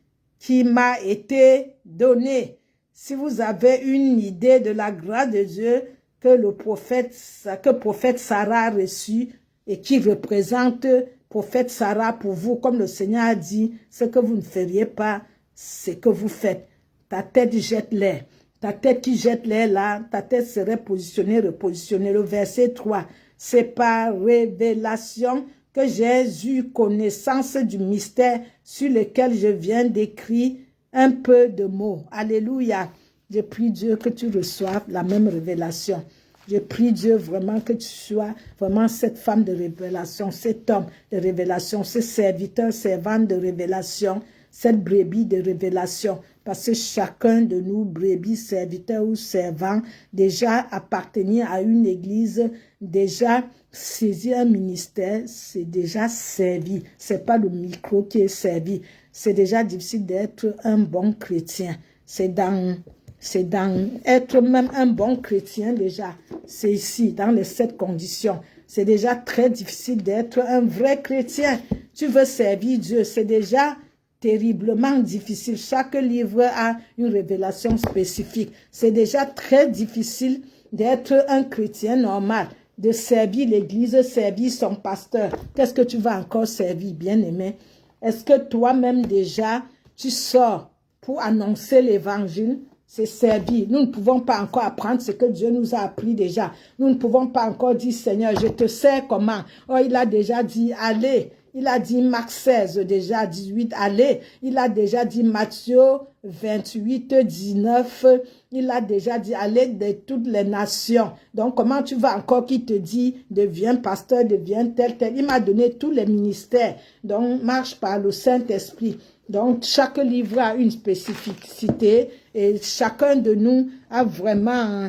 m'a été donné. Si vous avez une idée de la grâce de Dieu que prophète Sarah a reçue et qui représente prophète Sarah pour vous, comme le Seigneur a dit, ce que vous ne feriez pas, c'est que vous faites. Ta tête jette l'air. Ta tête qui jette l'air là, ta tête serait positionnée, repositionnée. Le verset 3, c'est par révélation que j'ai eu connaissance du mystère sur lequel je viens d'écrire un peu de mots. Alléluia. Je prie Dieu que tu reçoives la même révélation. Je prie Dieu vraiment que tu sois vraiment cette femme de révélation, cet homme de révélation, ce serviteur, servante de révélation, cette brebis de révélation. Parce que chacun de nous, brebis, serviteurs ou servants, déjà appartenir à une église, déjà saisir un ministère, c'est déjà servi. C'est pas le micro qui est servi. C'est déjà difficile d'être un bon chrétien. C'est dans être même un bon chrétien déjà. C'est ici, dans les 7 conditions. C'est déjà très difficile d'être un vrai chrétien. Tu veux servir Dieu, c'est déjà terriblement difficile. Chaque livre a une révélation spécifique. C'est déjà très difficile d'être un chrétien normal, de servir l'église, servir son pasteur. Qu'est-ce que tu vas encore servir, bien-aimé? Est-ce que toi-même déjà, tu sors pour annoncer l'évangile? c'est servir. Nous ne pouvons pas encore apprendre ce que Dieu nous a appris déjà. Nous ne pouvons pas encore dire, Seigneur, je te sais comment. Oh, il a déjà dit, allez. Il a dit Marc 16, déjà 18, allez. Il a déjà dit Matthieu 28, 19. Il a déjà dit, allez de toutes les nations. Donc, comment tu vas encore qui te dit, deviens pasteur, deviens tel. Il m'a donné tous les ministères. Donc, marche par le Saint-Esprit. Donc, chaque livre a une spécificité et chacun de nous a vraiment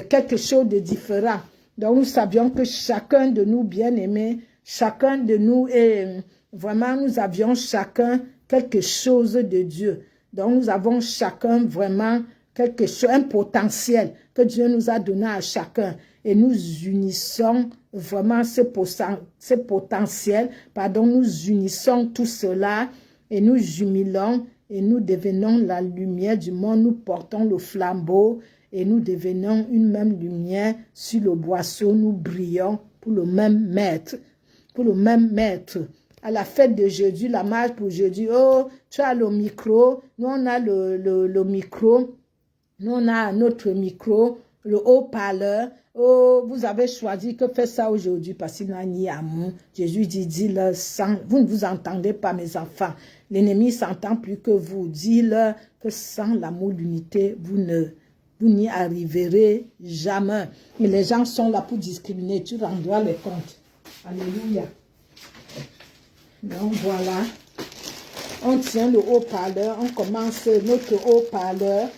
quelque chose de différent. Donc, nous savions que chacun de nous, bien-aimés, chacun de nous est vraiment, nous avions chacun quelque chose de Dieu. Donc, nous avons chacun vraiment quelque chose, un potentiel que Dieu nous a donné à chacun. Et nous unissons vraiment ce potentiel, nous unissons tout cela et nous jubilons et nous devenons la lumière du monde. Nous portons le flambeau et nous devenons une même lumière sur le boisseau. Nous brillons pour le même maître. Pour le même maître. À la fête de jeudi, la marche pour jeudi, oh, tu as le micro, nous on a le micro, nous on a notre micro, le haut-parleur, oh, vous avez choisi que faire ça aujourd'hui parce qu'il n'y a ni amour. Jésus dit-leur, vous ne vous entendez pas mes enfants, l'ennemi s'entend plus que vous, dis-leur que sans l'amour, l'unité, vous n'y arriverez jamais. Mais les gens sont là pour discriminer, tu rendras les comptes. Alléluia. Donc voilà, on tient le haut-parleur, on commence notre haut-parleur,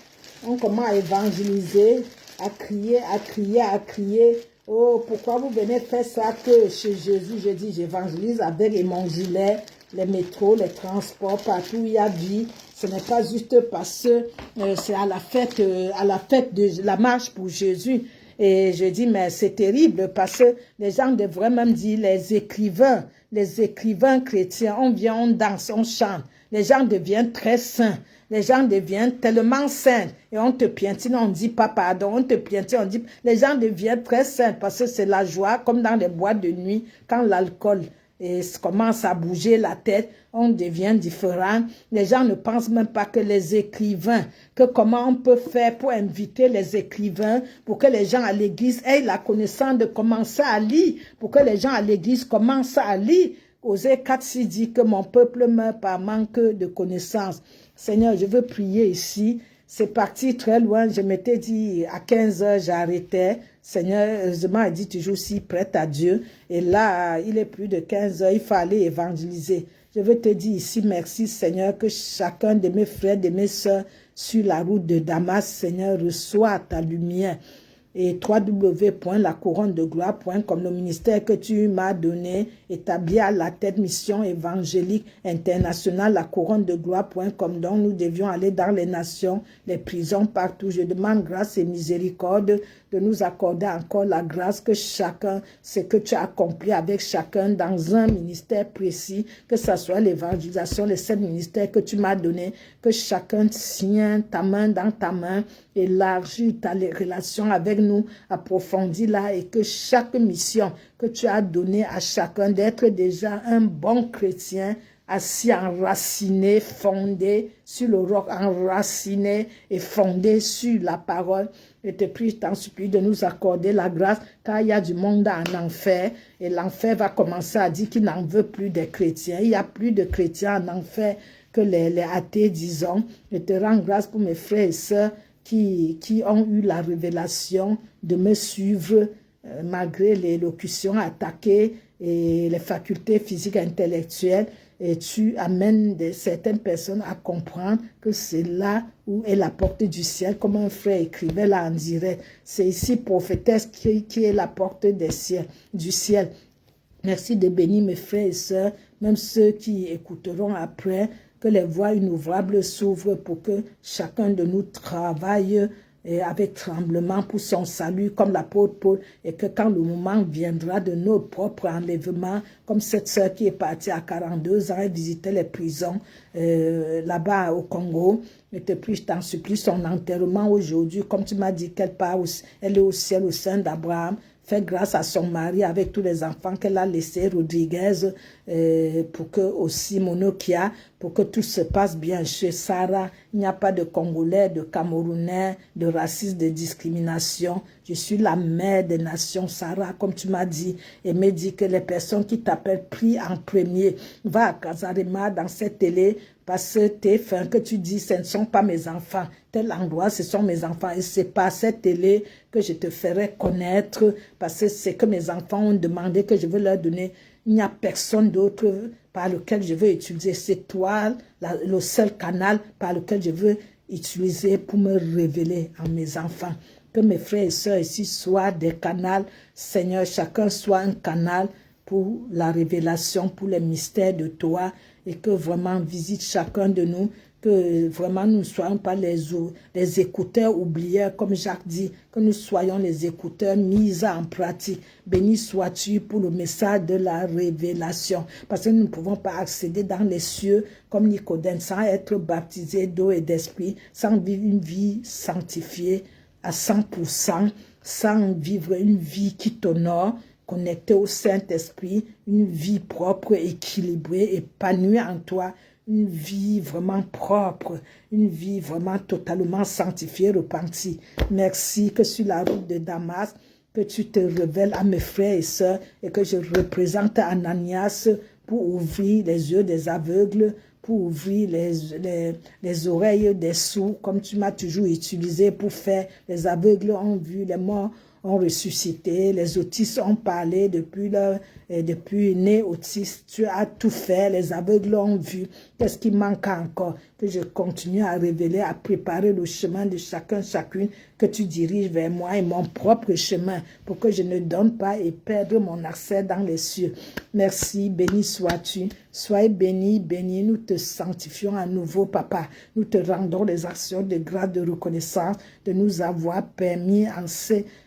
on commence à évangéliser, à crier, à crier, à crier. Oh, pourquoi vous venez faire ça que chez Jésus? Je dis, j'évangélise avec mon gilet, les métros, les transports, partout où il y a vie. Ce n'est pas juste parce que c'est à la fête de la marche pour Jésus. Et je dis, mais c'est terrible parce que les gens devraient même dire, les écrivains chrétiens, on vient, on danse, on chante. Les gens deviennent très saints. Les gens deviennent tellement saints. Et on te piétine, on ne dit pas pardon. On te piétine, on dit... Les gens deviennent très saints parce que c'est la joie, comme dans les boîtes de nuit, quand l'alcool commence à bouger la tête, on devient différent. Les gens ne pensent même pas que les écrivains, que comment on peut faire pour inviter les écrivains, pour que les gens à l'église aient la connaissance de commencer à lire, pour que les gens à l'église commencent à lire. Osée 4:6 dit que mon peuple meurt par manque de connaissance. Seigneur, je veux prier ici. C'est parti très loin. Je m'étais dit à 15 heures, j'arrêtais. Seigneur, heureusement, il dit toujours si prête à Dieu. Et là, il est plus de 15 heures. Il faut aller évangéliser. Je veux te dire ici, merci Seigneur, que chacun de mes frères, de mes sœurs sur la route de Damas, Seigneur, reçoit ta lumière. Et www.lacouronne-de-gloire.com, le ministère que tu m'as donné, établi à la tête mission évangélique internationale, lacouronne-de-gloire.com, dont nous devions aller dans les nations, les prisons, partout. Je demande grâce et miséricorde de nous accorder encore la grâce que chacun, ce que tu as accompli avec chacun dans un ministère précis, que ce soit l'évangélisation, les 7 ministères que tu m'as donnés, que chacun tient ta main dans ta main, élargit ta relation avec nous, approfondis-la et que chaque mission que tu as donnée à chacun d'être déjà un bon chrétien, assis, enraciné, fondé sur le roc, enraciné et fondé sur la parole. Je te prie, je t'en supplie de nous accorder la grâce, car il y a du monde en enfer, et l'enfer va commencer à dire qu'il n'en veut plus des chrétiens. Il y a plus de chrétiens en enfer que les athées, disons. Je te rends grâce pour mes frères et sœurs qui ont eu la révélation de me suivre malgré les locutions attaquées et les facultés physiques et intellectuelles. Et tu amènes certaines personnes à comprendre que c'est là où est la porte du ciel, comme un frère écrivait là en direct. C'est ici, prophétesse, qui est la porte du ciel. Merci de bénir mes frères et sœurs, même ceux qui écouteront après, que les voies inouvrables s'ouvrent pour que chacun de nous travaille avec tremblement pour son salut, comme l'apôtre Paul, et que quand le moment viendra de notre propre enlèvement, comme cette sœur qui est partie à 42 ans et visitait les prisons là-bas au Congo, je te prie, je t'en supplie, son enterrement aujourd'hui, comme tu m'as dit qu'elle part, elle est au ciel au sein d'Abraham. Fais grâce à son mari avec tous les enfants qu'elle a laissés, Rodriguez, pour que aussi Monokia, pour que tout se passe bien chez Sarah. Il n'y a pas de Congolais, de Camerounais, de racisme, de discrimination. Je suis la mère des nations, Sarah, comme tu m'as dit. Et me dit que les personnes qui t'appellent, prie en premier. Va à Casarema dans cette télé, parce que tes fins que tu dis, ce ne sont pas mes enfants. Tel endroit, ce sont mes enfants. Et c'est pas cette télé que je te ferai connaître, parce que c'est que mes enfants ont demandé que je veux leur donner. Il n'y a personne d'autre par lequel je veux utiliser. C'est toi, le seul canal par lequel je veux utiliser pour me révéler à mes enfants. Que mes frères et sœurs ici soient des canaux. Seigneur, chacun soit un canal pour la révélation, pour les mystères de toi, et que vraiment visite chacun de nous, que vraiment nous ne soyons pas les écouteurs oublieurs, comme Jacques dit, que nous soyons les écouteurs mis en pratique. Béni sois-tu pour le message de la révélation, parce que nous ne pouvons pas accéder dans les cieux comme Nicodème sans être baptisés d'eau et d'esprit, sans vivre une vie sanctifiée à 100%, sans vivre une vie qui t'honore, connecté au Saint-Esprit, une vie propre, équilibrée, épanouie en toi, une vie vraiment propre, une vie vraiment totalement sanctifiée, repentie. Merci que sur la route de Damas, que tu te révèles à mes frères et sœurs et que je représente Ananias pour ouvrir les yeux des aveugles, pour ouvrir les oreilles des sourds, comme tu m'as toujours utilisé pour faire. Les aveugles ont vu, les morts ont ressuscité, les autistes ont parlé depuis né autiste. Tu as tout fait, les aveugles ont vu. Qu'est-ce qui manque encore? Que je continue à révéler, à préparer le chemin de chacun, chacune, que tu diriges vers moi et mon propre chemin, pour que je ne donne pas et perdre mon accès dans les cieux. Merci, béni sois-tu. Sois béni, béni. Nous te sanctifions à nouveau, Papa. Nous te rendons les actions de grâce, de reconnaissance, de nous avoir permis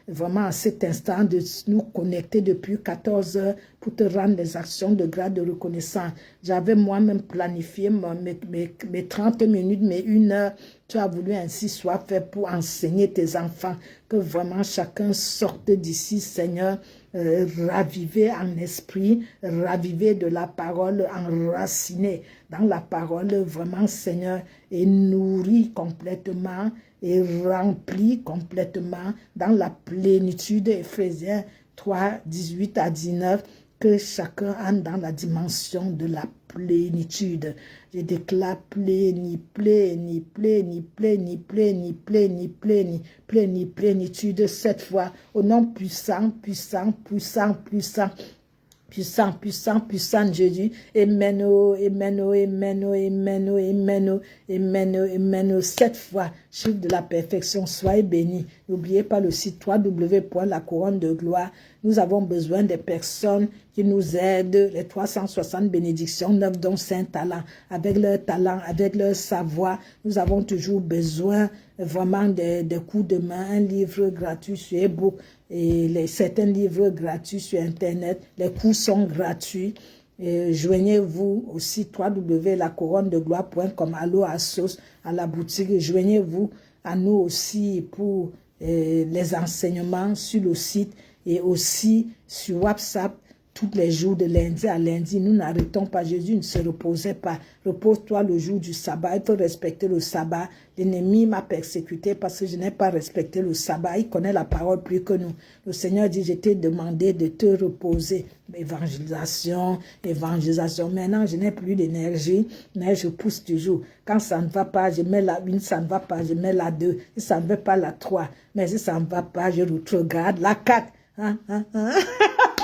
vraiment en cet instant de nous connecter depuis 14 heures pour te rendre les actions de grâce, de reconnaissance. J'avais moi-même planifié mes 30 minutes, mais 1 heure. Tu as voulu ainsi soit fait pour enseigner tes enfants, que vraiment chacun sorte d'ici, Seigneur, ravivé en esprit, ravivé de la parole, enraciné dans la parole, vraiment, Seigneur, et nourri complètement et rempli complètement dans la plénitude. Éphésiens 3, 18 à 19, que chacun entre dans la dimension de la plénitude. Je déclare plénitude cette fois au nom puissant, puissant, puissant, puissant. Puissant, puissant, puissant de Jésus. Amen, oh, amen, oh, amen, oh, amen, oh, amen, oh, amen, oh, amen, oh. 7 fois, chiffre de la perfection, soyez bénis. N'oubliez pas le site www.lacouronne-de-gloire. Nous avons besoin des personnes qui nous aident, les 360 bénédictions, 9 dons, 5 talents, avec leur talent, avec leur savoir. Nous avons toujours besoin vraiment des coups de main, un livre gratuit sur ebook et certains livres gratuits sur Internet. Les cours sont gratuits. Joignez-vous au site www.lacouronne-de-gloire.com, allo Assos, à la boutique. Joignez-vous à nous aussi pour les enseignements sur le site et aussi sur WhatsApp. Tous les jours de lundi à lundi, nous n'arrêtons pas. Jésus ne se reposait pas. Repose-toi le jour du sabbat. Il faut respecter le sabbat. L'ennemi m'a persécuté parce que je n'ai pas respecté le sabbat. Il connaît la parole plus que nous. Le Seigneur dit, je t'ai demandé de te reposer. Évangélisation, évangélisation. Maintenant, je n'ai plus d'énergie, mais je pousse toujours. Quand ça ne va pas, je mets la 1, ça ne va pas, je mets la 2. Si ça ne va pas, la 3. Mais si ça ne va pas, je regarde la 4.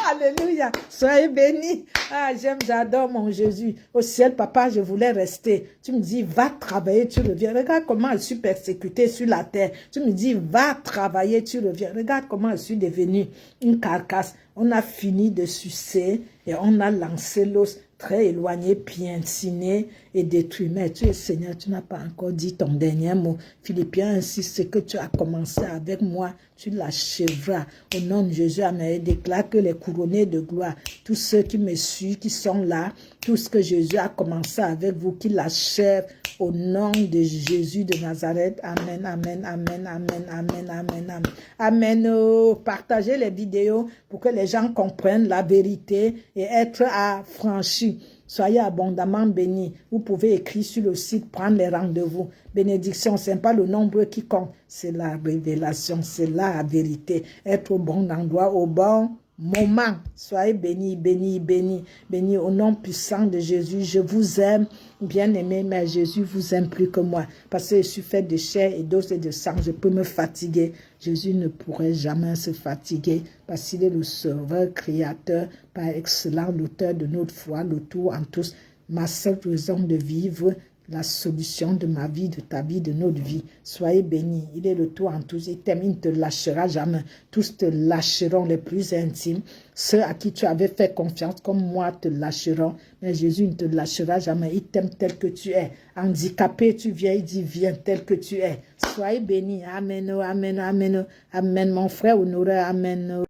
Alléluia, soyez bénis. Ah, j'adore mon Jésus. Au ciel, papa, je voulais rester. Tu me dis, va travailler, tu reviens. Regarde comment je suis persécutée sur la terre. Tu me dis, va travailler, tu reviens. Regarde comment je suis devenue une carcasse. On a fini de sucer et on a lancé l'os très éloigné, piétiné et détruit. Mais tu es Seigneur, tu n'as pas encore dit ton dernier mot. Philippiens ainsi, ce que tu as commencé avec moi, tu l'achèveras. Au nom de Jésus, Amen. Déclare que les couronnés de gloire, tous ceux qui me suivent, qui sont là, tout ce que Jésus a commencé avec vous, qu'il l'achève Au nom de Jésus de Nazareth. Amen, amen, amen, amen, amen, amen, amen. Amen. Oh, partagez les vidéos pour que les gens comprennent la vérité et être affranchis. Soyez abondamment bénis. Vous pouvez écrire sur le site, prendre les rendez-vous. Bénédiction, ce n'est pas le nombre qui compte, c'est la révélation, c'est la vérité. Être au bon endroit, au bon moment. Soyez bénis, bénis, bénis, bénis au nom puissant de Jésus. Je vous aime, bien-aimé, mais Jésus vous aime plus que moi. Parce que je suis fait de chair et d'os et de sang, je peux me fatiguer. Jésus ne pourrait jamais se fatiguer parce qu'il est le sauveur, créateur, par excellent, l'auteur de notre foi, le tout en tous. Ma seule raison de vivre, la solution de ma vie, de ta vie, de notre vie. Soyez bénis. Il est le tout en tous. Il t'aime, il ne te lâchera jamais. Tous te lâcheront, les plus intimes. Ceux à qui tu avais fait confiance, comme moi, te lâcheront. Mais Jésus ne te lâchera jamais. Il t'aime tel que tu es. Handicapé, tu viens, il dit, viens tel que tu es. Soyez bénis. Amen, amen, amen. Amen, mon frère honoré. Amen.